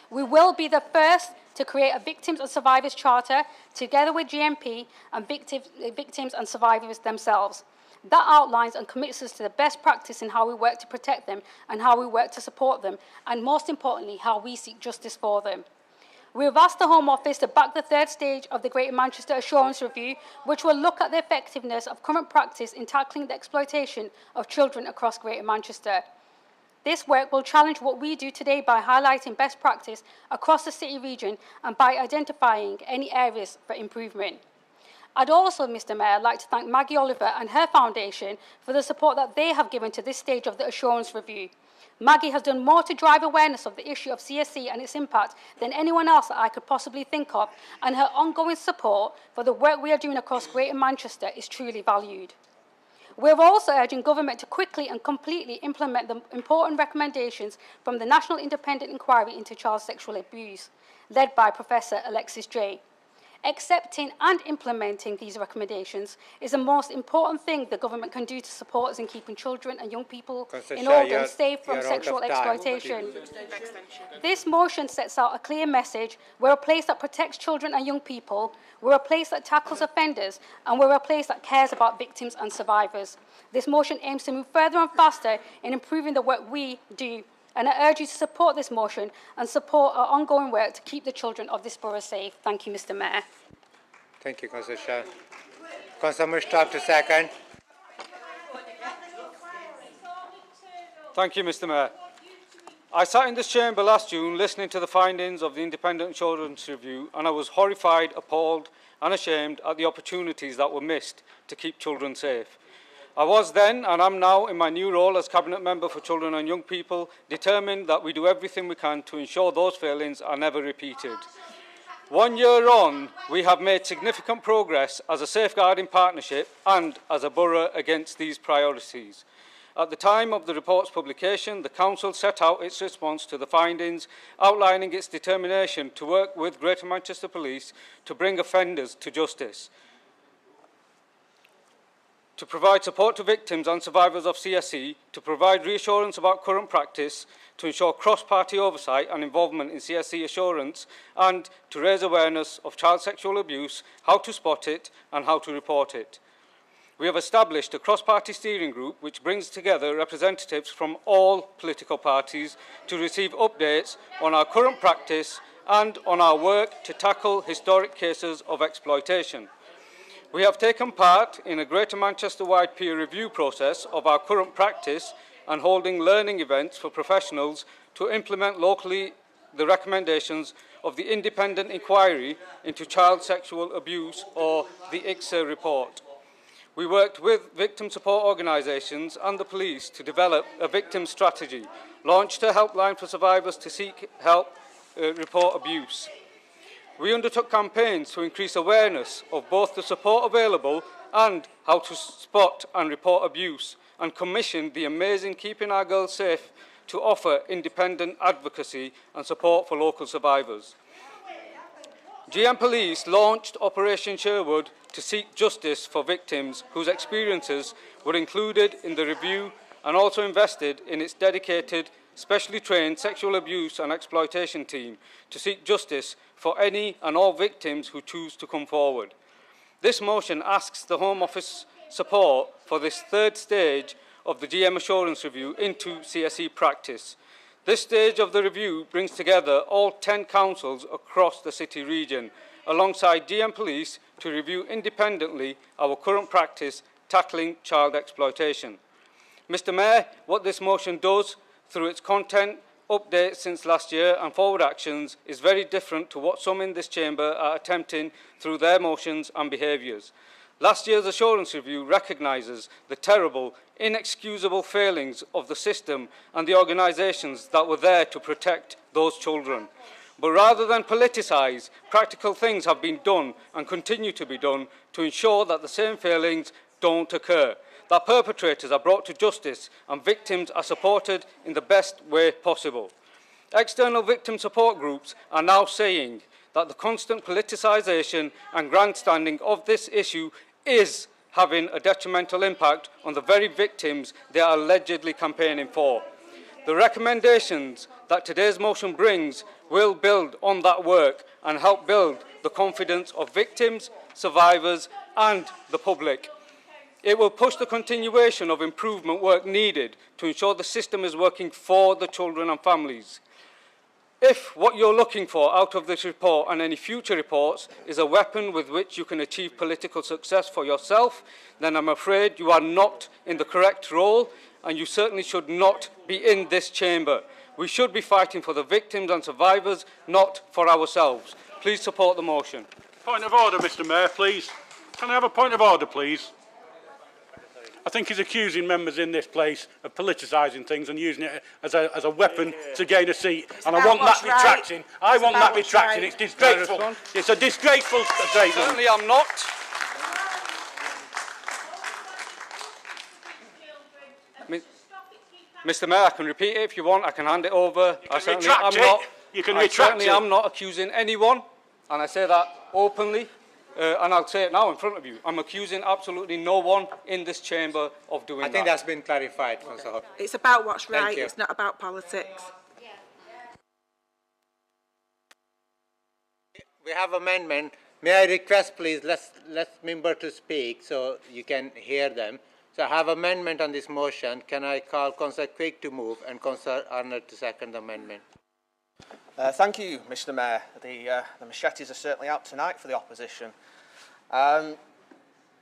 We will be the first to create a Victims and Survivors Charter together with GMP and victims and survivors themselves. That outlines and commits us to the best practice in how we work to protect them and how we work to support them, and most importantly, how we seek justice for them. We have asked the Home Office to back the third stage of the Greater Manchester Assurance Review, which will look at the effectiveness of current practice in tackling the exploitation of children across Greater Manchester. This work will challenge what we do today by highlighting best practice across the city region and by identifying any areas for improvement. I'd also, Mr Mayor, like to thank Maggie Oliver and her foundation for the support that they have given to this stage of the Assurance Review. Maggie has done more to drive awareness of the issue of CSE and its impact than anyone else that I could possibly think of, and her ongoing support for the work we are doing across Greater Manchester is truly valued. We are also urging government to quickly and completely implement the important recommendations from the National Independent Inquiry into Child Sexual Abuse, led by Professor Alexis J. Accepting and implementing these recommendations is the most important thing the government can do to support us in keeping children and young people in Oldham safe from sexual exploitation. This motion sets out a clear message. We're a place that protects children and young people, we're a place that tackles offenders, and we're a place that cares about victims and survivors. This motion aims to move further and faster in improving the work we do, and I urge you to support this motion and support our ongoing work to keep the children of this borough safe. Thank you, Mr Mayor. Thank you, Councillor Shah. Councillor Mushtaq to second. Thank you, Mr Mayor. I sat in this chamber last June listening to the findings of the Independent Children's Review, and I was horrified, appalled and ashamed at the opportunities that were missed to keep children safe. I was then, and am now, in my new role as Cabinet Member for Children and Young People, determined that we do everything we can to ensure those failings are never repeated. 1 year on, we have made significant progress as a safeguarding partnership and as a borough against these priorities. At the time of the report's publication, the Council set out its response to the findings, outlining its determination to work with Greater Manchester Police to bring offenders to justice, to provide support to victims and survivors of CSE, to provide reassurance about current practice, to ensure cross-party oversight and involvement in CSE assurance, and to raise awareness of child sexual abuse, how to spot it and how to report it. We have established a cross-party steering group which brings together representatives from all political parties to receive updates on our current practice and on our work to tackle historic cases of exploitation. We have taken part in a Greater Manchester-wide peer review process of our current practice and holding learning events for professionals to implement locally the recommendations of the Independent Inquiry into Child Sexual Abuse, or the Cllr report. We worked with victim support organisations and the police to develop a victim strategy, launched a helpline for survivors to seek help report abuse. We undertook campaigns to increase awareness of both the support available and how to spot and report abuse, and commissioned the amazing Keeping Our Girls Safe to offer independent advocacy and support for local survivors. GM Police launched Operation Sherwood to seek justice for victims whose experiences were included in the review, and also invested in its dedicated, specially trained sexual abuse and exploitation team to seek justice for any and all victims who choose to come forward. This motion asks the Home Office support for this third stage of the GM Assurance Review into CSE practice. This stage of the review brings together all 10 councils across the city region, alongside GM Police, to review independently our current practice tackling child exploitation. Mr Mayor, what this motion does through its content, updates since last year and forward actions is very different to what some in this chamber are attempting through their motions and behaviours. Last year's Assurance Review recognises the terrible, inexcusable failings of the system and the organisations that were there to protect those children. But rather than politicise, practical things have been done and continue to be done to ensure that the same failings don't occur, that perpetrators are brought to justice and victims are supported in the best way possible. External victim support groups are now saying that the constant politicisation and grandstanding of this issue is having a detrimental impact on the very victims they are allegedly campaigning for. The recommendations that today's motion brings will build on that work and help build the confidence of victims, survivors and the public. It will push the continuation of improvement work needed to ensure the system is working for the children and families. If what you're looking for out of this report and any future reports is a weapon with which you can achieve political success for yourself, then I'm afraid you are not in the correct role, and you certainly should not be in this chamber. We should be fighting for the victims and survivors, not for ourselves. Please support the motion. Point of order, Mr Mayor, please. Can I have a point of order, please? I think he's accusing members in this place of politicising things and using it as a weapon to gain a seat. And I want that retracting. I want that retracting. It's disgraceful. It's a disgraceful statement. Certainly I'm not. Mr Mayor, I can repeat it if you want. I can hand it over. You can retract it. You can retract it. I certainly am not accusing anyone, and I say that openly. And I'll say it now in front of you. I'm accusing absolutely no one in this chamber of doing that. I think that's been clarified, Councillor Hope. It's about what's right, you. it's not about politics. We have amendment. May I request, please, let member to speak so you can hear them. So I have amendment on this motion. Can I call Councillor Quigg to move and Councillor Arnott to second the amendment? Thank you, Mr Mayor. The machetes are certainly out tonight for the opposition.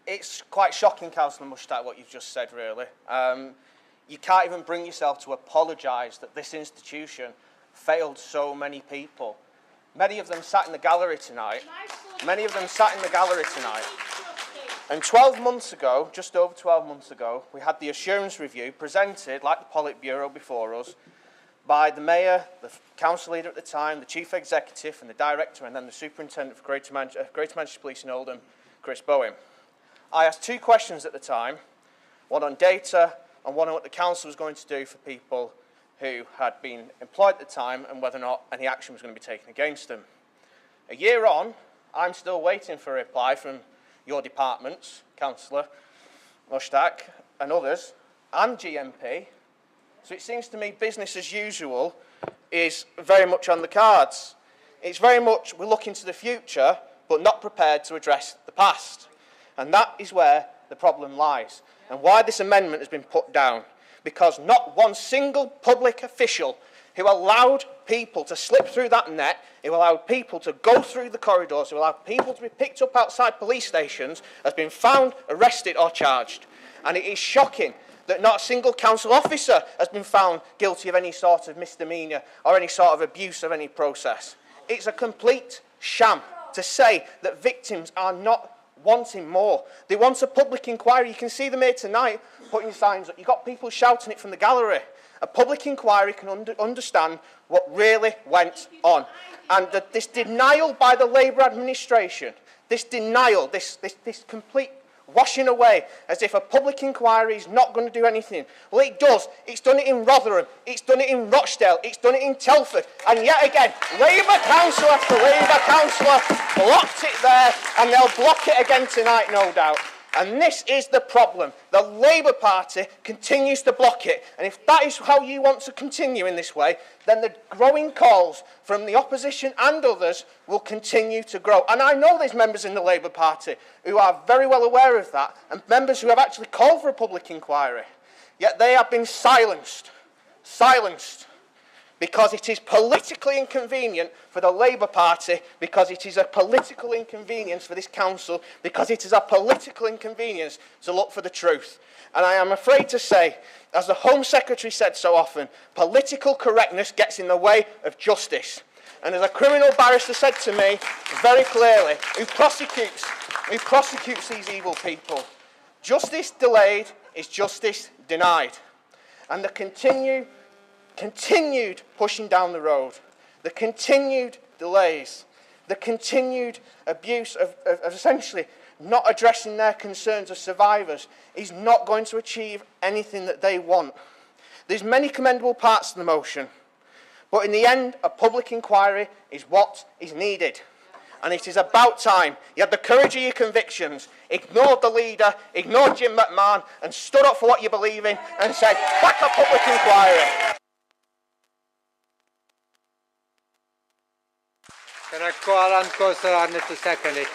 It's quite shocking, Councillor Mushtaq, what you've just said, really. You can't even bring yourself to apologise that this institution failed so many people. Many of them sat in the gallery tonight. And 12 months ago, just over 12 months ago, we had the assurance review presented, like the Politburo before us, by the Mayor, the Council Leader at the time, the Chief Executive and the Director, and then the Superintendent for Greater Manchester Police in Oldham, Chris Bowen. I asked two questions at the time, one on data and one on what the Council was going to do for people who had been employed at the time and whether or not any action was going to be taken against them. A year on, I'm still waiting for a reply from your departments, Councillor Mushtaq and others, and GMP. So it seems to me business as usual is very much on the cards. It's very much we're looking to the future, but not prepared to address the past. And that is where the problem lies, and why this amendment has been put down. Because not one single public official who allowed people to slip through that net, who allowed people to go through the corridors, who allowed people to be picked up outside police stations, has been found, arrested or charged. And it is shocking that not a single council officer has been found guilty of any sort of misdemeanour or any sort of abuse of any process. It's a complete sham to say that victims are not wanting more. They want a public inquiry. You can see them here tonight putting signs up. You've got people shouting it from the gallery. A public inquiry can understand what really went on. And this denial by the Labour administration, this denial, this complete washing away as if a public inquiry is not going to do anything. Well, it does. It's done it in Rotherham. It's done it in Rochdale. It's done it in Telford. And yet again, Labour councillor after Labour councillor blocked it there, and they'll block it again tonight, no doubt. And this is the problem. The Labour Party continues to block it. And if that is how you want to continue in this way, then the growing calls from the opposition and others will continue to grow. And I know there's members in the Labour Party who are very well aware of that, and members who have actually called for a public inquiry. Yet they have been silenced. Because it is politically inconvenient for the Labour Party, because it is a political inconvenience for this council, because it is a political inconvenience to look for the truth. And I am afraid to say, as the Home Secretary said so often, political correctness gets in the way of justice. And as a criminal barrister said to me very clearly, who prosecutes these evil people, justice delayed is justice denied. And the continued pushing down the road, the continued delays, the continued abuse of essentially not addressing their concerns as survivors is not going to achieve anything that they want. There's many commendable parts to the motion, but in the end, a public inquiry is what is needed. And it is about time you had the courage of your convictions, ignored the leader, ignored Jim McMahon, and stood up for what you believe in and said, back a public inquiry. Can I call on Councillor Arnott to second it?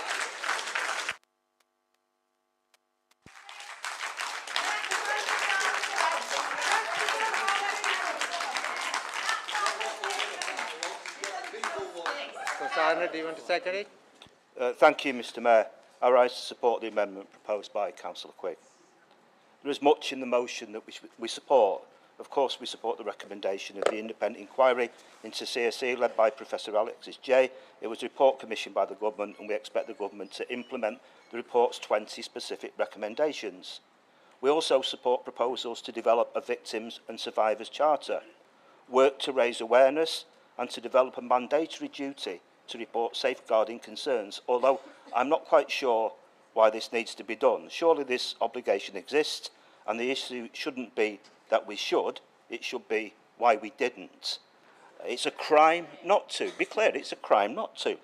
Mr. Arnold, do you want to second it? Thank you, Mr. Mayor. I rise to support the amendment proposed by Councillor Quigg. There is much in the motion that we support. Of course, we support the recommendation of the independent inquiry into CSE led by Professor Alexis J. It was a report commissioned by the government, and we expect the government to implement the report's 20 specific recommendations. We also support proposals to develop a Victims and Survivors Charter, work to raise awareness and to develop a mandatory duty to report safeguarding concerns, although I'm not quite sure why this needs to be done. Surely this obligation exists, and the issue shouldn't be that we should, it should be why we didn't. It's a crime not to. Be clear, it's a crime not to.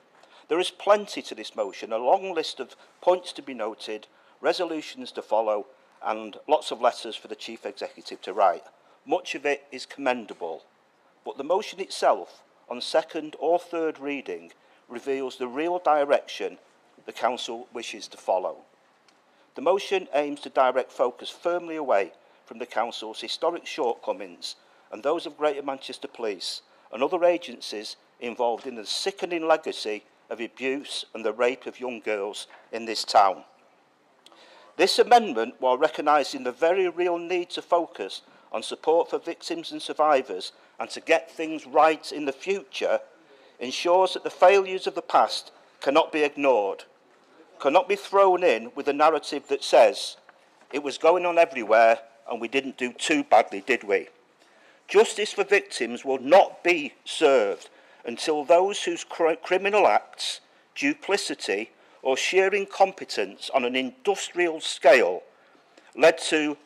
There is plenty to this motion, a long list of points to be noted, resolutions to follow, and lots of letters for the Chief Executive to write. Much of it is commendable, but the motion itself, on second or third reading, reveals the real direction the Council wishes to follow. The motion aims to direct focus firmly away from the Council's historic shortcomings and those of Greater Manchester Police and other agencies involved in the sickening legacy of abuse and the rape of young girls in this town. This amendment, while recognising the very real need to focus on support for victims and survivors and to get things right in the future, ensures that the failures of the past cannot be ignored, cannot be thrown in with a narrative that says it was going on everywhere and we didn't do too badly, did we? Justice for victims will not be served until those whose criminal acts, duplicity or sheer incompetence on an industrial scale led to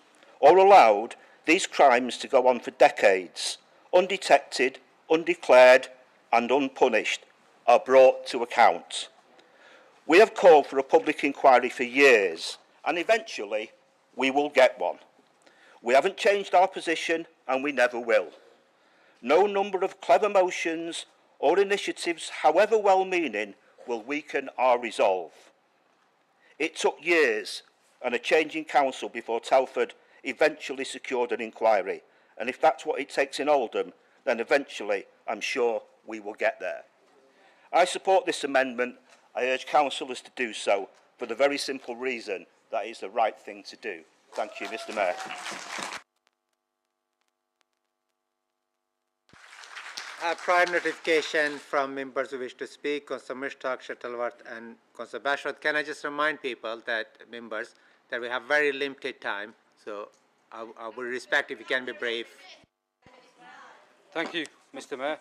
or allowed these crimes to go on for decades, undetected, undeclared and unpunished, are brought to account. We have called for a public inquiry for years, and eventually we will get one. We haven't changed our position, and we never will. No number of clever motions or initiatives, however well-meaning, will weaken our resolve. It took years and a change in council before Telford eventually secured an inquiry, and if that's what it takes in Oldham, then eventually I'm sure we will get there. I support this amendment. I urge councillors to do so for the very simple reason that it's the right thing to do. Thank you, Mr. Mayor. Prior notification from members who wish to speak, Councillor Mishtak, Shuttleworth and Councillor Bashwood. Can I just remind people, that members, that we have very limited time, so I would respect if you can be brief. Thank you, Mr. Mayor.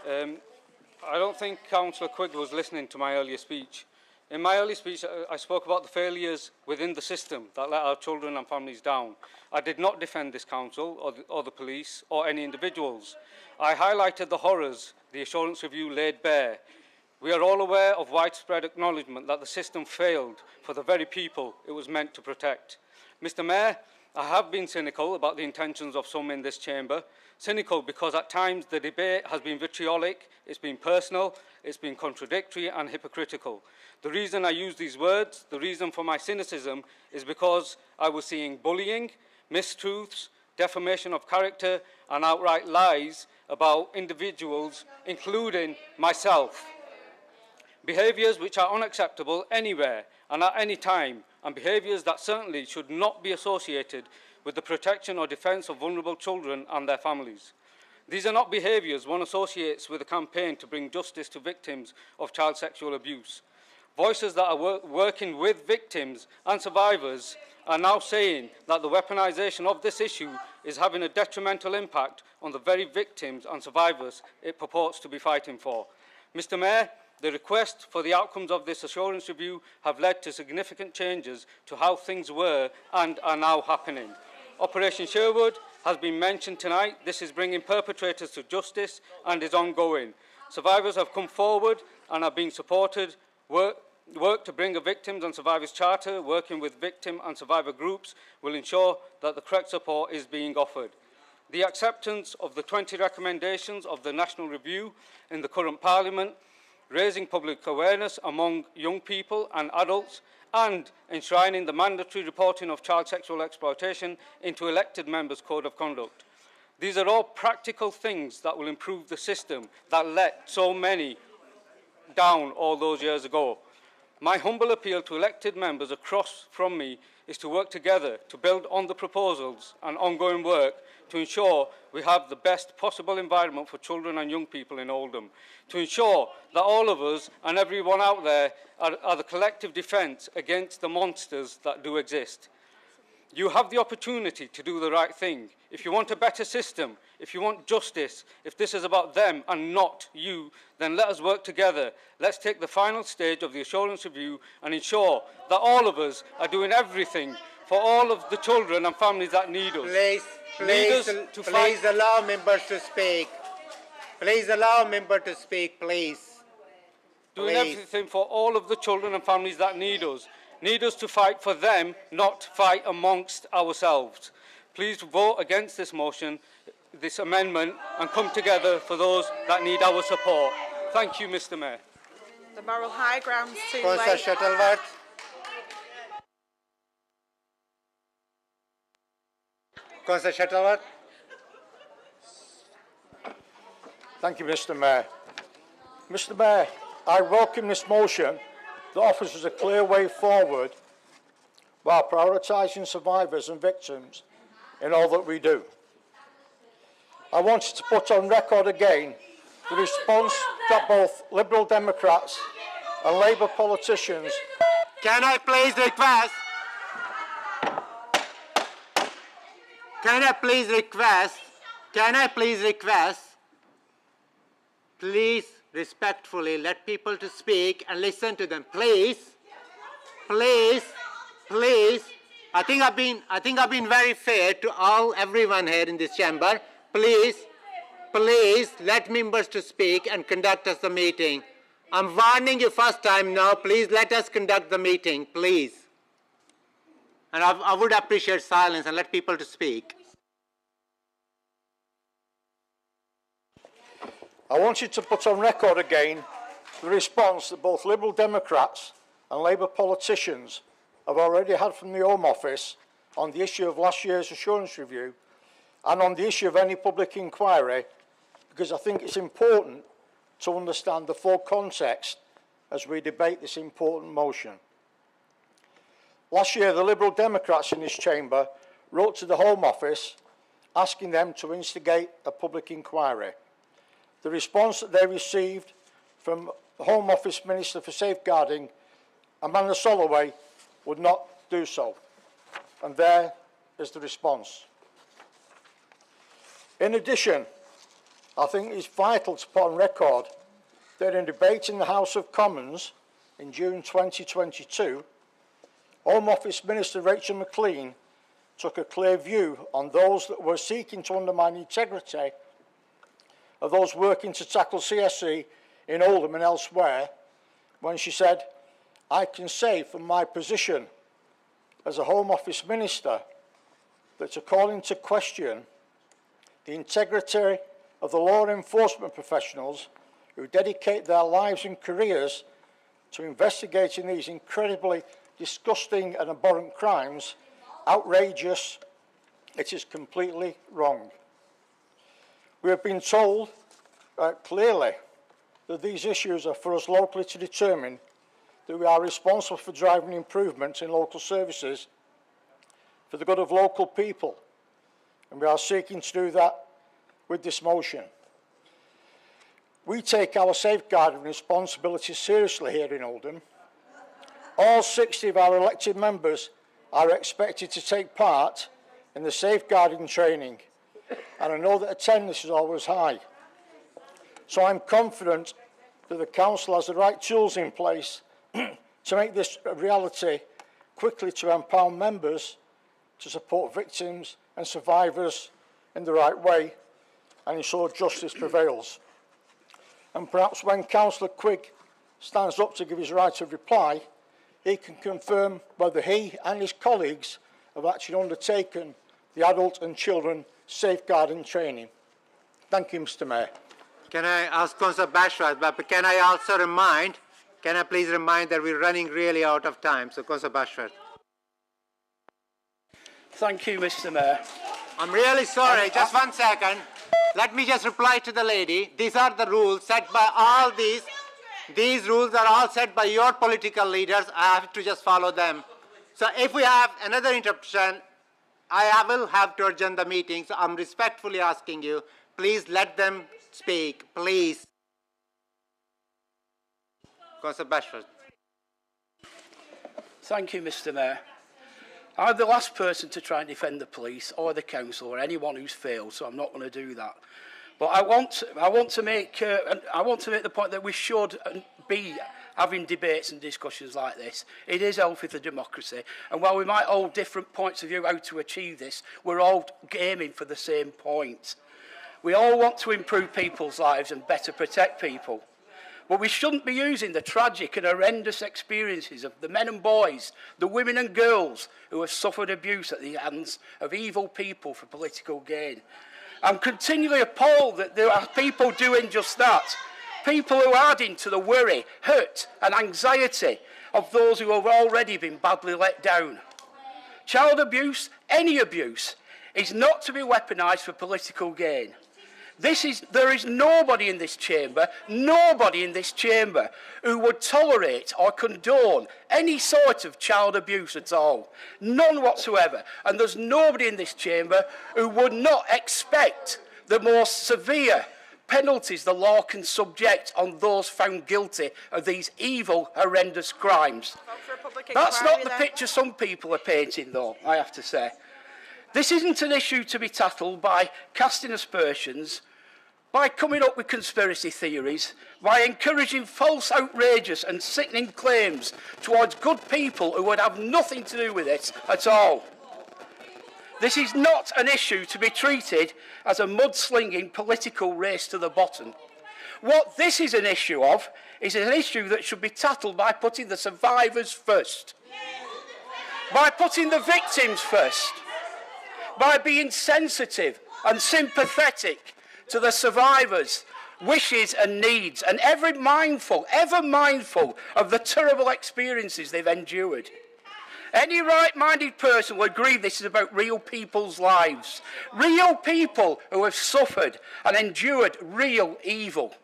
I don't think Councillor Quigg was listening to my earlier speech. In my earlier speech, I spoke about the failures within the system that let our children and families down. I did not defend this council or the police or any individuals. I highlighted the horrors the assurance review laid bare. We are all aware of widespread acknowledgement that the system failed for the very people it was meant to protect. Mr. Mayor, I have been cynical about the intentions of some in this chamber. Cynical because at times the debate has been vitriolic, it's been personal, it's been contradictory and hypocritical. The reason I use these words, the reason for my cynicism, is because I was seeing bullying, mistruths, defamation of character and outright lies about individuals, including myself. Behaviours which are unacceptable anywhere and at any time, and behaviours that certainly should not be associated with the protection or defence of vulnerable children and their families. These are not behaviours one associates with a campaign to bring justice to victims of child sexual abuse. Voices that are working with victims and survivors are now saying that the weaponisation of this issue is having a detrimental impact on the very victims and survivors it purports to be fighting for. Mr. Mayor, the request for the outcomes of this assurance review have led to significant changes to how things were and are now happening. Operation Sherwood has been mentioned tonight. This is bringing perpetrators to justice and is ongoing. Survivors have come forward and are being supported. Work to bring a Victims and Survivors Charter, working with victim and survivor groups, will ensure that the correct support is being offered. The acceptance of the 20 recommendations of the National Review in the current Parliament, raising public awareness among young people and adults, and enshrining the mandatory reporting of child sexual exploitation into elected members' code of conduct. These are all practical things that will improve the system that let so many down all those years ago. My humble appeal to elected members across from me is to work together to build on the proposals and ongoing work to ensure we have the best possible environment for children and young people in Oldham, to ensure that all of us and everyone out there are the collective defence against the monsters that do exist. You have the opportunity to do the right thing. If you want a better system, if you want justice, if this is about them and not you, then let us work together. Let's take the final stage of the assurance review and ensure that all of us are doing everything for all of the children and families that need us. Please allow members to speak. Please allow members to speak, please. Doing everything for all of the children and families that need us to fight for them, not fight amongst ourselves. Please vote against this motion, this amendment, and come together for those that need our support. Thank you, Mr. Mayor. The moral high ground's too Councillor late. Shuttleworth. Councillor Shuttleworth. Thank you, Mr. Mayor. Mr. Mayor, I welcome this motion that offers us a clear way forward while prioritising survivors and victims in all that we do. I wanted to put on record again the response that both Liberal Democrats and Labour politicians... Can I please request? Please respectfully let people to speak and listen to them. Please. I think I've been very fair to everyone here in this chamber. Please let members to speak and conduct us the meeting. I'm warning you first time now. Please let us conduct the meeting, please. And I would appreciate silence and let people to speak. I wanted to put on record again the response that both Liberal Democrats and Labour politicians have already had from the Home Office on the issue of last year's assurance review and on the issue of any public inquiry, because I think it's important to understand the full context as we debate this important motion. Last year, the Liberal Democrats in this chamber wrote to the Home Office asking them to instigate a public inquiry. The response that they received from the Home Office Minister for Safeguarding, Amanda Soloway, would not do so. And there is the response. In addition, I think it's vital to put on record that in a debate in the House of Commons in June 2022, Home Office Minister Rachel McLean took a clear view on those that were seeking to undermine the integrity of those working to tackle CSE in Oldham and elsewhere, when she said, "I can say from my position as a Home Office Minister that to call into question the integrity of the law enforcement professionals who dedicate their lives and careers to investigating these incredibly disgusting and abhorrent crimes, outrageous, it is completely wrong." We have been told clearly that these issues are for us locally to determine, that we are responsible for driving improvement in local services for the good of local people, and we are seeking to do that with this motion. We take our safeguarding responsibilities seriously here in Oldham. All 60 of our elected members are expected to take part in the safeguarding training, and I know that attendance is always high. So I'm confident that the Council has the right tools in place to make this a reality quickly, to empower members to support victims and survivors in the right way and ensure justice prevails. And perhaps when Councillor Quigg stands up to give his right of reply, he can confirm whether he and his colleagues have actually undertaken the adult and children safeguarding training. Thank you, Mr. Mayor. Can I ask Councillor Bashwat, but can I also please remind that we're running really out of time. So Councillor Bashwat. Thank you, Mr. Mayor. I'm really sorry, just 1 second. Let me just reply to the lady. These are the rules set by all these. These rules are all set by your political leaders. I have to just follow them. So if we have another interruption, I will have to adjourn the meeting. So I'm respectfully asking you, please let them speak, please. Councillor Bashford. Thank you, Mr. Mayor. I'm the last person to try and defend the police or the council or anyone who's failed, so I'm not going to do that. But I want to make the point that we should be having debates and discussions like this. It is healthy for democracy, and while we might hold different points of view how to achieve this, we're all aiming for the same point. We all want to improve people's lives and better protect people. But we shouldn't be using the tragic and horrendous experiences of the men and boys, the women and girls who have suffered abuse at the hands of evil people for political gain. I'm continually appalled that there are people doing just that. People who are adding to the worry, hurt and anxiety of those who have already been badly let down. Child abuse, any abuse, is not to be weaponised for political gain. There is nobody in this chamber who would tolerate or condone any sort of child abuse at all. None whatsoever. And there's nobody in this chamber who would not expect the most severe penalties the law can subject on those found guilty of these evil, horrendous crimes. That's not the picture some people are painting, though, I have to say. This isn't an issue to be tackled by casting aspersions, by coming up with conspiracy theories, by encouraging false, outrageous and sickening claims towards good people who would have nothing to do with it at all. This is not an issue to be treated as a mudslinging political race to the bottom. What this is an issue of is an issue that should be tackled by putting the survivors first, by putting the victims first, by being sensitive and sympathetic to the survivors' wishes and needs, and ever mindful of the terrible experiences they've endured. Any right-minded person will agree this is about real people's lives, real people who have suffered and endured real evil.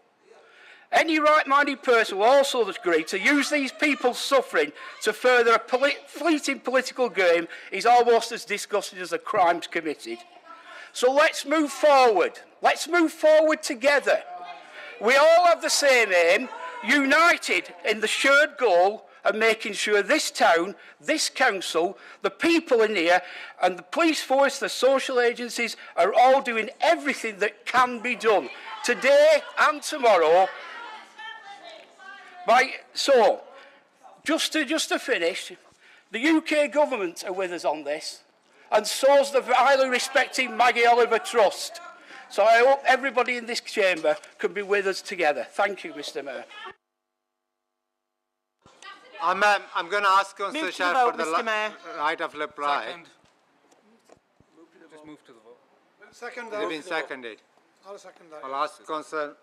Any right-minded person will also agree to use these people's suffering to further a fleeting political game is almost as disgusting as the crimes committed. So let's move forward. Let's move forward together. We all have the same aim, united in the shared goal of making sure this town, this council, the people in here, and the police force, the social agencies are all doing everything that can be done today and tomorrow. So, just to finish, the UK government are with us on this, and so's the highly respected Maggie Oliver Trust. So I hope everybody in this chamber can be with us together. Thank you, Mr. Mayor. I'm going to ask Councillor Shah for the right of reply. Second. Just move to the vote. Second. They've been seconded. I'll second that. I'll ask Councillor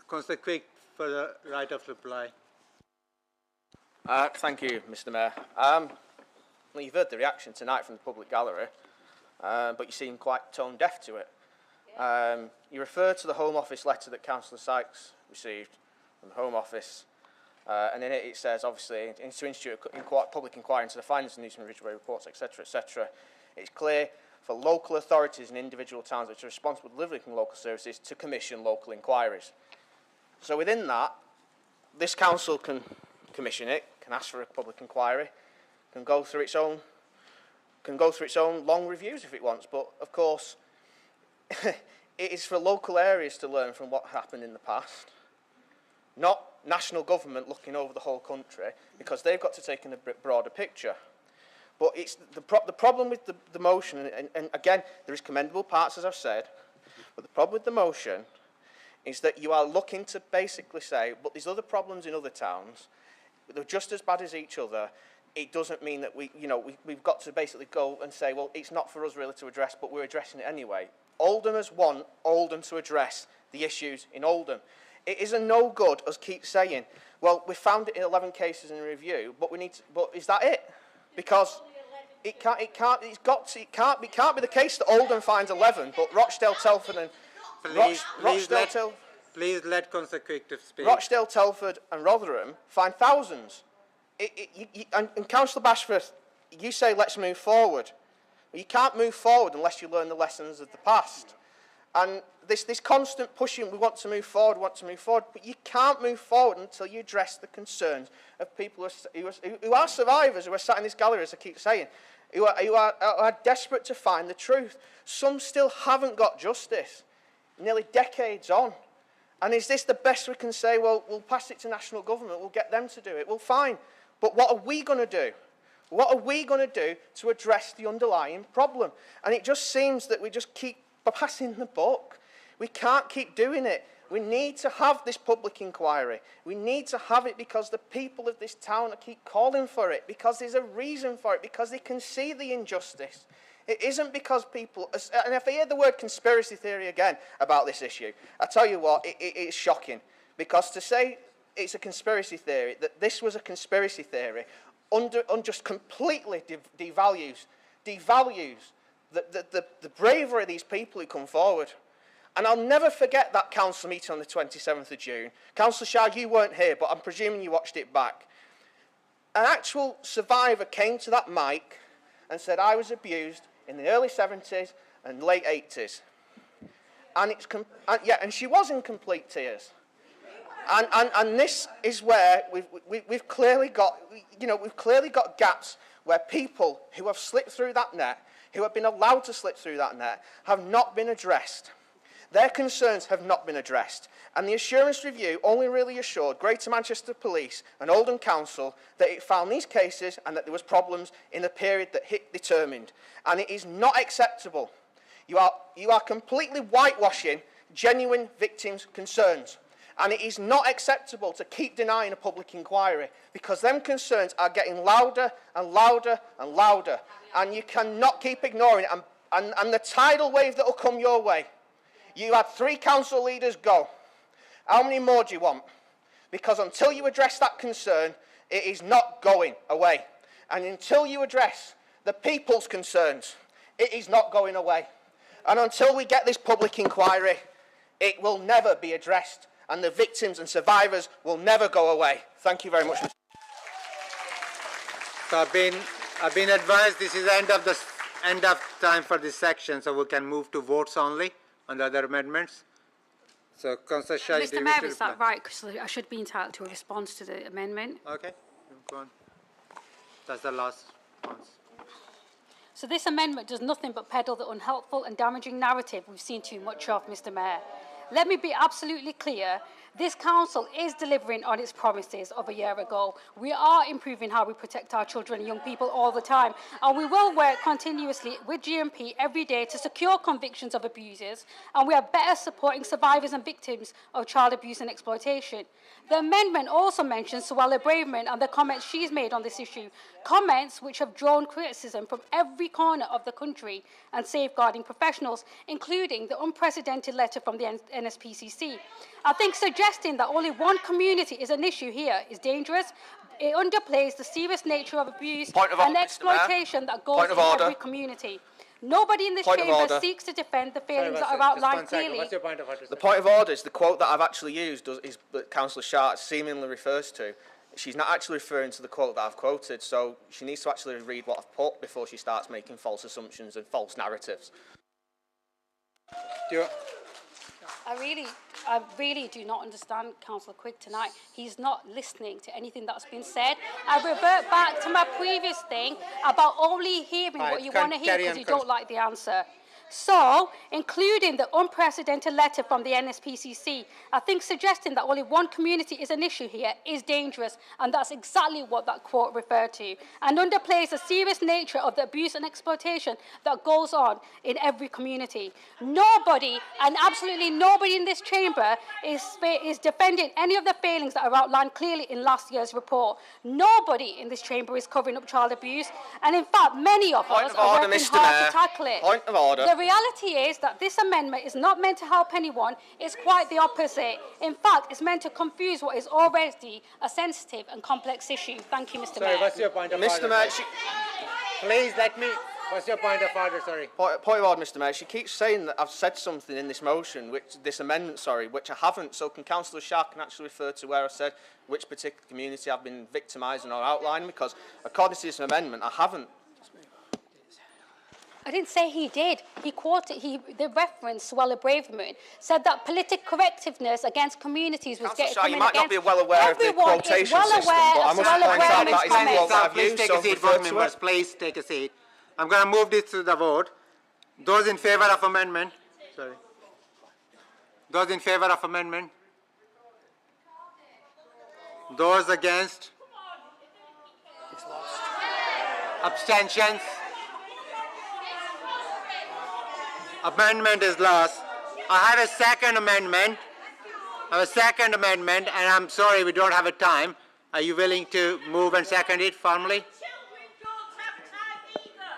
Quick for the right of reply. Thank you, Mr. Mayor. Well, you've heard the reaction tonight from the public gallery, but you seem quite tone deaf to it. You refer to the Home Office letter that Councillor Sykes received from the Home Office, and in it says, obviously, to institute a public inquiry into the findings of Newton Ridgeway reports, etc., etc. It's clear for local authorities and individual towns which are responsible for delivering local services to commission local inquiries. So within that, this council can commission it, can ask for a public inquiry, can go through its own long reviews if it wants, but of course it is for local areas to learn from what happened in the past, not national government looking over the whole country, because they've got to take in a broader picture. But it's the problem with the motion, and again, there is commendable parts, as I've said, but the problem with the motion is that you are looking to basically say, but there's other problems in other towns, they're just as bad as each other. It doesn't mean that we've got to basically go and say, well, it's not for us really to address, but we're addressing it anyway. Oldhamers want Oldham to address the issues in Oldham. It is a no good us keep saying, well, we found it in 11 cases in review, but but is that it? Because it can't be the case that Oldham finds 11, but Rochdale, Telford Please let Councillor Quick to speak. Rochdale, Telford and Rotherham find thousands. And Councillor Bashford, you say let's move forward. Well, you can't move forward unless you learn the lessons of the past. And this constant pushing, we want to move forward, but you can't move forward until you address the concerns of people who are survivors, who are sat in this gallery, as I keep saying, who are desperate to find the truth. Some still haven't got justice, nearly decades on. And is this the best we can say? Well, we'll pass it to national government, we'll get them to do it. Well, fine. But what are we going to do? What are we going to do to address the underlying problem? And it just seems that we just keep passing the buck. We can't keep doing it. We need to have this public inquiry. We need to have it because the people of this town keep calling for it, because there's a reason for it, because they can see the injustice. It isn't because people, and if I hear the word conspiracy theory again about this issue, I tell you what, it's shocking. Because to say it's a conspiracy theory, that this was a conspiracy theory, just completely devalues the bravery of these people who come forward. And I'll never forget that council meeting on the 27th of June. Councillor Shah, you weren't here, but I'm presuming you watched it back. An actual survivor came to that mic and said, I was abused in the early 70s and late 80s. And she was in complete tears. And this is where we've clearly got, we've clearly got gaps where people who have slipped through that net, who have been allowed to slip through that net, have not been addressed. Their concerns have not been addressed. And the assurance review only really assured Greater Manchester Police and Oldham Council that it found these cases and that there was problems in the period that it determined. And it is not acceptable. You are completely whitewashing genuine victims' concerns. And it is not acceptable to keep denying a public inquiry, because them concerns are getting louder and louder and louder. And you cannot keep ignoring it. And the tidal wave that will come your way. You had 3 council leaders go. How many more do you want? Because until you address that concern, it is not going away. And until you address the people's concerns, it is not going away. And until we get this public inquiry, it will never be addressed. And the victims and survivors will never go away. Thank you very much. So I've been advised this is the end of time for this section, so we can move to votes only on the other amendments. So, Councillor Shah, Mr. Mayor, is that right? Because I should be entitled to a response to the amendment. Okay, go on. That's the last response. So this amendment does nothing but peddle the unhelpful and damaging narrative we've seen too much of, Mr. Mayor. Let me be absolutely clear. This council is delivering on its promises of a year ago. We are improving how we protect our children and young people all the time, and we will work continuously with GMP every day to secure convictions of abusers, and we are better supporting survivors and victims of child abuse and exploitation. The amendment also mentions Suella Braverman and the comments she's made on this issue, comments which have drawn criticism from every corner of the country and safeguarding professionals, including the unprecedented letter from the NSPCC. I think suggesting that only one community is an issue here is dangerous. It underplays the serious nature of abuse and exploitation that goes in every community. Nobody in this chamber seeks to defend the failings that are outlined clearly. What's your point of order? The point of order is the quote that I've actually used is that Councillor Shah seemingly refers to. She's not actually referring to the quote that I've quoted, so she needs to actually read what I've put before she starts making false assumptions and false narratives. I really do not understand Councillor Quigg tonight. He's not listening to anything that's been said. I revert back to my previous thing about only hearing what you want to hear because you don't like the answer. So, including the unprecedented letter from the NSPCC, I think suggesting that only one community is an issue here is dangerous, and that's exactly what that quote referred to, and underplays the serious nature of the abuse and exploitation that goes on in every community. Nobody, and absolutely nobody in this chamber, is defending any of the failings that are outlined clearly in last year's report. Nobody in this chamber is covering up child abuse, and in fact, many of us are working hard to tackle it. Point of order. The reality is that this amendment is not meant to help anyone. It's quite the opposite. In fact, it's meant to confuse what is already a sensitive and complex issue. Thank you, Mr. Mayor. Sorry, what's your point of order? Mr. Mayor, please let me... What's your point of order, sorry? Point of order, Mr Mayor. She keeps saying that I've said something in this motion, this amendment, which I haven't. So can Councillor Shark actually refer to where I said which particular community I've been victimising or outlining? Because according to this amendment, I haven't. I didn't say he did. He quoted, the reference to Wella Braverman said that political correctiveness against communities was getting You might not be well aware of the quotation system, but I must point out that is a quote I've Please used, take so a seat, refer board to members. it. Please take a seat. I'm going to move this to the vote. Those in favour of amendment? Sorry. Those in favour of amendment? Those against? Abstentions? Amendment is lost. I have a second amendment. And I'm sorry we don't have a time. Are you willing to move and second it formally?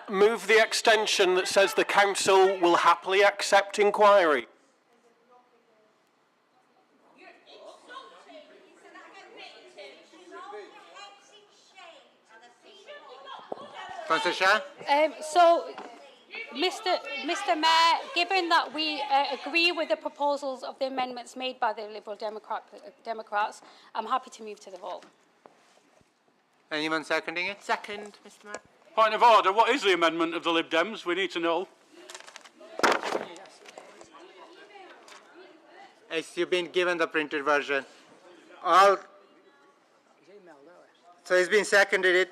Move the extension that says the council will happily accept inquiry. Councillor Shah? So, Mr Mayor, given that we agree with the proposals of the amendments made by the Liberal Democrats, I'm happy to move to the vote. Anyone seconding it? Second, Mr Mayor. Point of order, what is the amendment of the Lib Dems? We need to know. As you've been given the printed version. So it's been seconded it.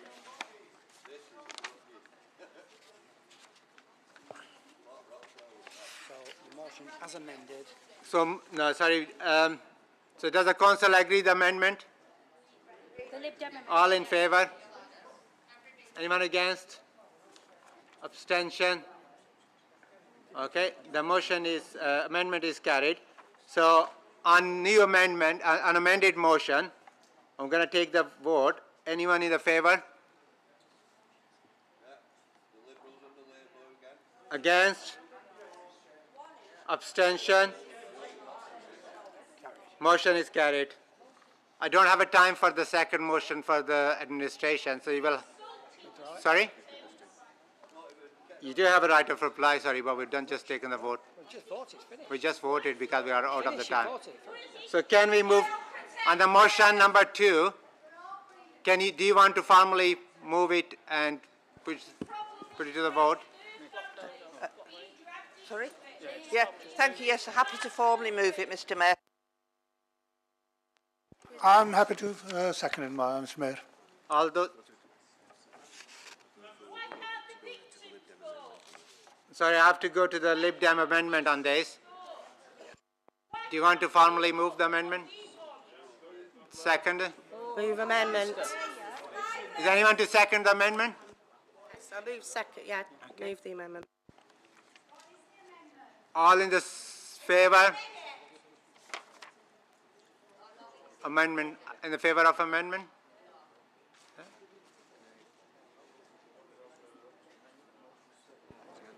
So the motion as amended. So, no, sorry. So does the council agree the amendment? The Lib Dem All in favour? Anyone against? Abstention? Okay, the motion is, amendment is carried. So on new amendment, an amended motion, I'm going to take the vote. Anyone in the favour? Against? Abstention? Motion is carried. I don't have a time for the second motion for the administration, so you will... Sorry? You do have a right of reply, sorry, but we've just taken the vote. We just voted, it's finished. We just voted because we are out of the Finished, time. you voted. So can we move on the motion number 2? Do you want to formally move it and put it to the vote? Sorry? Yeah, thank you. Yes, I'm happy to formally move it, Mr Mayor. I'm happy to second it, Mr Mayor. All those... Sorry, I have to go to the Lib Dem amendment on this. Do you want to formally move the amendment? Second? Move amendment. Is anyone to second the amendment? Yes, I move second, yeah, move the amendment. All in the favour? Amendment, in the favour of amendment?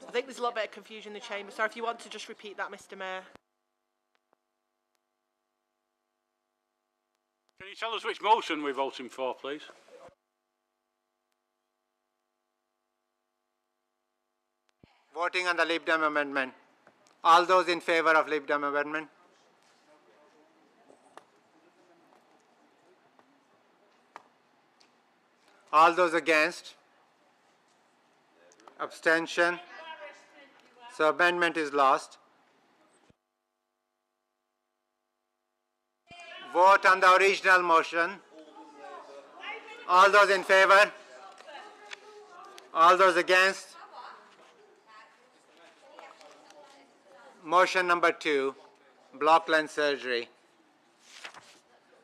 I think there's a little bit of confusion in the chamber, so if you want to just repeat that, Mr Mayor. Can you tell us which motion we're voting for, please? Voting on the Lib Dem amendment. All those in favour of Lib Dem amendment? All those against? Abstention? So amendment is lost. Vote on the original motion. All those in favour? All those against? Motion number 2, block lens surgery.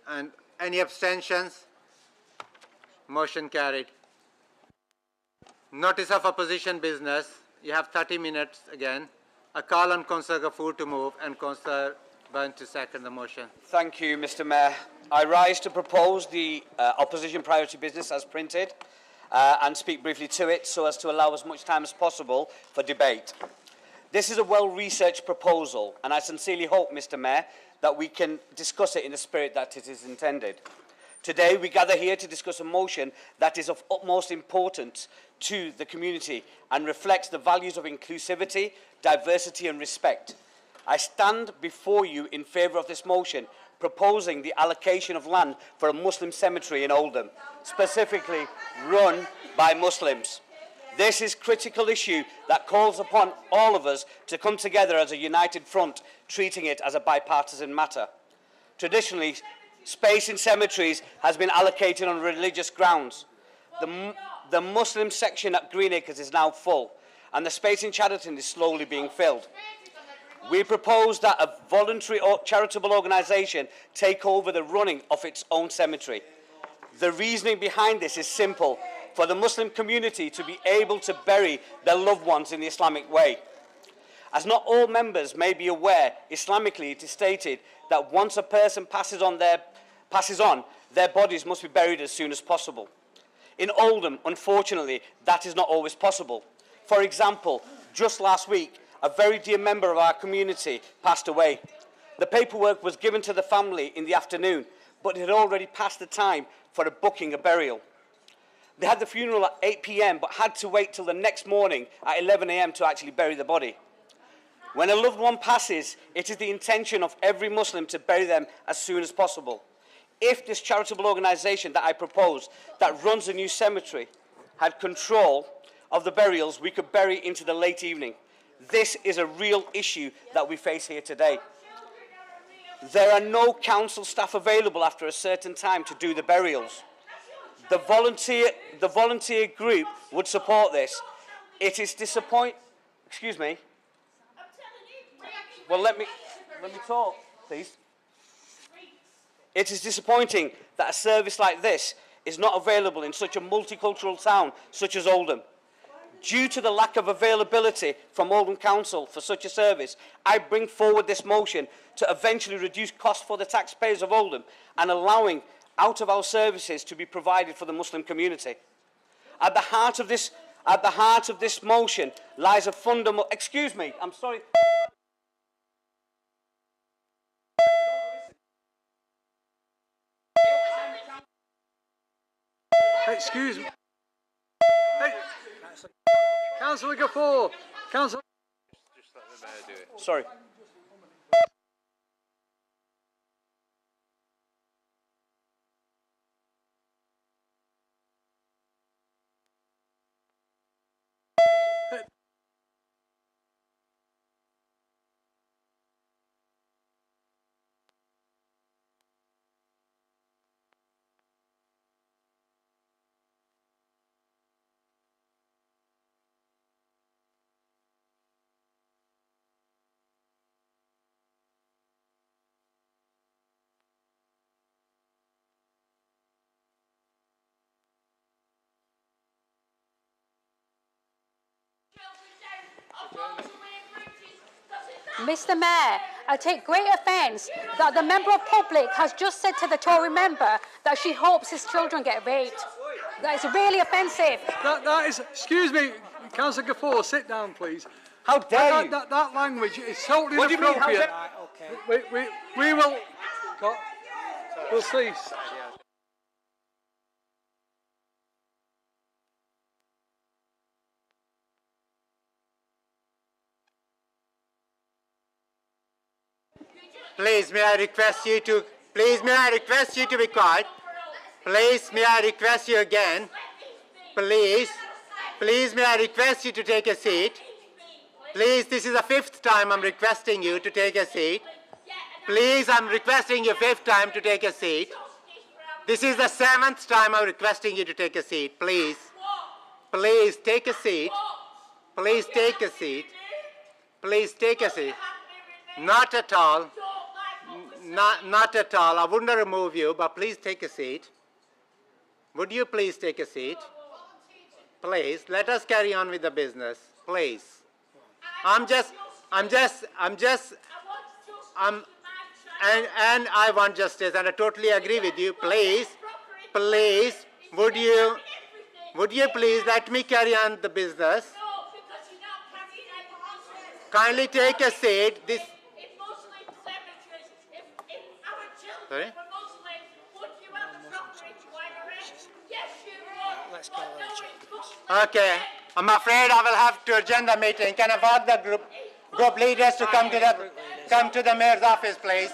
And any abstentions? Motion carried. Notice of opposition business. You have 30 minutes again. A call on Councillor Gafoor to move and Councillor Byrne to second the motion. Thank you, Mr Mayor. I rise to propose the opposition priority business as printed and speak briefly to it so as to allow as much time as possible for debate. This is a well-researched proposal, and I sincerely hope, Mr Mayor, that we can discuss it in the spirit that it is intended. Today, we gather here to discuss a motion that is of utmost importance to the community and reflects the values of inclusivity, diversity and respect. I stand before you in favour of this motion, proposing the allocation of land for a Muslim cemetery in Oldham, specifically run by Muslims. This is a critical issue that calls upon all of us to come together as a united front, treating it as a bipartisan matter. Traditionally, space in cemeteries has been allocated on religious grounds. The Muslim section at Greenacres is now full, and the space in Chadderton is slowly being filled. We propose that a voluntary or charitable organisation take over the running of its own cemetery. The reasoning behind this is simple: for the Muslim community to be able to bury their loved ones in the Islamic way. As not all members may be aware, Islamically it is stated that once a person passes on, their bodies must be buried as soon as possible. In Oldham, unfortunately, that is not always possible. For example, just last week, a very dear member of our community passed away. The paperwork was given to the family in the afternoon, but it had already passed the time for booking a burial. They had the funeral at 8 p.m, but had to wait till the next morning at 11 a.m. to actually bury the body. When a loved one passes, it is the intention of every Muslim to bury them as soon as possible. If this charitable organisation that I propose, that runs a new cemetery, had control of the burials, we could bury into the late evening. This is a real issue that we face here today. There are no council staff available after a certain time to do the burials. The volunteer group would support this. It is disappointing. Excuse me. Well, let me talk, please. It is disappointing that a service like this is not available in such a multicultural town such as Oldham. Due to the lack of availability from Oldham Council for such a service, I bring forward this motion to eventually reduce costs for the taxpayers of Oldham and allowing out-of-hour services to be provided for the Muslim community. At the heart of this motion lies a fundamental... Excuse me, I'm sorry. Excuse me. Hey, Councillor Gafour. Councillor. Just let the mayor do it. Sorry. Mr. Mayor, I take great offence that the member of public has just said to the Tory member that she hopes his children get raped. That is really offensive. That is, excuse me, Councillor Gafour, sit down, please. How dare you? That language is totally What do you mean, how inappropriate. dare We will... We'll cease. Please, may I request you to... Please, may I request you to be quiet? Please, may I request you again? Please. Please, may I request you to take a seat? Please, this is the 5th time I'm requesting you to take a seat. Please, I'm requesting you 5th time to take a seat. This is the 7th time I'm requesting you to take a seat. Please. Please, take a seat. Please, take a seat. Please, take a seat. Not at all. Not at all. I wouldn't remove you, but please take a seat. Would you please take a seat? Please, let us carry on with the business. Please. And I want justice, and I totally agree with you. Please, would you please let me carry on the business? Kindly take a seat. This. Sorry? Okay. I'm afraid I will have to adjourn the meeting. Can I ask the group leaders to come to the mayor's office, please?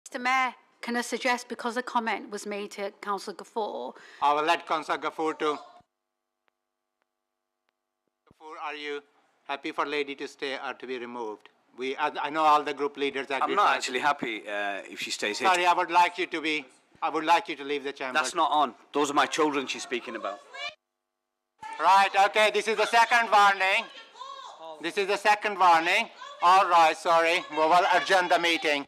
Mr. Mayor, can I suggest, because a comment was made to Councillor Gafoor, I will let Councillor Gafoor to. Gafoor, are you happy for lady to stay or to be removed? I know all the group leaders agree. I'm not actually happy if she stays here. Sorry, I would like you to be. I would like you to leave the chamber. That's not on. Those are my children she's speaking about. Right, okay, this is the second warning. This is the second warning. All right, sorry. We will adjourn the meeting.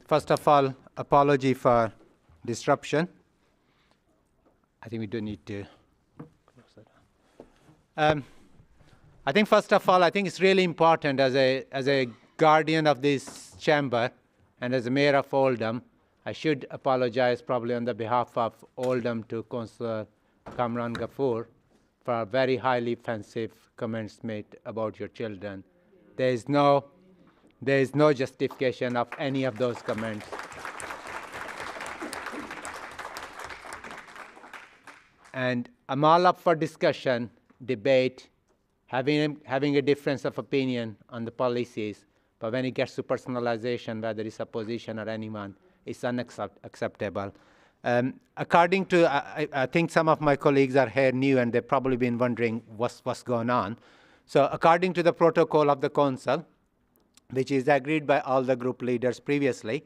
First of all, apology for disruption. I think we do need to close that. I think first of all, I think it's really important as a guardian of this chamber and as a mayor of Oldham, I should apologize probably on the behalf of Oldham to Councillor Kamran Ghafoor for very highly offensive comments made about your children. There is no justification of any of those comments. And I'm all up for discussion, debate, having a difference of opinion on the policies, but when it gets to personalization, whether it's opposition or anyone, it's unacceptable. According to, I think some of my colleagues are here new and they've probably been wondering what's going on. So according to the protocol of the council, which is agreed by all the group leaders previously,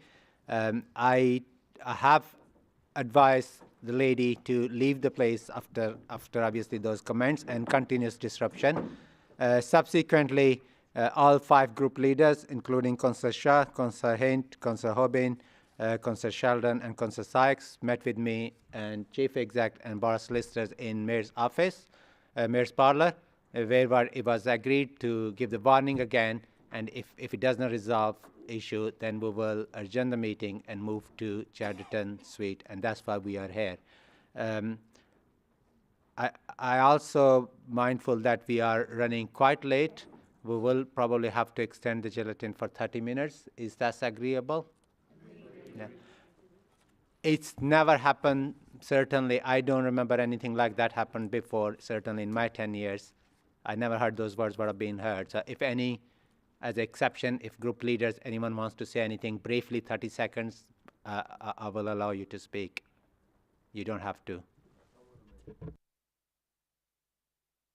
I have advised the lady to leave the place after obviously those comments and continuous disruption. Subsequently, all 5 group leaders, including Councillor Shah, Councillor Hint, Councillor Hoban, Councillor Sheldon and Councillor Sykes met with me and Chief Exec and Bar Solicitors in Mayor's office, Mayor's parlour, where it was agreed to give the warning again, and if it does not resolve issue, then we will adjourn the meeting and move to Chatterton Suite, and that's why we are here. I also mindful that we are running quite late. We will probably have to extend the gelatin for 30 minutes. Is that agreeable? Yeah. It's never happened, certainly. I don't remember anything like that happened before, certainly in my 10 years. I never heard those words were being heard. So if any, as an exception, if group leaders, anyone wants to say anything briefly, 30 seconds, I will allow you to speak. You don't have to.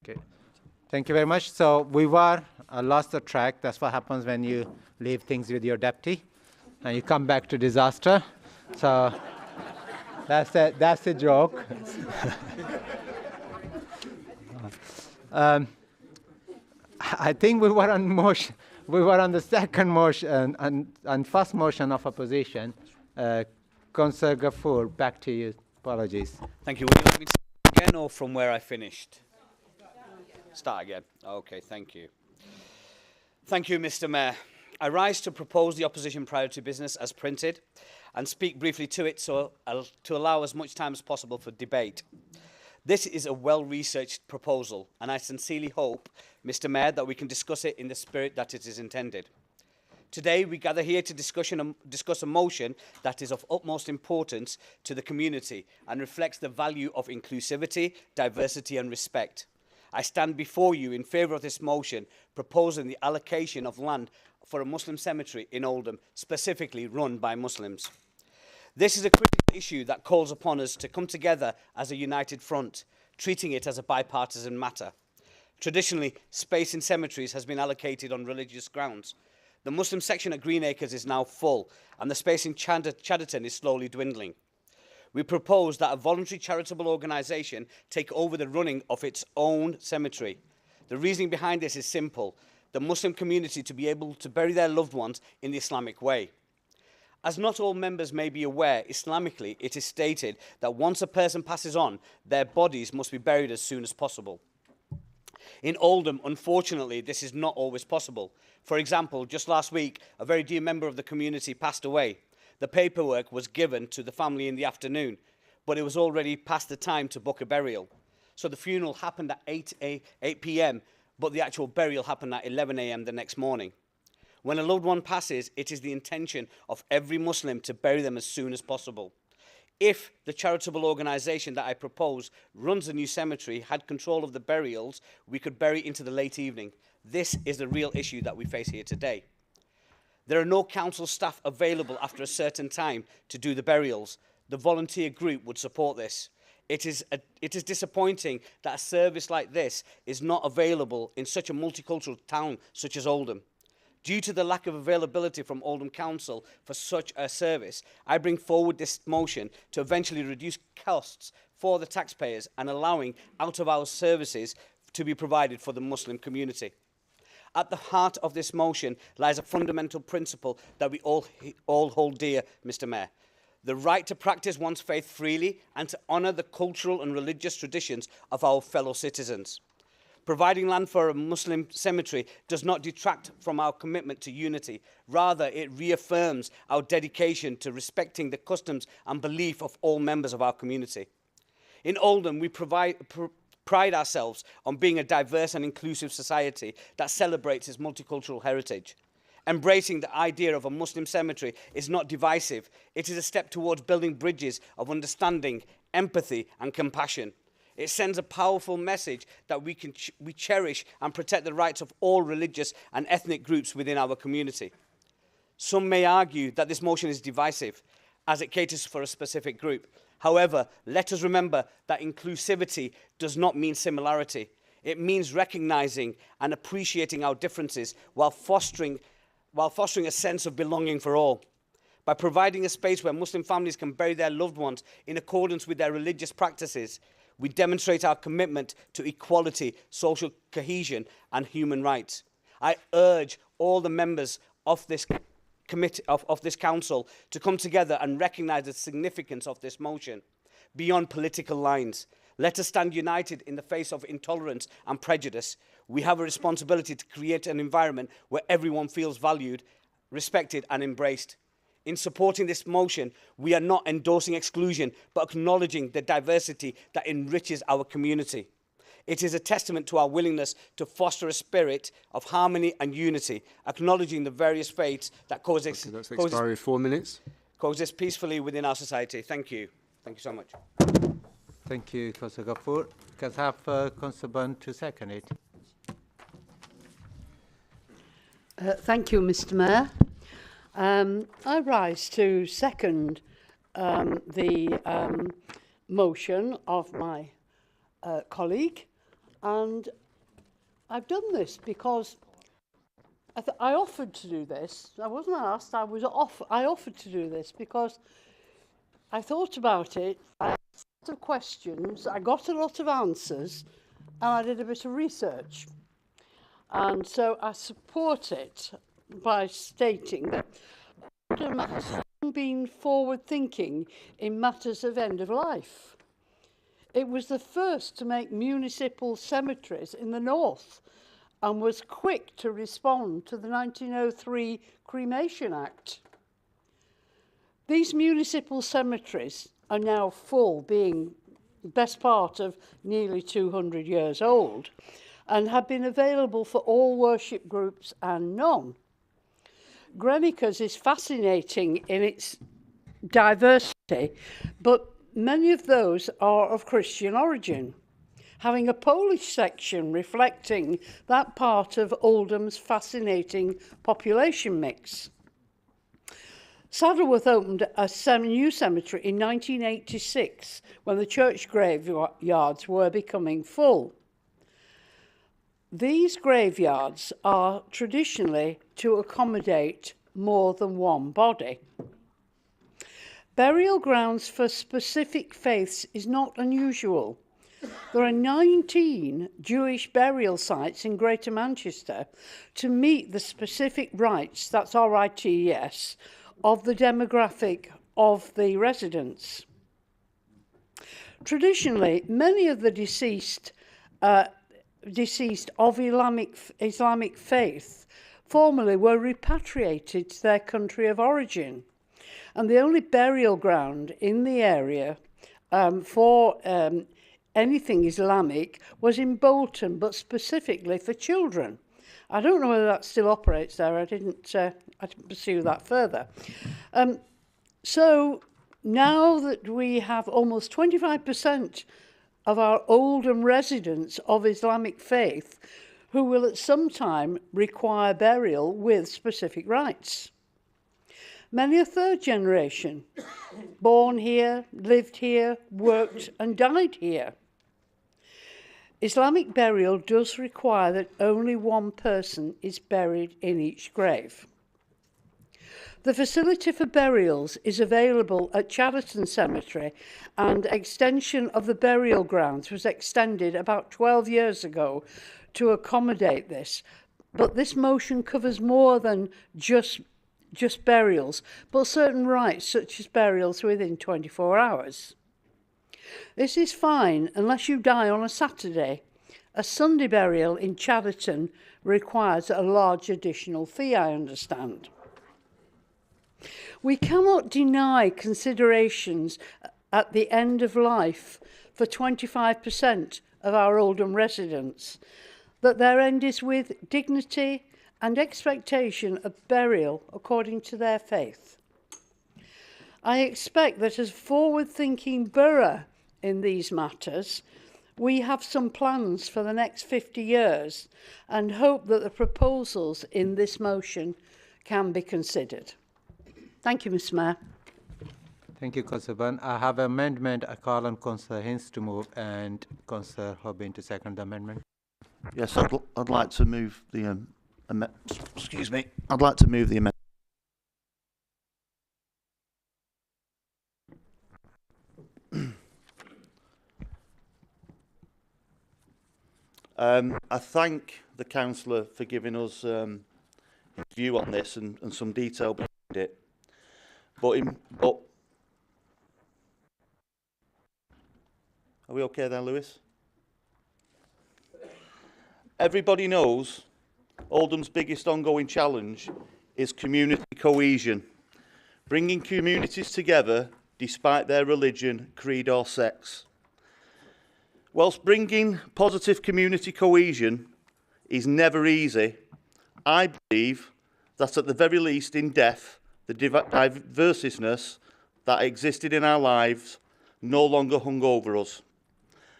Okay. Thank you very much. So we were lost the track. That's what happens when you leave things with your deputy and you come back to disaster. So that's a joke. I think we were on motion. We were on the second motion and first motion of opposition. Councillor Ghafoor, back to you. Apologies. Thank you. Would you like me to start again or from where I finished? Start again. Okay, thank you. Thank you, Mr. Mayor. I rise to propose the opposition priority business as printed and speak briefly to it so to allow as much time as possible for debate. This is a well-researched proposal, and I sincerely hope, Mr. Mayor, that we can discuss it in the spirit that it is intended. Today, we gather here to discuss a motion that is of utmost importance to the community and reflects the value of inclusivity, diversity and respect. I stand before you in favour of this motion, proposing the allocation of land for a Muslim cemetery in Oldham, specifically run by Muslims. This is a critical issue that calls upon us to come together as a united front, treating it as a bipartisan matter. Traditionally, space in cemeteries has been allocated on religious grounds. The Muslim section at Greenacres is now full, and the space in Chatterton is slowly dwindling. We propose that a voluntary charitable organisation take over the running of its own cemetery. The reasoning behind this is simple: the Muslim community to be able to bury their loved ones in the Islamic way. As not all members may be aware, Islamically it is stated that once a person passes on, their bodies must be buried as soon as possible. In Oldham, unfortunately, this is not always possible. For example, just last week, a very dear member of the community passed away. The paperwork was given to the family in the afternoon, but it was already past the time to book a burial. So the funeral happened at 8 p.m, but the actual burial happened at 11 a.m. the next morning. When a loved one passes, it is the intention of every Muslim to bury them as soon as possible. If the charitable organisation that I propose runs a new cemetery had control of the burials, we could bury into the late evening. This is the real issue that we face here today. There are no council staff available after a certain time to do the burials. The volunteer group would support this. It is disappointing that a service like this is not available in such a multicultural town such as Oldham. Due to the lack of availability from Oldham Council for such a service, I bring forward this motion to eventually reduce costs for the taxpayers and allowing out-of-hours services to be provided for the Muslim community. At the heart of this motion lies a fundamental principle that we all hold dear, Mr. Mayor. The right to practice one's faith freely and to honour the cultural and religious traditions of our fellow citizens. Providing land for a Muslim cemetery does not detract from our commitment to unity. Rather, it reaffirms our dedication to respecting the customs and belief of all members of our community. In Oldham, we pride ourselves on being a diverse and inclusive society that celebrates its multicultural heritage. Embracing the idea of a Muslim cemetery is not divisive. It is a step towards building bridges of understanding, empathy and compassion. It sends a powerful message that we cherish and protect the rights of all religious and ethnic groups within our community. Some may argue that this motion is divisive, as it caters for a specific group. However, let us remember that inclusivity does not mean similarity. It means recognising and appreciating our differences while fostering a sense of belonging for all. By providing a space where Muslim families can bury their loved ones in accordance with their religious practices, we demonstrate our commitment to equality, social cohesion and human rights. I urge all the members of this committee, of this council, to come together and recognise the significance of this motion beyond political lines. Let us stand united in the face of intolerance and prejudice. We have a responsibility to create an environment where everyone feels valued, respected and embraced. In supporting this motion, we are not endorsing exclusion, but acknowledging the diversity that enriches our community. It is a testament to our willingness to foster a spirit of harmony and unity, acknowledging the various faiths that coexist peacefully within our society. Thank you. Thank you so much. Thank you, Councillor Kapoor. Can I have Councillor Bunn to second it? Thank you, Mr. Mayor. I rise to second the motion of my colleague, and I've done this because I offered to do this. I wasn't asked, I offered to do this because I thought about it, I asked a lot of questions, I got a lot of answers, and I did a bit of research. And so I support it by stating that Oldham has been forward-thinking in matters of end of life. It was the first to make municipal cemeteries in the north and was quick to respond to the 1903 Cremation Act. These municipal cemeteries are now full, being the best part of nearly 200 years old, and have been available for all worship groups and none. Greenwood is fascinating in its diversity, but many of those are of Christian origin, having a Polish section reflecting that part of Oldham's fascinating population mix. Saddleworth opened a new cemetery in 1986 when the church graveyards were becoming full. These graveyards are traditionally to accommodate more than one body. Burial grounds for specific faiths is not unusual. There are 19 Jewish burial sites in Greater Manchester to meet the specific rights, that's RITES, of the demographic of the residents. Traditionally, many of the deceased of Islamic faith formerly were repatriated to their country of origin, and the only burial ground in the area for anything Islamic was in Bolton, but specifically for children. I don't know whether that still operates there. I didn't pursue that further. So now that we have almost 25% of our Oldham residents of Islamic faith who will at some time require burial with specific rights. Many a third generation, born here, lived here, worked and died here. Islamic burial does require that only one person is buried in each grave. The facility for burials is available at Chatterton Cemetery, and extension of the burial grounds was extended about 12 years ago to accommodate this. but this motion covers more than just burials, but certain rights such as burials within 24 hours. This is fine unless you die on a Saturday. A Sunday burial in Chadderton requires a large additional fee, I understand. We cannot deny considerations at the end of life for 25% of our Oldham residents, that their end is with dignity and expectation of burial according to their faith. I expect that as forward-thinking borough in these matters, we have some plans for the next 50 years and hope that the proposals in this motion can be considered. Thank you, Mr. Mayor. Thank you, Councillor Byrne. I have an amendment. I call on Councillor Hinds to move and Councillor Hobbin to second the amendment. Yes, I'd like to move the excuse me. I'd like to move the amendment. I thank the councillor for giving us his view on this and some detail behind it. But are we okay then, Lewis? Everybody knows Oldham's biggest ongoing challenge is community cohesion, bringing communities together despite their religion, creed or sex. Whilst bringing positive community cohesion is never easy, I believe that at the very least in death, the diversiveness that existed in our lives no longer hung over us,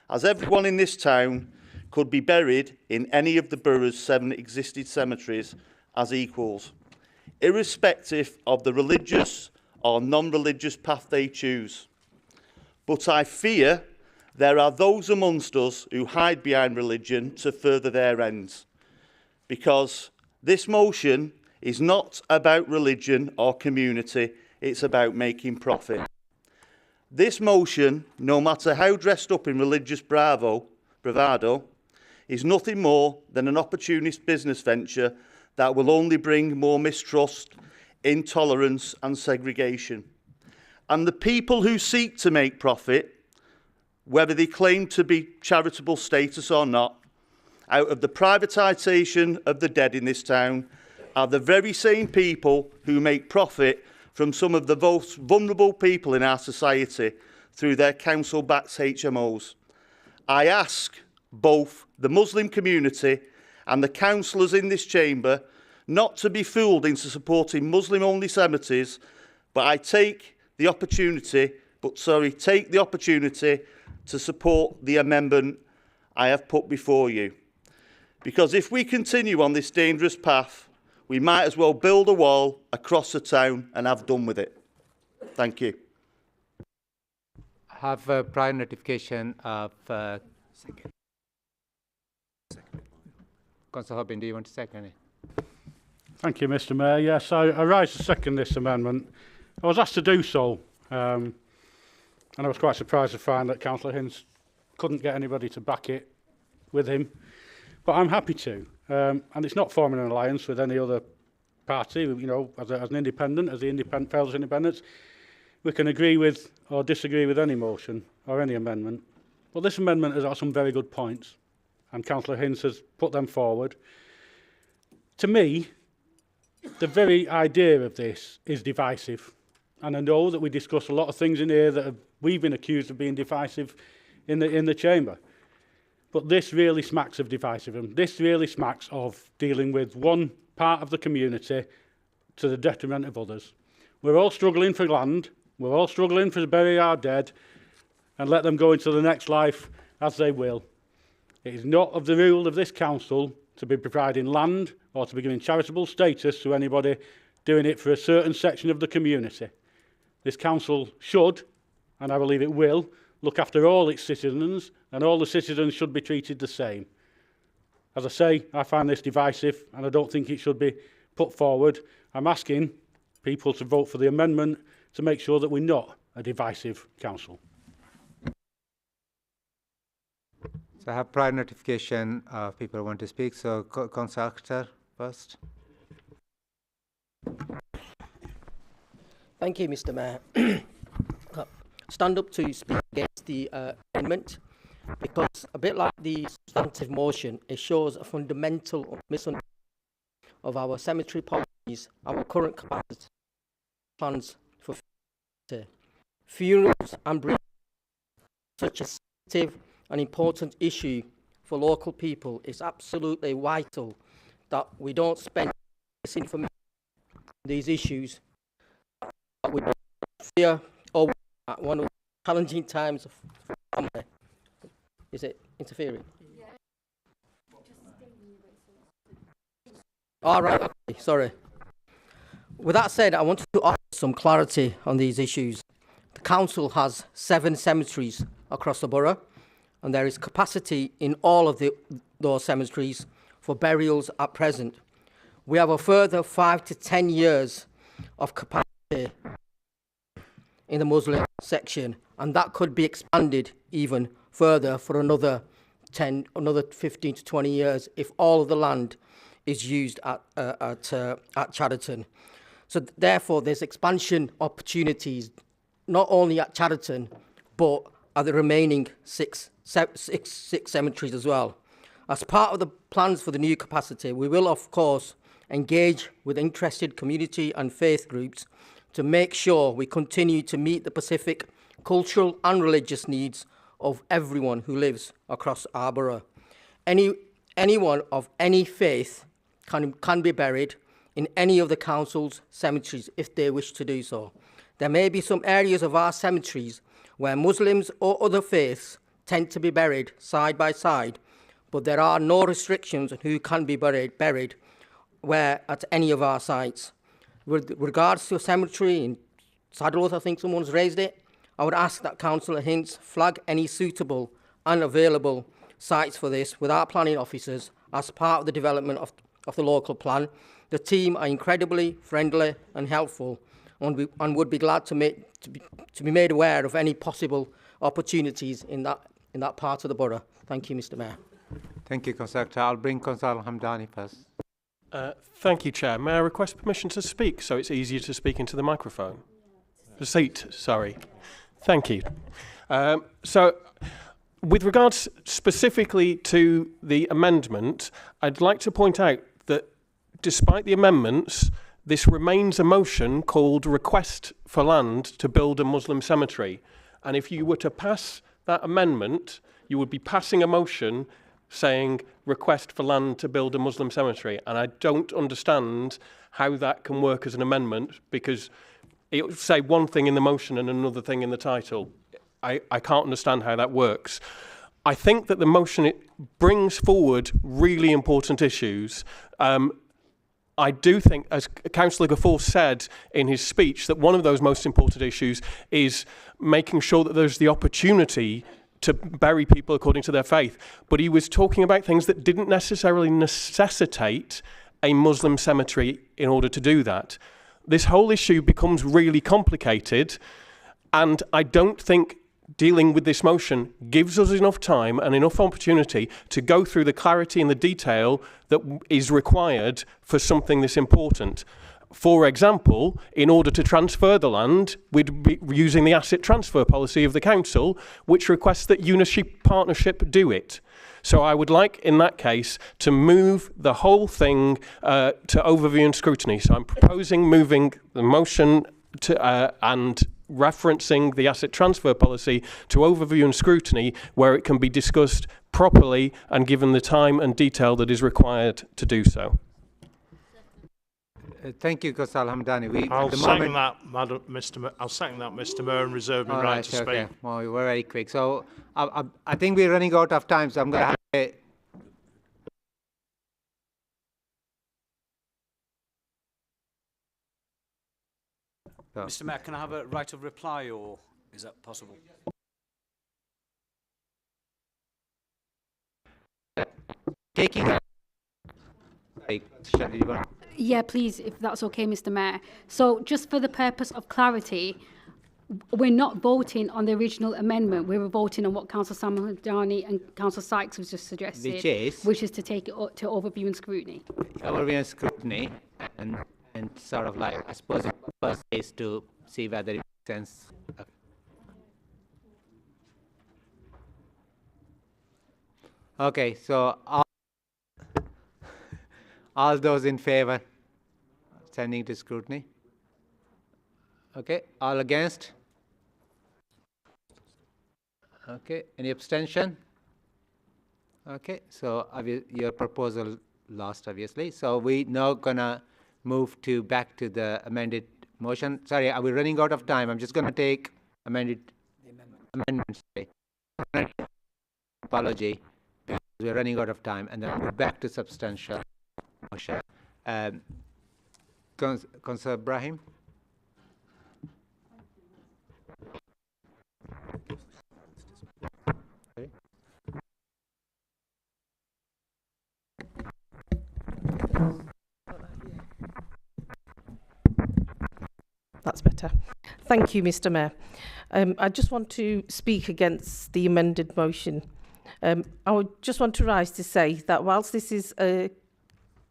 as everyone in this town could be buried in any of the borough's 7 existing cemeteries as equals, irrespective of the religious or non-religious path they choose. But I fear there are those amongst us who hide behind religion to further their ends, because this motion is not about religion or community, it's about making profit. This motion, no matter how dressed up in religious bravado, is nothing more than an opportunist business venture that will only bring more mistrust, intolerance and segregation. And the people who seek to make profit, whether they claim to be charitable status or not, out of the privatisation of the dead in this town, are the very same people who make profit from some of the most vulnerable people in our society through their council-backed HMOs. I ask both the Muslim community and the councillors in this chamber not to be fooled into supporting Muslim-only cemeteries, but take the opportunity to support the amendment I have put before you. Because if we continue on this dangerous path, we might as well build a wall across the town and have done with it. Thank you. I have a prior notification of... Second. Councillor Hobbin, do you want to second it? Thank you, Mr. Mayor. Yes, I rise to second this amendment. I was asked to do so, and I was quite surprised to find that Councillor Hinds couldn't get anybody to back it with him. But I'm happy to, and it's not forming an alliance with any other party. You know, as an independent, as the Fellows Independents, we can agree with or disagree with any motion or any amendment. But this amendment has got some very good points, and Councillor Hinds has put them forward. To me, the very idea of this is divisive, and I know that we discuss a lot of things in here that we've been accused of being divisive in the chamber. But this really smacks of divisivism. This really smacks of dealing with one part of the community to the detriment of others. We're all struggling for land. We're all struggling to bury our dead and let them go into the next life as they will. It is not of the rule of this council to be providing land or to be giving charitable status to anybody doing it for a certain section of the community. This council should, and I believe it will, look after all its citizens, and all the citizens should be treated the same. As I say, I find this divisive, and I don't think it should be put forward. I'm asking people to vote for the amendment to make sure that we're not a divisive council. So I have prior notification of people who want to speak. So, Councillor Akhtar, first. Thank you, Mr. Mayor. Stand up to speak against the amendment because, a bit like the substantive motion, it shows a fundamental misunderstanding of our cemetery policies, our current capacity, plans for funerals and burials. Such a sensitive and important issue for local people. It's absolutely vital that we don't spend this information on these issues with fear or at one of the challenging times of family. Is it interfering? Yeah. All right, okay, sorry. With that said, I wanted to offer some clarity on these issues. The council has 7 cemeteries across the borough, and there is capacity in all of those cemeteries for burials at present. We have a further 5 to 10 years of capacity in the Muslim section, and that could be expanded even further for another 15 to 20 years if all of the land is used at Chadderton. So therefore, there's expansion opportunities not only at Chadderton, but at the remaining six cemeteries as well. As part of the plans for the new capacity, we will, of course, engage with interested community and faith groups to make sure we continue to meet the specific cultural and religious needs of everyone who lives across our borough. Anyone of any faith can be buried in any of the council's cemeteries if they wish to do so. There may be some areas of our cemeteries where Muslims or other faiths tend to be buried side by side, but there are no restrictions on who can be buried where at any of our sites. With regards to a cemetery in Saddleworth, I think someone's raised it, I would ask that Councillor Hints flag any suitable and available sites for this with our planning officers as part of the development of the local plan. The team are incredibly friendly and helpful and would be glad to be made aware of any possible opportunities in that part of the borough. Thank you, Mr. Mayor. Thank you, Councillor. I'll bring Councillor Hamdani first. Thank you, Chair. May I request permission to speak so it's easier to speak into the microphone? The seat, sorry. Thank you. So, with regards specifically to the amendment, I'd like to point out that despite the amendments, this remains a motion called Request for Land to Build a Muslim Cemetery. And if you were to pass that amendment, you would be passing a motion saying Request for Land to Build a Muslim Cemetery. And I don't understand how that can work as an amendment, because it would say one thing in the motion and another thing in the title. I can't understand how that works. I think that the motion brings forward really important issues. I do think, as Councillor Gafford said in his speech, that one of those most important issues is making sure that there's the opportunity to bury people according to their faith. But he was talking about things that didn't necessarily necessitate a Muslim cemetery in order to do that. This whole issue becomes really complicated, and I don't think dealing with this motion gives us enough time and enough opportunity to go through the clarity and the detail that is required for something this important. For example, in order to transfer the land, we'd be using the asset transfer policy of the council, which requests that Unity Partnership do it. So I would like, in that case, to move the whole thing to overview and scrutiny. So I'm proposing moving the motion to and referencing the asset transfer policy to overview and scrutiny, where it can be discussed properly and given the time and detail that is required to do so. Thank you, Councillor Hamdani. I'll second that, Mr. Mayor, and reserve my right to speak. Okay. Well, we're very quick. So I think we're running out of time, so I'm going to have a... Mr. Mayor, can I have a right of reply, or is that possible? Yeah, please, if that's okay, Mr. Mayor. So just for the purpose of clarity, we're not voting on the original amendment. We were voting on what Councillor Samudani and Councillor Sykes was just suggested, which is to take it up to overview and scrutiny. Overview and scrutiny, and sort of like, I suppose the first is to see whether it makes sense. Okay, so all those in favour sending to scrutiny? Okay, all against? Okay, any abstention? Okay, so your proposal lost, obviously. So we now gonna move back to the amended motion. Sorry, are we running out of time? I'm just gonna take amendments. Apology, because we're running out of time, and then we'll back to substantial motion. Councillor Ibrahim. That's better. Thank you, Mr. Mayor. I just want to speak against the amended motion. I would just want to rise to say that whilst this is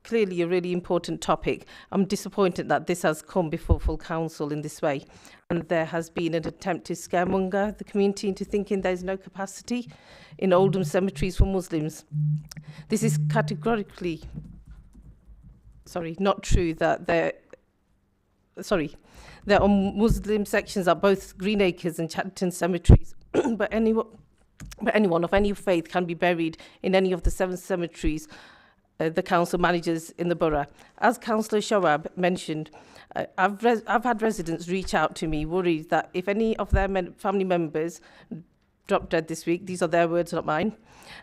clearly a really important topic, I'm disappointed that this has come before full council in this way, and there has been an attempt to scaremonger the community into thinking there's no capacity in Oldham cemeteries for Muslims. This is categorically, not true. That there are Muslim sections at both Greenacres and Chatterton cemeteries, but anyone of any faith can be buried in any of the 7 cemeteries the council manages in the borough. As Councillor Shoaib mentioned, I've had residents reach out to me worried that if any of their family members drop dead this week, these are their words, not mine,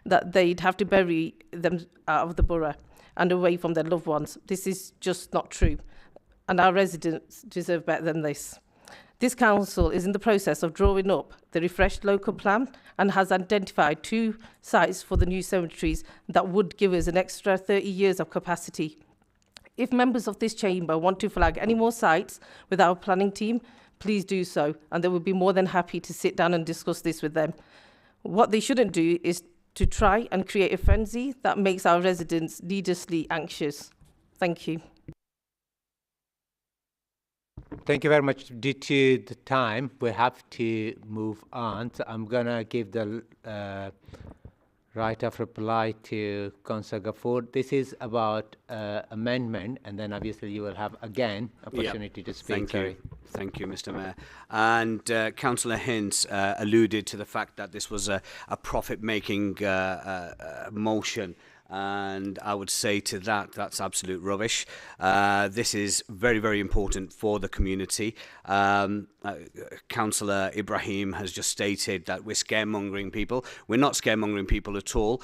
that they'd have to bury them out of the borough and away from their loved ones. This is just not true, and our residents deserve better than this. This council is in the process of drawing up the refreshed local plan and has identified 2 sites for the new cemeteries that would give us an extra 30 years of capacity. If members of this chamber want to flag any more sites with our planning team, please do so, and they will be more than happy to sit down and discuss this with them. What they shouldn't do is to try and create a frenzy that makes our residents needlessly anxious. Thank you. Thank you very much. Due to the time, we have to move on. So I'm going to give the right of reply to Councillor Ghaffur. This is about amendment, and then obviously you will have again opportunity to speak. Thank you, Mr. Mayor. And Councillor Hinds alluded to the fact that this was a profit-making motion. And I would say to that, that's absolute rubbish. This is very, very important for the community. Councillor Ibrahim has just stated that we're scaremongering people. We're not scaremongering people at all.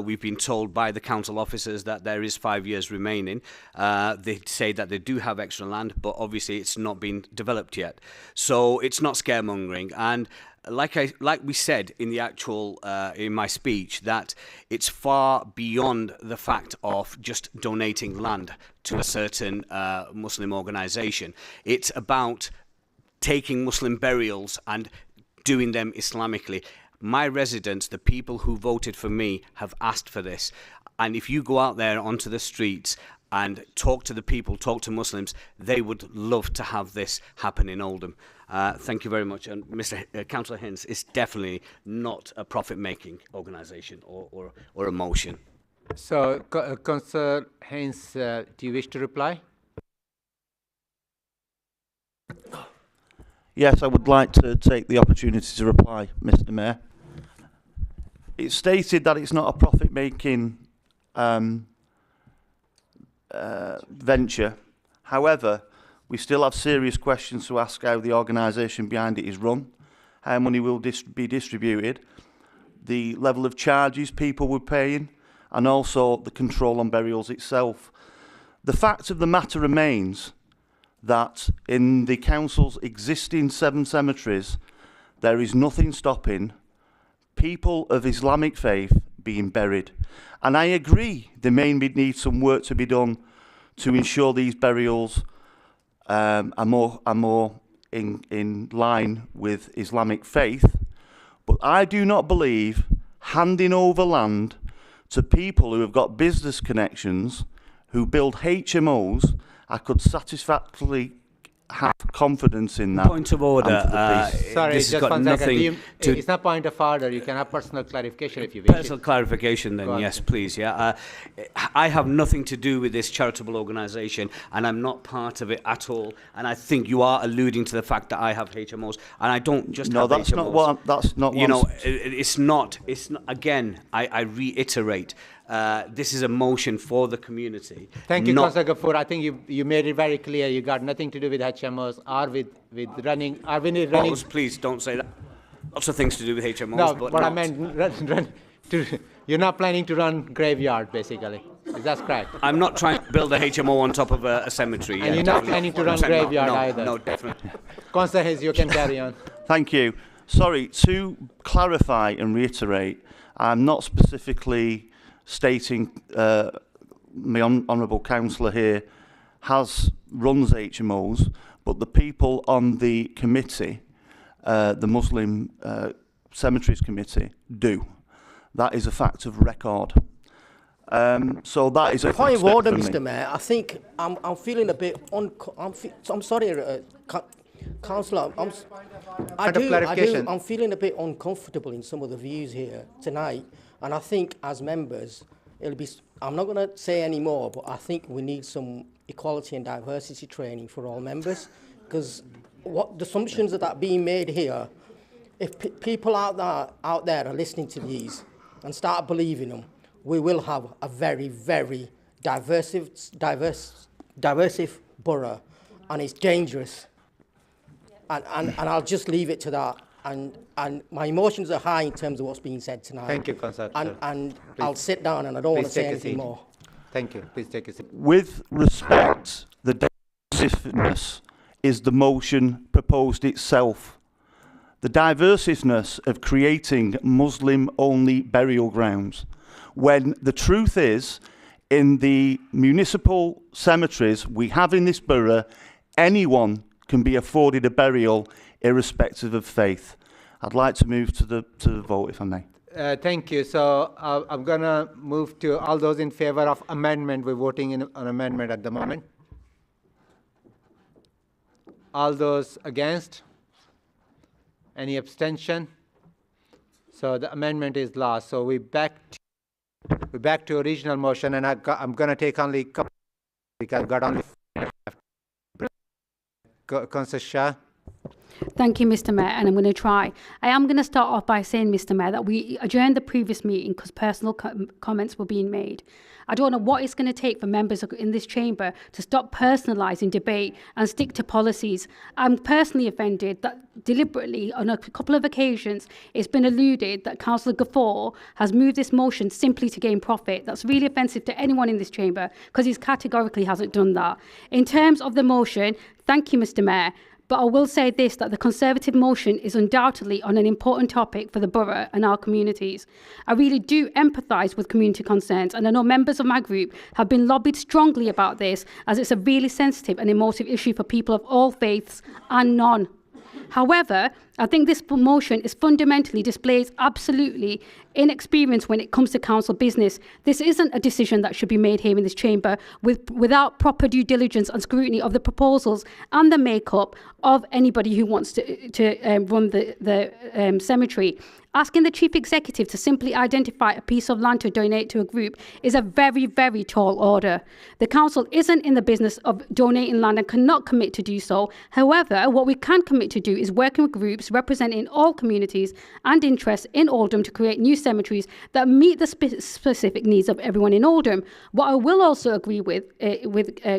We've been told by the council officers that there is 5 years remaining. They say that they do have extra land, but obviously it's not been developed yet. So it's not scaremongering. And like we said in the actual in my speech, that it's far beyond the fact of just donating land to a certain Muslim organisation. It's about taking Muslim burials and doing them Islamically. My residents, the people who voted for me, have asked for this. And if you go out there onto the streets and talk to the people, talk to Muslims, they would love to have this happen in Oldham. Thank you very much. And Mr. Councillor Hinds, it's definitely not a profit-making organisation or a motion. So, Councillor Hinds, do you wish to reply? Yes, I would like to take the opportunity to reply, Mr. Mayor. It's stated that it's not a profit-making venture. However, we still have serious questions to ask how the organisation behind it is run, how money will be distributed, the level of charges people were paying, and also the control on burials itself. The fact of the matter remains that in the council's existing 7 cemeteries, there is nothing stopping people of Islamic faith being buried. And I agree there may need some work to be done to ensure these burials are more in line with Islamic faith, but I do not believe handing over land to people who have got business connections, who build HMOs, I could satisfactorily have confidence in that. Point of order. Sorry, this has just got one nothing second. to It's not point of order. You can have personal clarification if you wish. personal clarification. Then Go on. yes, please. Yeah, I have nothing to do with this charitable organisation, and I'm not part of it at all. And I think you are alluding to the fact that I have HMOs, and I don't just No, have that's HMOs. not what. That's not. You know, it's not. It's not. Again, I reiterate. This is a motion for the community. Thank you, not- Councillor Gafoor. I think you made it very clear. You got nothing to do with HMOs or with running. Or with running. Please don't say that. Lots of things to do with HMOs. No, but what I not. meant, you're not planning to run graveyard, basically. Is that correct? I'm not trying to build a HMO on top of a cemetery. And you're not planning to run graveyard either? No, definitely. Councillor Hayes, you can carry on. Thank you. Sorry, to clarify and reiterate, I'm not specifically stating my honourable councillor here runs HMOs, but the people on the committee, the Muslim Cemeteries Committee, do. That is a fact of record. So that is a Point of step order, for me. Mr. Mayor. I think I'm feeling a bit I'm sorry, Councillor. I do. I'm feeling a bit uncomfortable in some of the views here tonight, and I think as members, it'll be. I'm not going to say any more, but I think we need some equality and diversity training for all members, because what the assumptions that are being made here, if people out there are listening to these and start believing them, we will have a very, very diverse borough, and it's dangerous. And I'll just leave it to that. And my emotions are high in terms of what's being said tonight. Thank you, Councillor. And I'll sit down, and I don't want to say anything more. Thank you. Please take a seat. With respect, the diversiveness is the motion proposed itself. The diversiveness of creating Muslim-only burial grounds, when the truth is, in the municipal cemeteries we have in this borough, anyone can be afforded a burial irrespective of faith. I'd like to move to the vote, if I may. Thank you. So I'm going to move to all those in favor of amendment. We're voting on amendment at the moment. All those against? Any abstention? So the amendment is lost. So we're back to original motion, and I'm going to take only a couple because I've got only. Councillor Shah. Thank you, Mr. Mayor, and I'm going to try. I am going to start off by saying, Mr. Mayor, that we adjourned the previous meeting because personal comments were being made. I don't know what it's going to take for members in this chamber to stop personalising debate and stick to policies. I'm personally offended that deliberately, on a couple of occasions, it's been alluded that Councillor Gafoor has moved this motion simply to gain profit. That's really offensive to anyone in this chamber because he categorically hasn't done that. In terms of the motion, thank you, Mr. Mayor. But I will say this, that the Conservative motion is undoubtedly on an important topic for the borough and our communities. I really do empathise with community concerns, and I know members of my group have been lobbied strongly about this, as it's a really sensitive and emotive issue for people of all faiths and none. However, I think this motion is fundamentally displays absolutely inexperience when it comes to council business. This isn't a decision that should be made here in this chamber without proper due diligence and scrutiny of the proposals and the makeup of anybody who wants to run the cemetery. Asking the chief executive to simply identify a piece of land to donate to a group is a very, very tall order. The council isn't in the business of donating land and cannot commit to do so. However, what we can commit to do is working with groups representing all communities and interests in Oldham to create new cemeteries that meet the specific needs of everyone in Oldham. What I will also agree with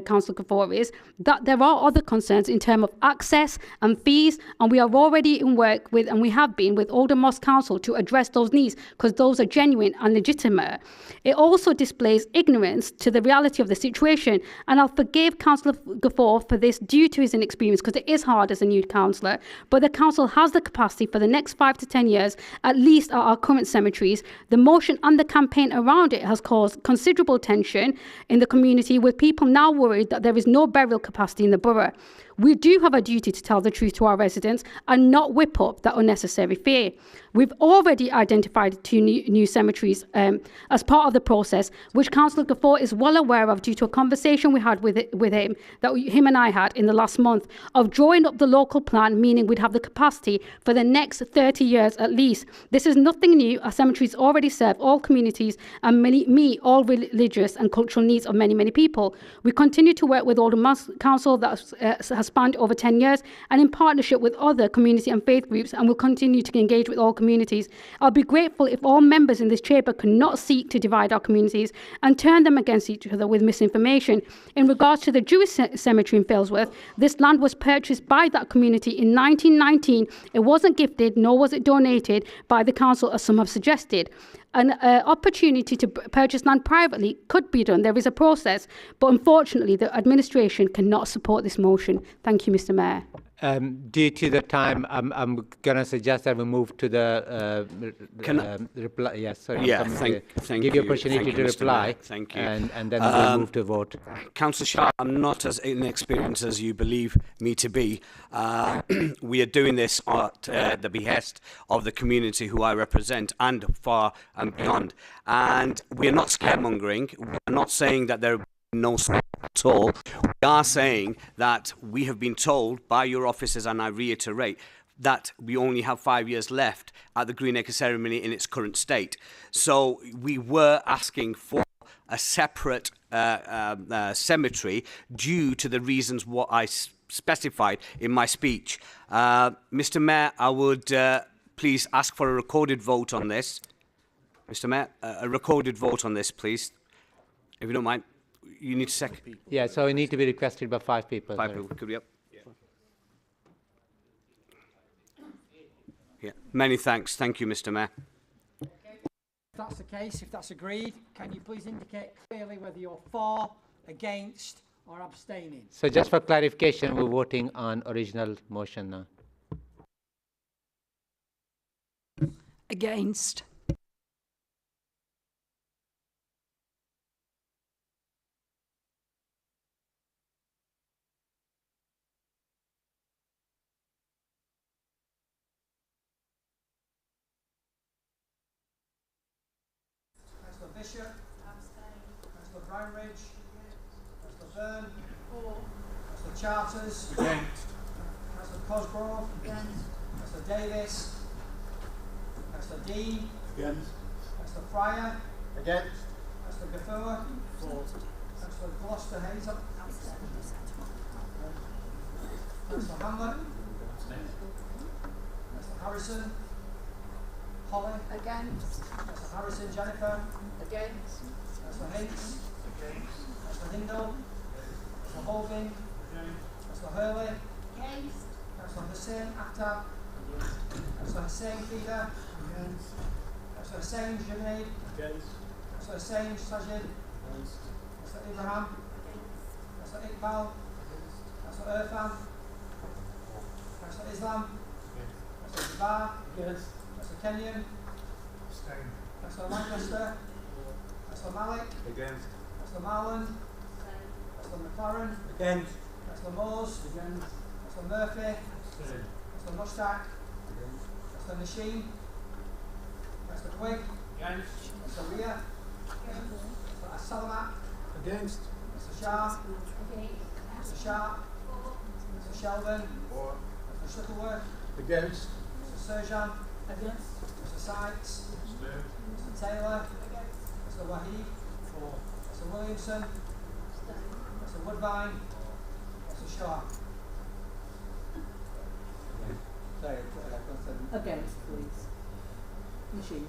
Councillor Gafoor is that there are other concerns in terms of access and fees, and we are already in work with, and we have been with Oldham Mosque Council to address those needs because those are genuine and legitimate. It also displays ignorance to the reality of the situation, and I'll forgive Councillor Gafoor for this due to his inexperience because it is hard as a new councillor, but the council has the capacity for the next 5 to 10 years, at least at our current cemeteries. The motion and the campaign around it has caused considerable tension in the community, with people now worried that there is no burial capacity in the borough. We do have a duty to tell the truth to our residents and not whip up that unnecessary fear. We've already identified 2 new cemeteries as part of the process, which Councillor Gafford is well aware of due to a conversation we had with him, that him and I had in the last month, of drawing up the local plan, meaning we'd have the capacity for the next 30 years at least. This is nothing new. Our cemeteries already serve all communities and meet all religious and cultural needs of many people. We continue to work with Oldham Council that has spanned over 10 years and in partnership with other community and faith groups, and will continue to engage with all communities. I'll be grateful if all members in this chamber cannot seek to divide our communities and turn them against each other with misinformation. In regards to the Jewish cemetery in Failsworth, this land was purchased by that community in 1919. It wasn't gifted, nor was it donated by the council, as some have suggested. An opportunity to purchase land privately could be done. There is a process, but unfortunately the administration cannot support this motion. Thank you, Mr. Mayor. Due to the time, I'm going to suggest that we move to the reply. Yes, sorry. Yeah, thank give you opportunity to reply. Thank you. And then we'll move to vote. Councillor Shah, I'm not as inexperienced as you believe me to be. We are doing this at the behest of the community who I represent and far and beyond. And we're not scaremongering. We're not saying that there are no scare at all. We are saying that we have been told by your officers, and I reiterate, that we only have 5 years left at the Greenacre ceremony in its current state. So we were asking for a separate cemetery due to the reasons what I specified in my speech. Mr. Mayor, I would please ask for a recorded vote on this. Mr. Mayor, a recorded vote on this, please, if you don't mind. You need to second. Yeah, so it need to be requested by 5 people. 5 people, could we up? Yeah. Many thanks. Thank you, Mr. Mayor. If that's the case, if that's agreed, can you please indicate clearly whether you're for, against, or abstaining? So just for clarification, we're voting on original motion now. Against. Bishop. Councillor Brownridge. Councillor Byrne. Councillor Charters. Against. Councillor Cosgrove. Councillor Davis. Councillor Dean. Against. Councillor Fryer. Against. Councillor Gafford. Councillor Gloucester Hazel. Councillor Hamlet. Councillor Harrison. Holly. Against. Councillor Harrison Jennifer. Against. Councillor Hinks. Councillor Hindle. Councillor Holbin. Councillor Hurley. Against. Councillor Hussain Akhtar. Councillor Hussain Feeder. Councillor Hussain Junaid. Councillor Hussain Sajid. Councillor Ibrahim. Councillor Iqbal. Councillor Irfan. Councillor Islam. Councillor Jabbar. Councillor Kenyon. Councillor Lancaster. Councillor Malik. Against. Councillor Marland. Councillor McLaren. Against. Councillor Moores. Councillor Murphy. Councillor Mushtaq. Councillor Nasheen. Councillor Quigg. Councillor Ria. Councillor Salamat. Against. Councillor Shah. Councillor Sharp. Councillor Sheldon. Councillor Shuttleworth. Against. Councillor Surjan. Councillor Sykes. Councillor Taylor. Councillor Wahid. Councillor Williamson. Councillor Woodbine. Councillor Shaw. Sorry, Against, please. Machine.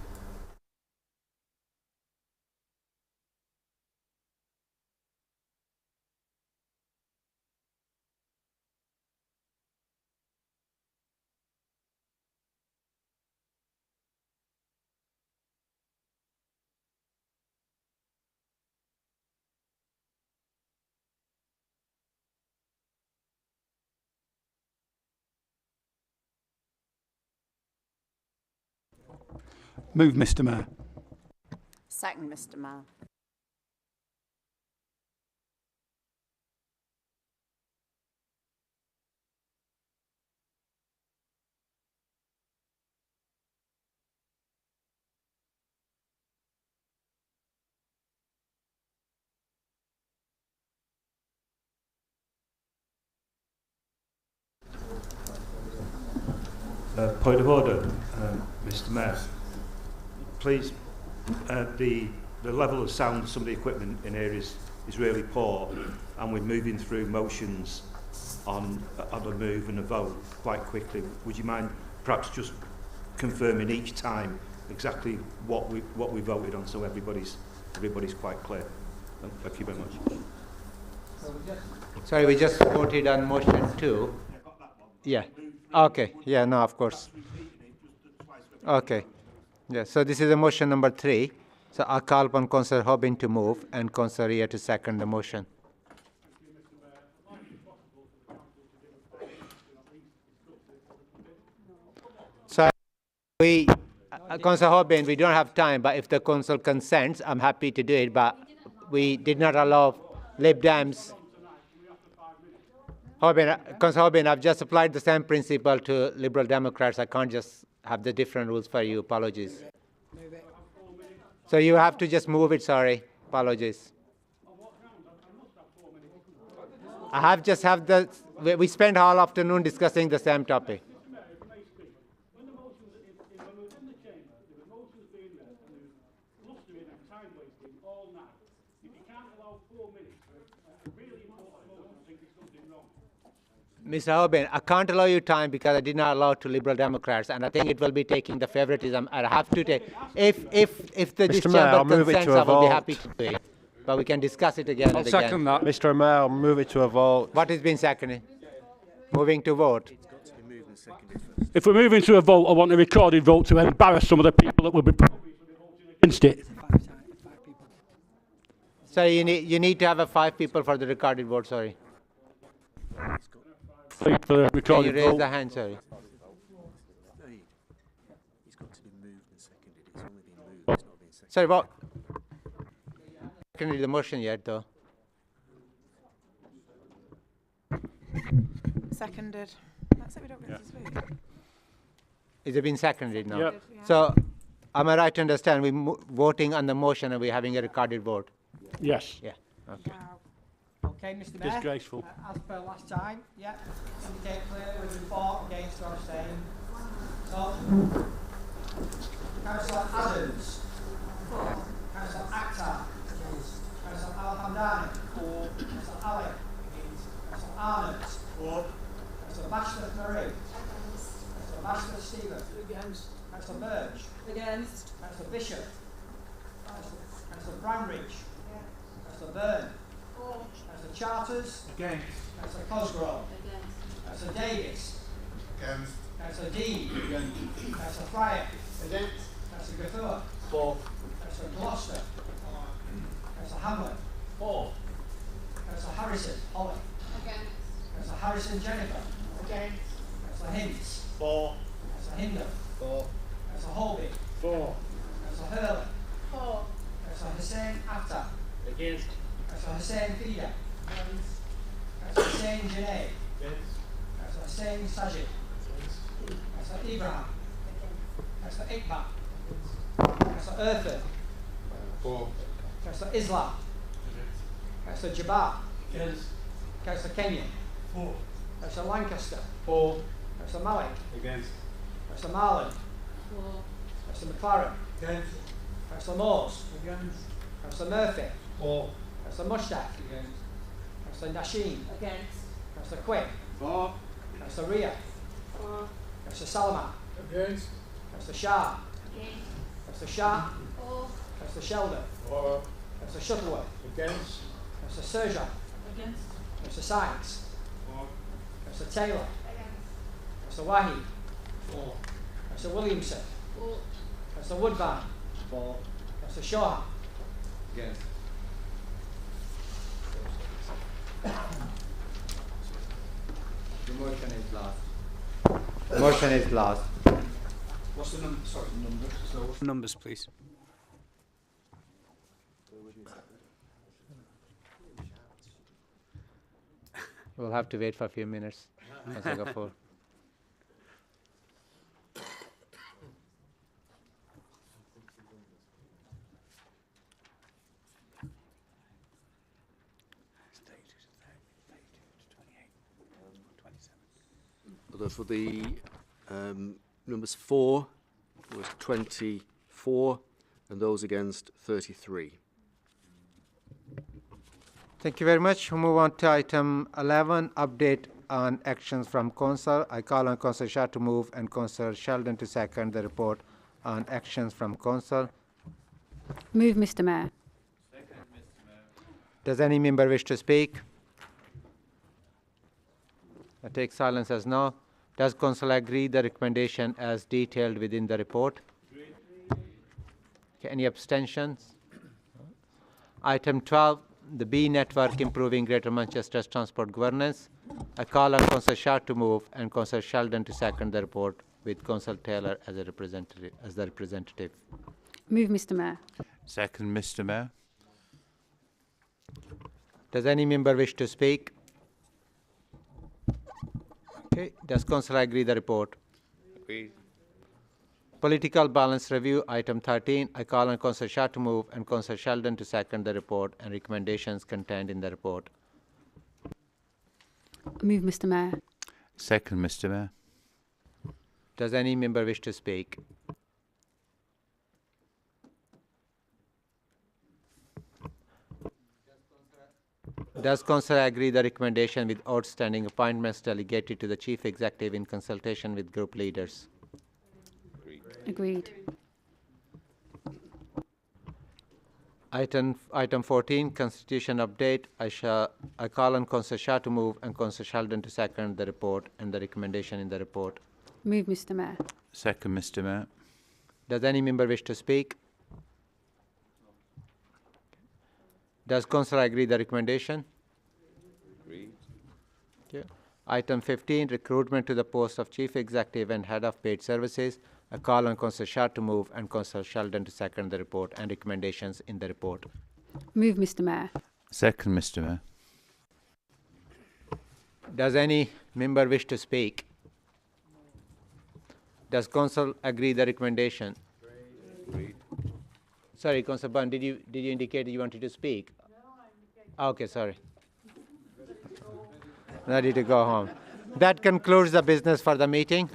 Move, Mr. Mayor. Second, Mr. Mayor. Point of order, Mr. Mayor. Please, the level of sound of some of the equipment in here is really poor, and we're moving through motions on a move and a vote quite quickly. Would you mind perhaps just confirming each time exactly what we voted on, so everybody's quite clear? Thank you very much. Sorry, we just voted on motion 2. Yeah. Okay. Yeah, no, of course. Okay. Yeah, so this is a motion number 3. So I'll call upon Councillor Hobbin to move and Councillor Ria to second the motion. So Councillor Hobbin, we don't have time, but if the council consents, I'm happy to do it, but we did not allow Lib Dems. Councillor Hobbin, I've just applied the same principle to Liberal Democrats. I can't just have the different rules for you. Apologies. So you have to just move it, sorry. Apologies. I have just have the, we spent all afternoon discussing the same topic. Mr. Hobbin, I can't allow you time because I did not allow to Liberal Democrats, and I think it will be taking the favoritism. I have to take. If the this chamber consents, I will be happy to do it. But we can discuss it again and again. I'll second that. Mr. Mayor, I'll move it to a vote. What has been seconded? Moving to vote. If we're moving to a vote, I want a recorded vote to embarrass some of the people that will be voting against it. So you need to have 5 people for the recorded vote. Sorry. For the recorded Can you raise vote. the hand? Sorry. Sorry, what? I can't read the motion yet, though. Seconded. That's it, we don't get this week. Is it been seconded now? Yep. So, am I right to understand we're voting on the motion and we're having a recorded vote? Yes. Yeah. Okay. Okay, Mr. Mayor. Disgraceful. As per last time, yeah. Indicate clearly whether for, against, or abstain. So, Councillor Adams. For. Councillor Akhtar. Against. Councillor Al-Hamdani. For. Councillor Ali. Against. Councillor Arnott. For. Councillor Bashford Marie. Against. Councillor Bashford Stephen. Against. Councillor Birch. Against. Councillor Bishop. Councillor Branridge. Councillor Byrne. For. Councillor Charters. Against. Councillor Cosgrove. Against. Councillor Davis. Against. Councillor Dean. Against. Councillor Fryer. Against. Councillor Gathua. For. Councillor Gloucester. Councillor Hamlet. For. Councillor Harrison. Holly. Against. Councillor Harrison Jennifer. Against. Councillor Hintz. For. Councillor Hinder. For. Councillor Holby. For. Councillor Hurley. For. Councillor Hussain Akhtar. Against. Councillor Hussain Fida. Against. Councillor Hussain Janay. Against. Councillor Hussain Sajid. Against. Councillor Ibrahim. Against. Councillor Iqbal. Against. Councillor Erford. For. Councillor Islam. Against. Councillor Jabbar. Against. Councillor Kenyon. For. Councillor Lancaster. For. Councillor Malik. Against. Councillor Marlin. For. Councillor McLaren. Against. Councillor Morse. Against. Councillor Murphy. For. Councillor Mushtaq. Against. Councillor Nasheem. Against. Councillor Quick. For. Councillor Ria. For. Councillor Salamat. Against. Councillor Shah. Against. Councillor Shah. For. Councillor Sheldon. For. Councillor Shuttleworth. Against. Councillor Serja. Against. Councillor Sykes. For. Councillor Taylor. Against. Councillor Wahid. For. Councillor Williamson. For. Councillor Woodvine. For. Councillor Shaw. Against. The motion is lost. Motion is lost. What's the number? Sorry, numbers. So what's the Numbers, please. We'll have to wait for a few minutes. Councillor Gafoor. For the Numbers for was 24 and those against 33. Thank you very much. We'll move on to item 11, update on actions from Council. I call on Councillor Shah to move and Councillor Sheldon to second the report on actions from Council. Move, Mr. Mayor. Does any member wish to speak? I take silence as no. Does Council agree the recommendation as detailed within the report? Okay, any abstentions? Item 12, the B network improving Greater Manchester's transport governance. I call on Councillor Shah to move and Councillor Sheldon to second the report with Councillor Taylor as a representative. Move, Mr. Mayor. Second, Mr. Mayor. Does any member wish to speak? Okay. Does Council agree the report? Agreed. Political balance review, item 13. I call on Councillor Shah to move and Councillor Sheldon to second the report and recommendations contained in the report. Move, Mr. Mayor. Second, Mr. Mayor. Does any member wish to speak? Does Council agree the recommendation with outstanding appointments delegated to the Chief Executive in consultation with group leaders? Agreed. Item 14, Constitution update. I call on Councillor Shah to move and Councillor Sheldon to second the report and the recommendation in the report. Move, Mr. Mayor. Second, Mr. Mayor. Does any member wish to speak? Does Council agree the recommendation? Agreed. Okay. Item 15, recruitment to the post of Chief Executive and Head of Paid Services. I call on Councillor Shah to move and Councillor Sheldon to second the report and recommendations in the report. Move, Mr. Mayor. Second, Mr. Mayor. Does any member wish to speak? Does Council agree the recommendation? Agreed. Sorry, Councillor Bunn, did you indicate that you wanted to speak? No, okay, sorry. Ready to go home. That concludes the business for the meeting.